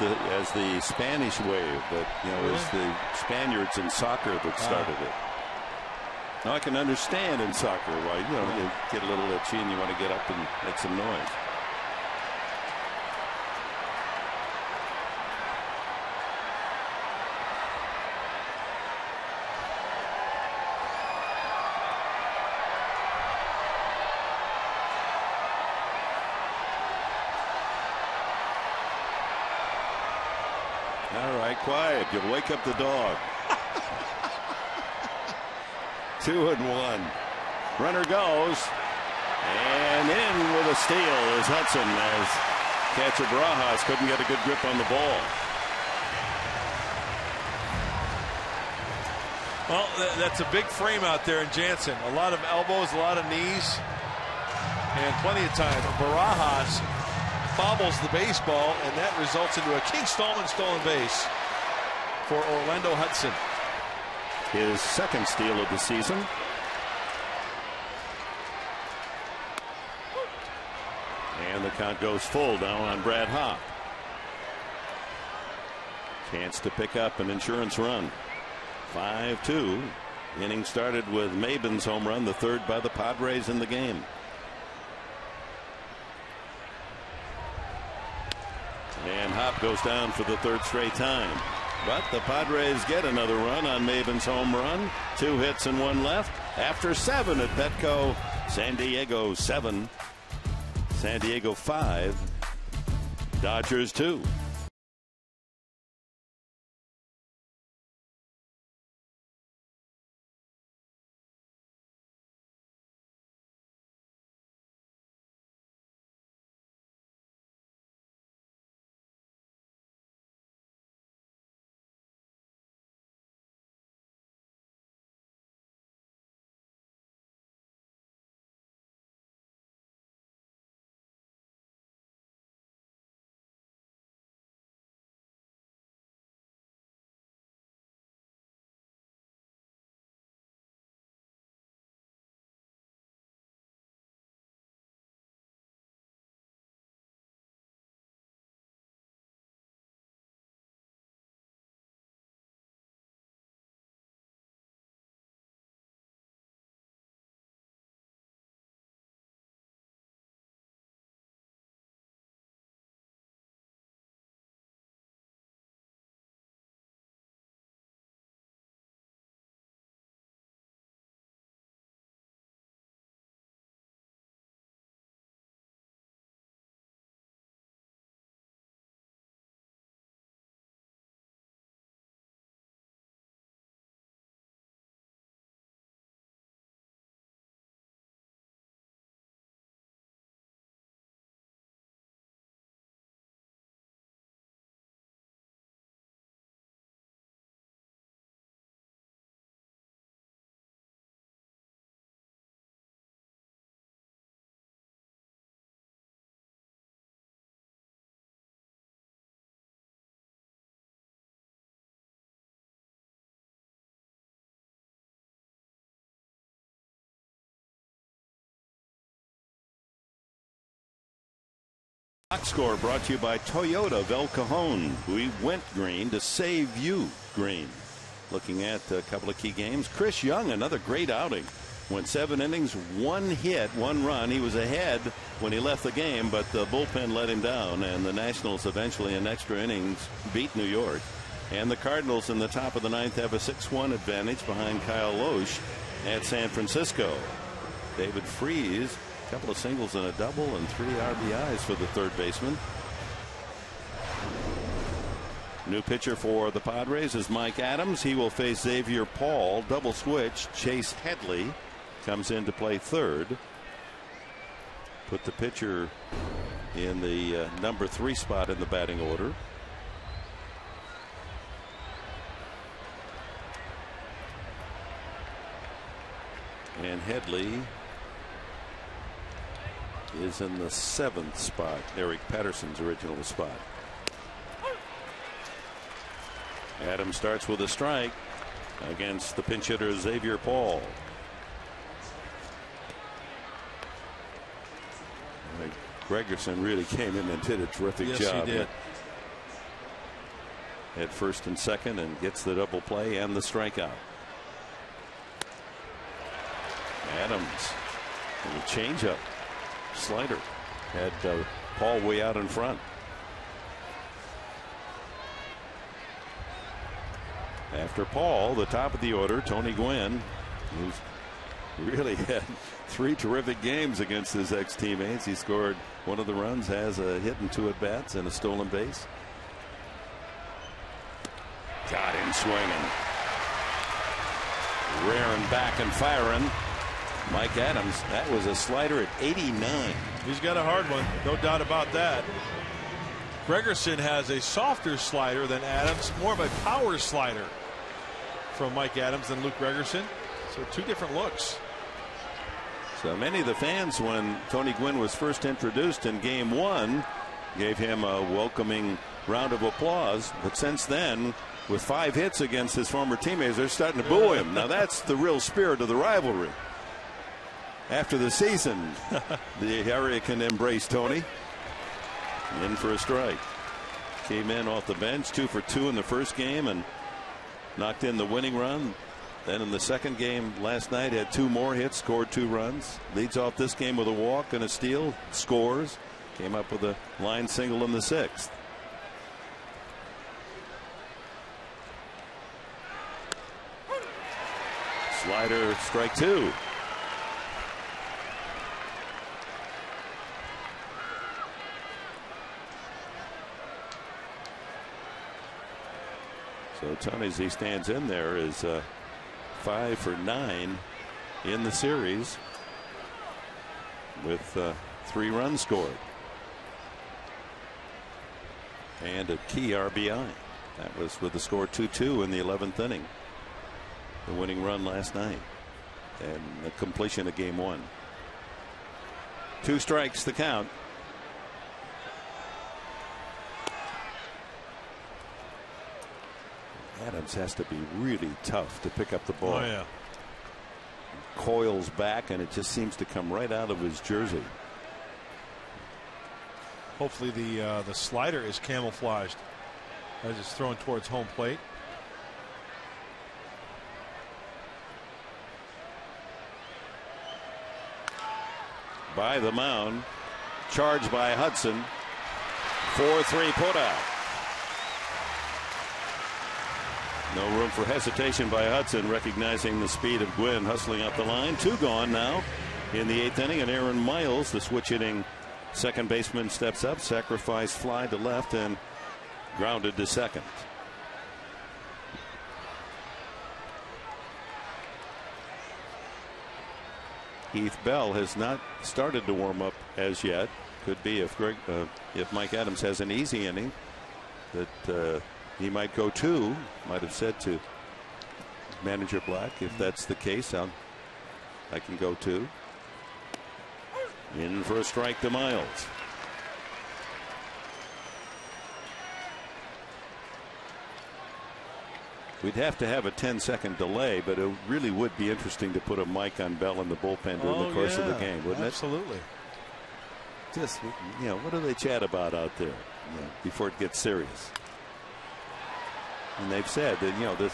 the Spanish wave. That it was the Spaniards in soccer that started it. Now I can understand in soccer why you get a little itchy and you want to get up and make some noise. All right, quiet. You'll wake up the dog. 2-1. Runner goes. And in with a steal is Hudson as catcher Barajas couldn't get a good grip on the ball. Well, that's a big frame out there in Jansen. A lot of elbows, a lot of knees, and plenty of time. Barajas bobbles the baseball, and that results into a King Stallman stolen base for Orlando Hudson. His second steal of the season. And the count goes full now on Brad Hopp. Chance to pick up an insurance run. 5-2. Inning started with Maben's home run, the third by the Padres in the game. And Hopp goes down for the third straight time. But the Padres get another run on Maben's home run. 2 hits and 1 left. After 7 at Petco. San Diego 7. San Diego 5. Dodgers 2. Box score brought to you by Toyota of El Cajon. We went green to save you green. Looking at a couple of key games. Chris Young, another great outing. Went 7 innings, 1 hit, 1 run. He was ahead when he left the game, but the bullpen let him down, and the Nationals eventually in extra innings beat New York. And the Cardinals in the top of the 9th have a 6-1 advantage behind Kyle Loesch at San Francisco. David Freese, a couple of singles and a double and 3 RBIs for the third baseman. New pitcher for the Padres is Mike Adams. He will face Xavier Paul. Double switch. Chase Headley comes in to play third. Put the pitcher in the number 3 spot in the batting order. And Headley is in the 7th spot, Eric Patterson's original spot. Adams starts with a strike against the pinch hitter Xavier Paul. Gregerson really came in and did a terrific job. He did. At first and second, and gets the double play and the strikeout. Adams with a changeup, slider, had Paul way out in front. After Paul, the top of the order, Tony Gwynn, who's really had 3 terrific games against his ex-teammates. He scored one of the runs, has a hit and 2 at-bats and a stolen base. Got him swinging. Rearing back and firing. Mike Adams, that was a slider at 89. He's got a hard one, no doubt about that. Gregerson has a softer slider than Adams, more of a power slider from Mike Adams than Luke Gregerson. So 2 different looks. So many of the fans, when Tony Gwynn was first introduced in game 1, gave him a welcoming round of applause. But since then, with 5 hits against his former teammates, they're starting to boo him. Now that's the real spirit of the rivalry. After the season, the area can embrace Tony. In for a strike. Came in off the bench, 2 for 2 in the first game and knocked in the winning run. Then in the second game last night had 2 more hits, scored 2 runs. Leads off this game with a walk and a steal, scores. Came up with a line single in the 6th. Slider, strike 2. So Tony, as he stands in there, is 5 for 9 in the series with 3 runs scored and a key RBI. That was with the score 2-2 in the 11th inning. The winning run last night and the completion of game 1. 2 strikes the count. Adams has to be really tough to pick up the ball. Oh, yeah. Coils back and it just seems to come right out of his jersey. Hopefully the slider is camouflaged as it's thrown towards home plate. By the mound, charged by Hudson. 4-3 put out. No room for hesitation by Hudson, recognizing the speed of Gwynn hustling up the line. 2 gone now in the 8th inning, and Aaron Miles, the switch hitting second baseman, steps up, sacrifice fly to left and grounded to second. Heath Bell has not started to warm up as yet. Could be if Mike Adams has an easy inning that he might go 2. Might have said to manager Black, if that's the case, I can go 2. In for a strike to Miles. We'd have to have a 10-second delay, but it really would be interesting to put a mic on Bell in the bullpen during the course of the game, wouldn't absolutely. Just, what do they chat about out there before it gets serious? And they've said that,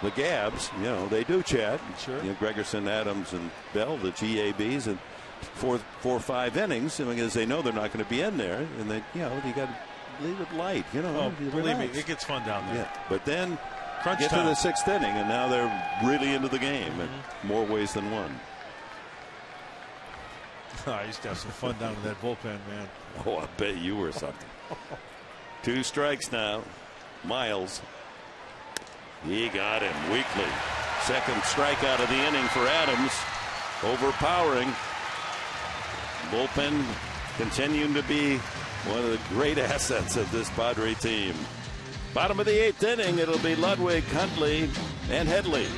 the Gabs, they do chat. Sure. Gregerson, Adams, and Bell, the GABs, and 4 or 5 innings, because they know they're not going to be in there, and they, you got to leave it light. Believe me, it gets fun down there. Yeah, but then Crunch get time to the 6th inning, and now they're really into the game in more ways than one. I used to have some fun down in that bullpen, man. Oh, I bet you were something. 2 strikes now. Miles. He got him weakly. 2nd strikeout of the inning for Adams. Overpowering. Bullpen continuing to be one of the great assets of this Padre team. Bottom of the 8th inning, it'll be Ludwig, Huntley, and Headley.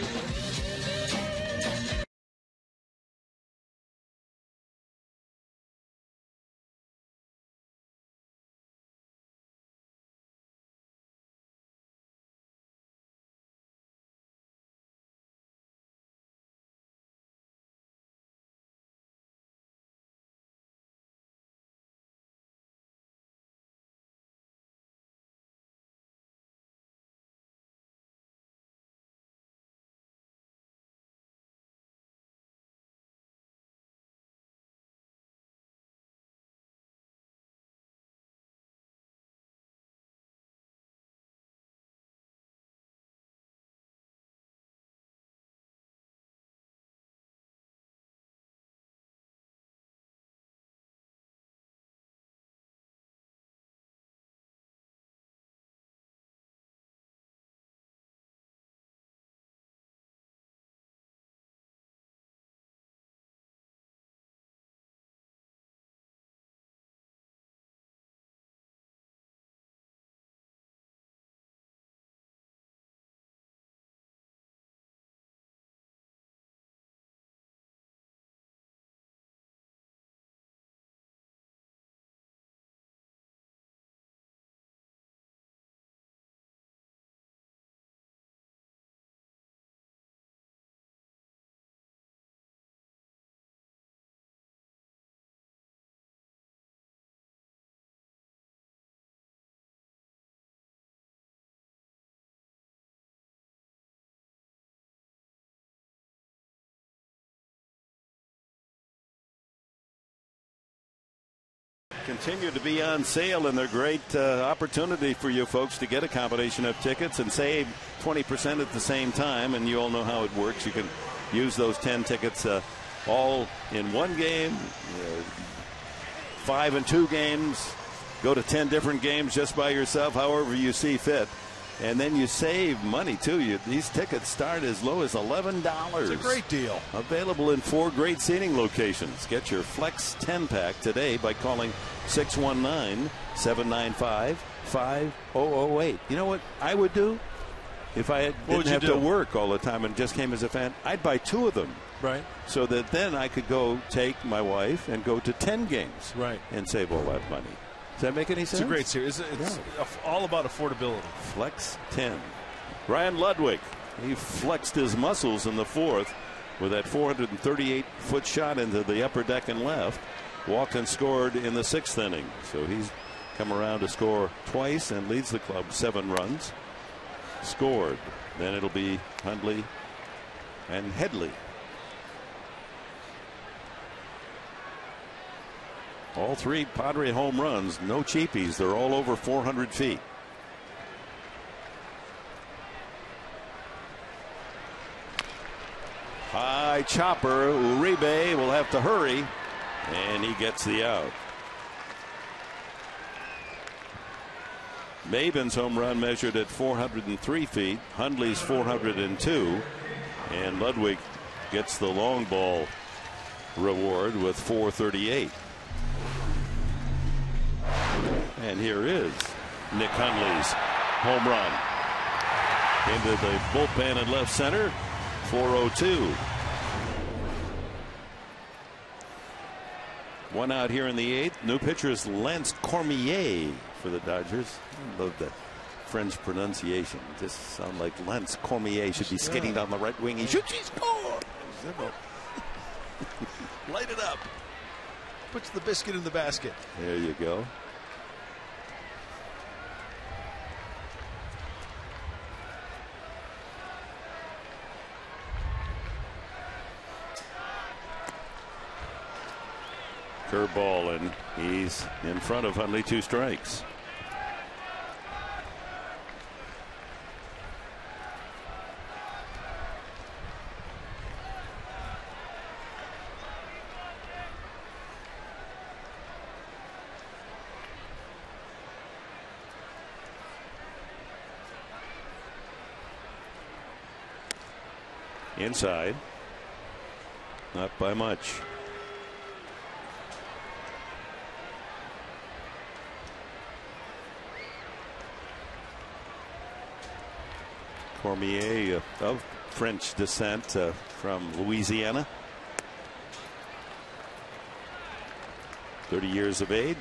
Continue to be on sale, and they're great opportunity for you folks to get a combination of tickets and save 20% at the same time. And you all know how it works. You can use those 10 tickets all in one game, 5 and 2 games, go to 10 different games just by yourself, however you see fit. And then you save money too. These tickets start as low as $11. It's a great deal. Available in 4 great seating locations. Get your Flex 10 pack today by calling 619-795-5008. You know what I would do if I didn't have to work all the time and just came as a fan? I'd buy 2 of them. Right. So that then I could go take my wife and go to 10 games. Right. And save all that money. Does that make any sense? It's a great series. It's all about affordability. Flex 10. Ryan Ludwig, he flexed his muscles in the 4th with that 438-foot shot into the upper deck and left. Walked and scored in the 6th inning. So he's come around to score twice and leads the club 7 runs. Scored. Then it'll be Hundley and Headley. All 3 Padre home runs, no cheapies. They're all over 400 feet. High chopper. Uribe will have to hurry, and he gets the out. Maven's home run measured at 403 feet. Hundley's 402. And Ludwig gets the long ball reward with 438. And here is Nick Hundley's home run into the bullpen at left center. 402. 1 out here in the 8th. New pitcher is Lance Cormier for the Dodgers. I love that French pronunciation. Just sound like Lance Cormier should be skating down the right wing. He shoots, he scores. Light it up. puts the biscuit in the basket. There you go. Curveball, and he's in front of Hundley. 2 strikes. Inside, not by much. Cormier of French descent from Louisiana. 30 years of age.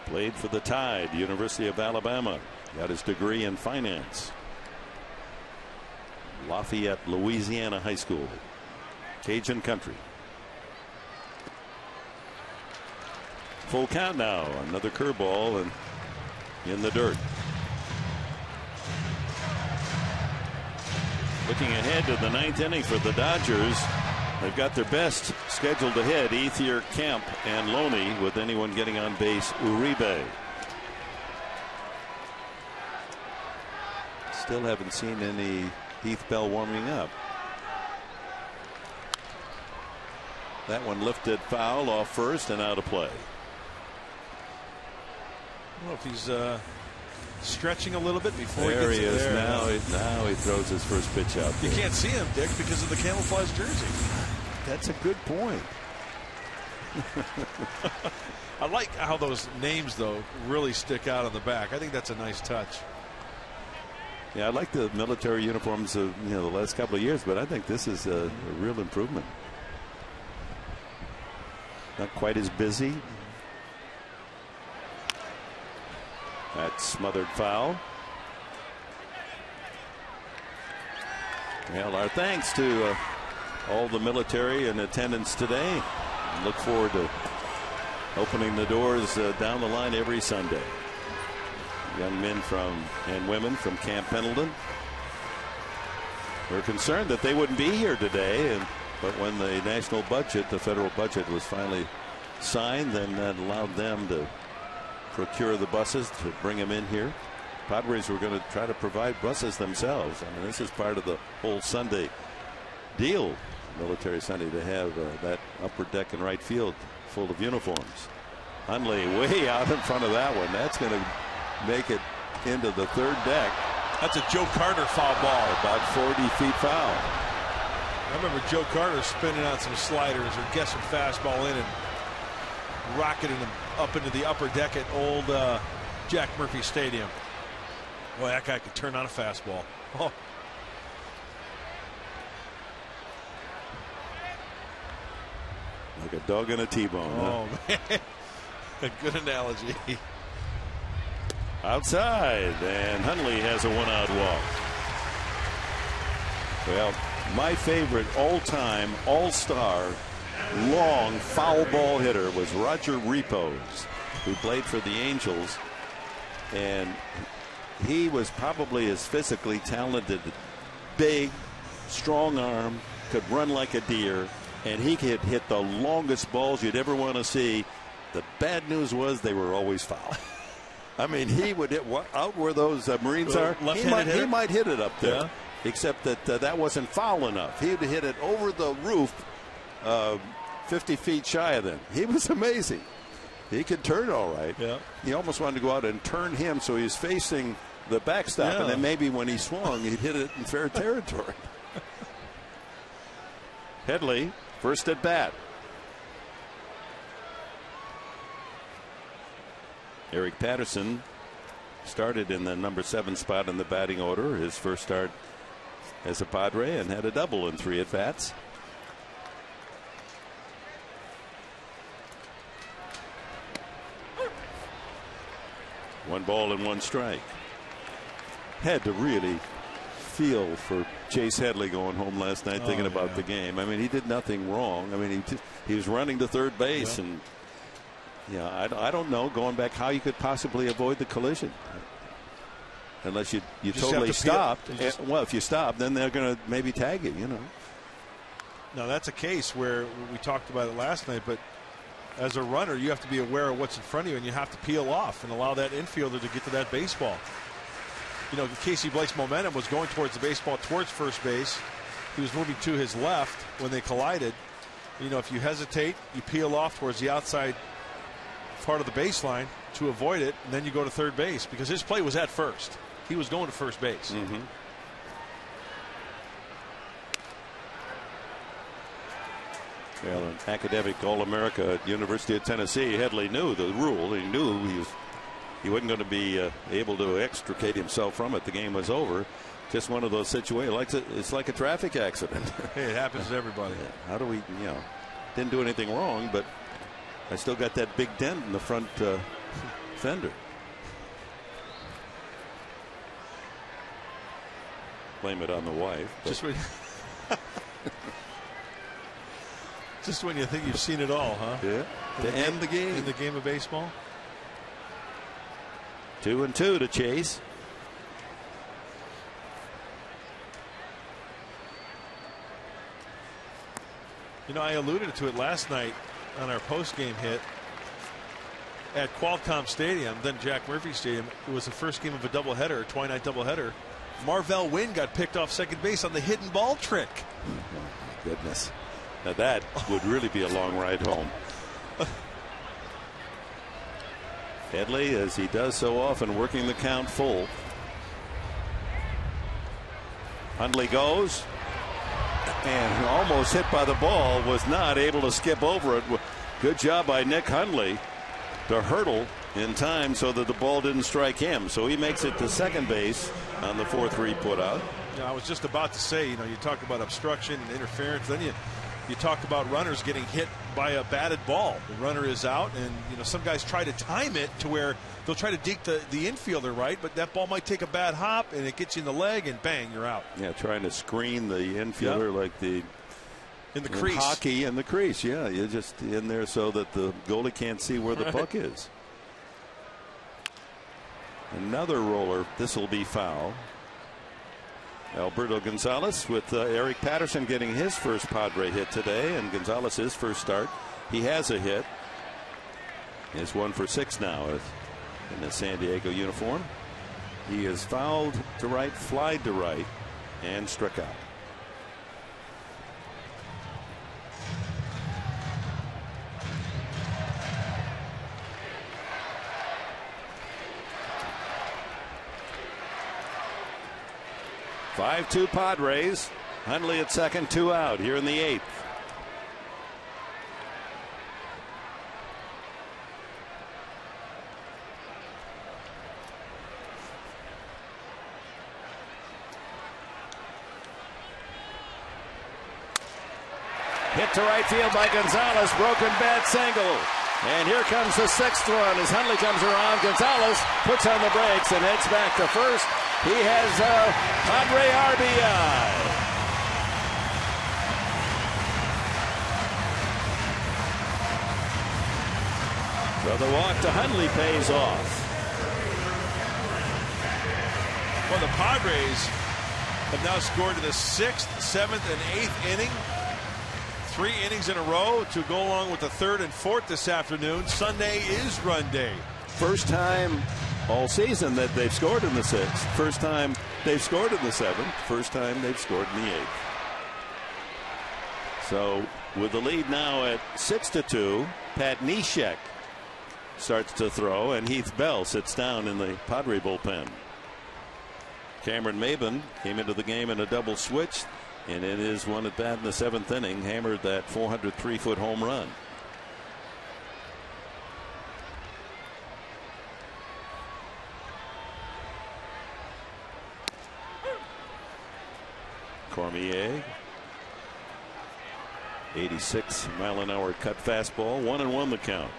Played for the Tide, University of Alabama. Got his degree in finance. Lafayette, Louisiana High School. Cajun country. Full count now. Another curveball and in the dirt. Looking ahead to the 9th inning for the Dodgers. They've got their best scheduled ahead. Ethier, Kemp, and Loney, with anyone getting on base, Uribe. Still haven't seen any Heath Bell warming up. That one lifted foul off first and out of play. I don't know if he's stretching a little bit before there he gets is. There. Now he throws his first pitch out. You can't see him, Dick, because of the camouflage jersey. That's a good point. I like how those names, though, really stick out on the back. I think that's a nice touch. Yeah, I like the military uniforms of the last couple of years, but I think this is a real improvement. Not quite as busy. That smothered foul. Well, our thanks to all the military in attendance today. Look forward to opening the doors down the line every Sunday. Young men and women from Camp Pendleton. We're concerned that they wouldn't be here today, but when the national budget, the federal budget, was finally signed, then that allowed them to procure the buses to bring them in here. Padres were going to try to provide buses themselves. I mean, this is part of the whole Sunday deal, Military Sunday, to have that upper deck and right field full of uniforms. Hundley way out in front of that one. That's going to make it into the 3rd deck. That's a Joe Carter foul ball. About 40 feet foul. I remember Joe Carter spinning on some sliders or guessing fastball in and rocketing him up into the upper deck at old Jack Murphy Stadium. Boy, that guy could turn on a fastball. Oh. Like a dog in a T-bone. Oh, man. A good analogy. Outside, and Hundley has a 1-out walk. Well, my favorite all-time all-star long foul ball hitter was Roger Repos, who played for the Angels, and he was probably as physically talented, big, strong arm, could run like a deer, and he could hit the longest balls you'd ever want to see. The bad news was they were always foul. I mean, he would hit out where those Marines are. He might hit it up there, yeah. Except that that wasn't foul enough. He'd hit it over the roof 50 feet shy of them. He was amazing. He could turn all right. Yeah. He almost wanted to go out and turn him so he's facing the backstop, yeah. And then maybe when he swung, he'd hit it in fair territory. Headley, first at bat. Eric Patterson started in the number 7 spot in the batting order. His first start as a Padre, and had a double in 3 at-bats. One ball and 1 strike. Had to really feel for Chase Headley going home last night thinking about the game. I mean, he did nothing wrong. I mean, he was running to third base, and I don't know, going back, how you could possibly avoid the collision. Unless you totally stopped. Well, if you stop, then they're going to maybe tag you, Now, that's a case where we talked about it last night, but as a runner, you have to be aware of what's in front of you, and you have to peel off and allow that infielder to get to that baseball. Casey Blake's momentum was going towards the baseball, towards first base. He was moving to his left when they collided. If you hesitate, you peel off towards the outside part of the baseline to avoid it, and then you go to third base, because his play was at first. He was going to first base. Well, an academic All-America at University of Tennessee, Headley knew the rule. He knew he wasn't going to be able to extricate himself from it. The game was over. Just one of those situations. It's like a traffic accident. Hey, it happens to everybody. How do we, didn't do anything wrong, but I still got that big dent in the front fender. Blame it on the wife. Just when you think you've seen it all, huh? Yeah. To end the game. In the game of baseball. 2-2 to Chase. I alluded to it last night on our post-game hit at Qualcomm Stadium, then Jack Murphy Stadium. It was the first game of a doubleheader, a twilight doubleheader. Marvell Wynn got picked off second base on the hidden ball trick. Oh, my goodness. Now that would really be a long ride home. Headley, as he does so often, working the count full. Hundley goes and almost hit by the ball, was not able to skip over it. Good job by Nick Hundley to hurdle in time so that the ball didn't strike him. So he makes it to second base on the 4-3 put out. I was just about to say, you talk about obstruction and interference, then you talk about runners getting hit by a batted ball. The runner is out, and some guys try to time it to where they'll try to deke the infielder right, but that ball might take a bad hop and it gets you in the leg, and bang, you're out. Yeah, trying to screen the infielder like in the crease. Hockey in the crease. Yeah, you're just in there so that the goalie can't see where the puck is. Another roller. This will be foul. Alberto Gonzalez with Eric Patterson getting his first Padre hit today, and Gonzalez his first start. He has a hit. He's 1 for 6 now in the San Diego uniform. He is fouled to right, flied to right, and struck out. Five-2 Padres. Hundley at second, 2 out here in the 8th. Hit to right field by Gonzalez. Broken bat single. And here comes the 6th one as Hundley comes around. Gonzalez puts on the brakes and heads back to first. He has a Padre RBI. So the walk to Hundley pays off. Well, the Padres have now scored in the 6th, 7th, and 8th inning. 3 innings in a row to go along with the 3rd and 4th this afternoon. Sunday is run day. First time all season that they've scored in the 6th. First time they've scored in the 7th. First time they've scored in the 8th. So with the lead now at 6-2, Pat Neshek starts to throw, and Heath Bell sits down in the Padre bullpen. Cameron Maben came into the game in a double switch, and in his one at bat in the 7th inning, hammered that 403-foot home run. Cormier, 86-mile-an-hour cut fastball, 1-1 the count.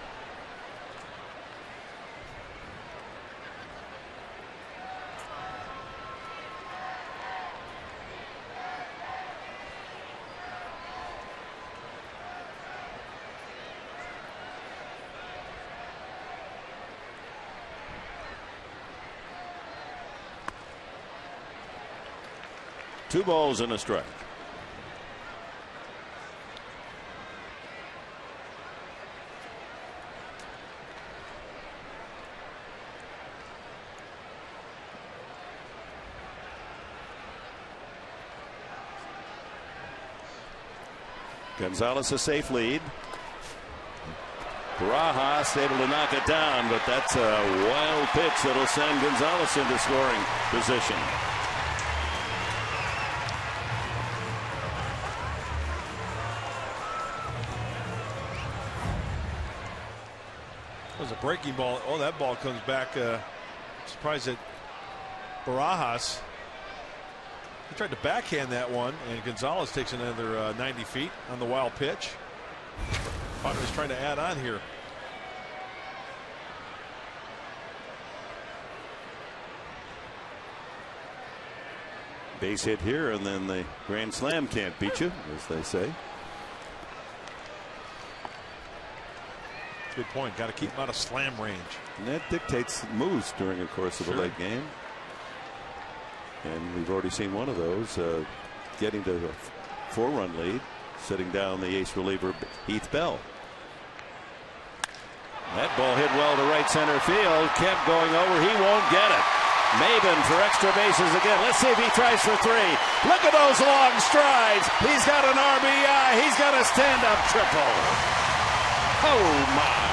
2 balls and a strike. Gonzalez a safe lead. Barajas able to knock it down, but that's a wild pitch that'll send Gonzalez into scoring position. It was a breaking ball. Oh, that ball comes back. Surprised that Barajas. He tried to backhand that one, and Gonzalez takes another 90 feet on the wild pitch. Padres trying to add on here. Base hit here, and then the grand slam can't beat you, as they say. Good point. Got to keep him out of slam range. And that dictates moves during the course of a late game. And we've already seen one of those, getting to a 4-run lead, sitting down the ace reliever Heath Bell. That ball hit well to right center field. Kept going over. He won't get it. Maben for extra bases again. Let's see if he tries for 3. Look at those long strides. He's got an RBI. He's got a stand-up triple. Oh my.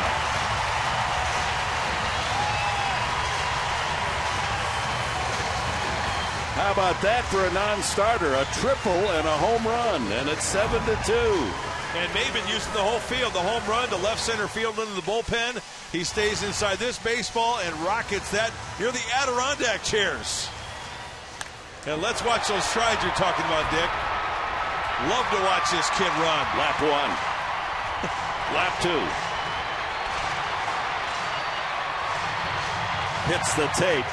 How about that for a non-starter? A triple and a home run, and it's 7-2. And Maben using the whole field, the home run to left center field into the bullpen. He stays inside this baseball and rockets that near the Adirondack chairs. And let's watch those strides you're talking about, Dick. Love to watch this kid run. Lap 1. Lap 2. Hits the tape.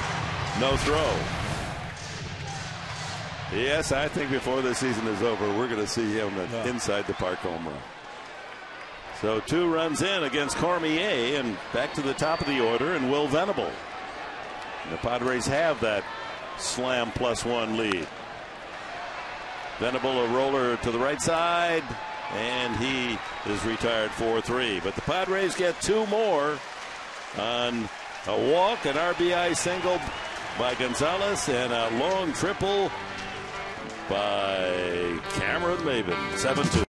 No throw. Yes, I think before the season is over, we're going to see him inside the park home run. So 2 runs in against Cormier, and back to the top of the order, and Will Venable. And the Padres have that slam +1 lead. Venable a roller to the right side, and he is retired 4-3. But the Padres get 2 more on a walk, an RBI single by Gonzalez, and a long triple by Cameron Maben. 7-2.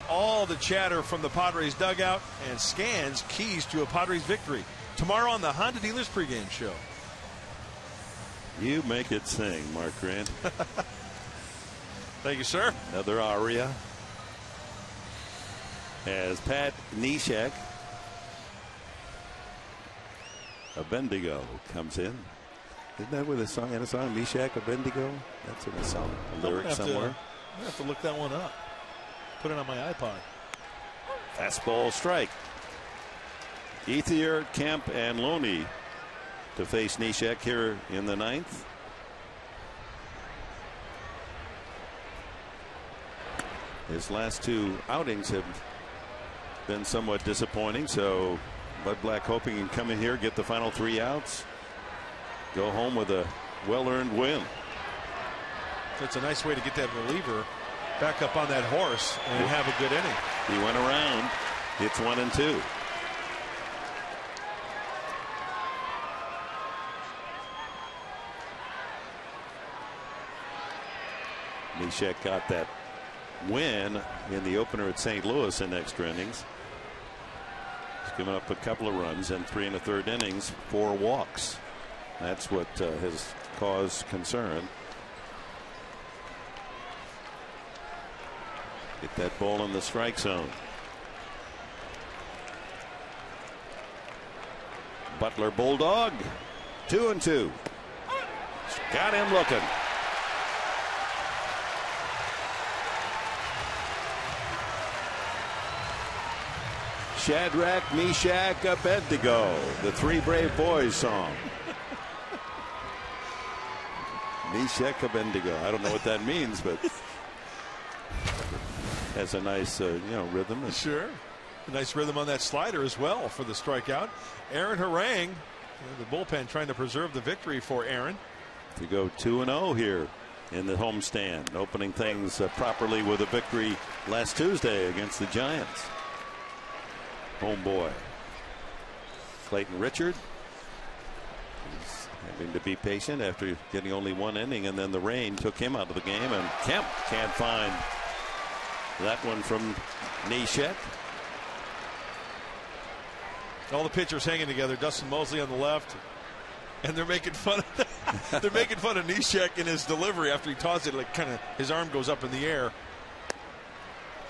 All the chatter from the Padres dugout and scans keys to a Padres victory tomorrow on the Honda Dealers pregame show. You make it sing, Mark Grant. Thank you, sir. Another aria as Pat Neshek Abendigo comes in. Isn't that with a song and a song? Meshach Abendigo? That's in a song, a lyric somewhere. I have to look that one up. Put it on my iPod. Fastball strike. Ethier, Kemp, and Loney to face Neshek here in the 9th. His last 2 outings have been somewhat disappointing, so Bud Black hoping he can come in here, get the final 3 outs, go home with a well-earned win. It's a nice way to get that reliever back up on that horse and have a good inning. He went around. It's 1 and 2. Neshek got that win in the opener at St. Louis in extra innings. He's given up a couple of runs and 3 1/3 innings, 4 walks. That's what has caused concern. Get that ball in the strike zone. Butler Bulldog, 2 and 2. Got him looking. Shadrach, Meshach, Abednego, the 3 Brave Boys song. Meshach, Abednego. I don't know what that means, but has a nice, rhythm. Sure. A nice rhythm on that slider as well for the strikeout. Aaron Harang, the bullpen trying to preserve the victory for Aaron. To go 2 and 0 here in the homestand, opening things properly with a victory last Tuesday against the Giants. Homeboy Clayton Richard is having to be patient after getting only 1 inning, and then the rain took him out of the game, and Kemp can't find that one from Neshek. All the pitchers hanging together. Dustin Mosley on the left, and they're making fun of they're making fun of Neshek in his delivery after he tosses it, like kind of his arm goes up in the air.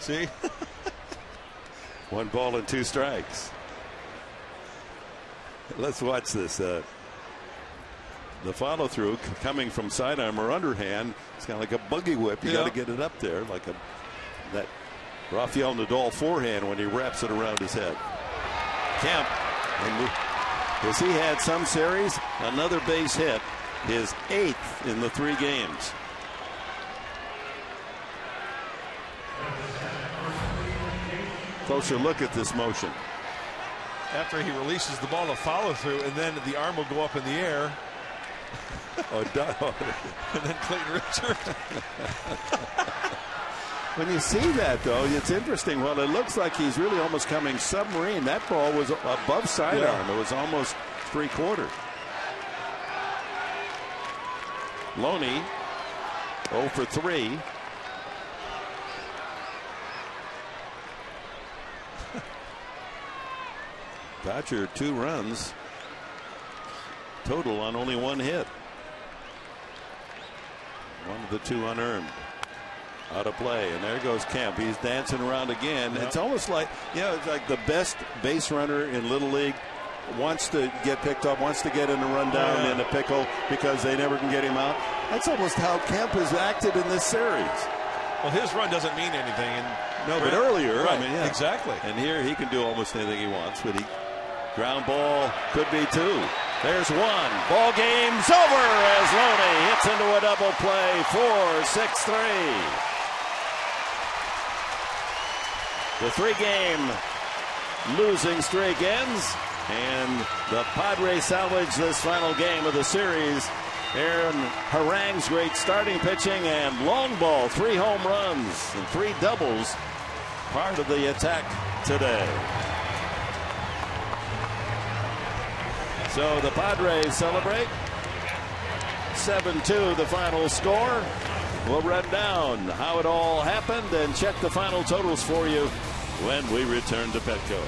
See. 1 ball and 2 strikes. Let's watch this. The follow through coming from sidearm or underhand. It's kind of like a buggy whip. You got to get it up there like that Rafael Nadal forehand when he wraps it around his head. Kemp, has he had some series? Another base hit, his 8th in the 3 games. Closer look at this motion. After he releases the ball, a follow through, and then the arm will go up in the air. And then Clayton Richard. When you see that, though, it's interesting. Well, it looks like he's really almost coming submarine. That ball was above sidearm. It was almost 3/4. Loney 0 for 3. Dodger 2 runs total on only 1 hit. One of the 2 unearned. Out of play, and there goes Kemp. He's dancing around again. Yep. It's almost like, it's like the best base runner in Little League wants to get picked up, wants to get in a rundown in a pickle because they never can get him out. That's almost how Kemp has acted in this series. Well, his run doesn't mean anything. But earlier, right, exactly. And here he can do almost anything he wants, but ground ball could be 2. There's 1. Ball game's over as Loney hits into a double play. 4-6-3. The 3-game losing streak ends, and the Padres salvage this final game of the series. Aaron Harang's great starting pitching and long ball, 3 home runs and 3 doubles, part of the attack today. So the Padres celebrate. 7-2 the final score. We'll run down how it all happened and check the final totals for you when we return to Petco.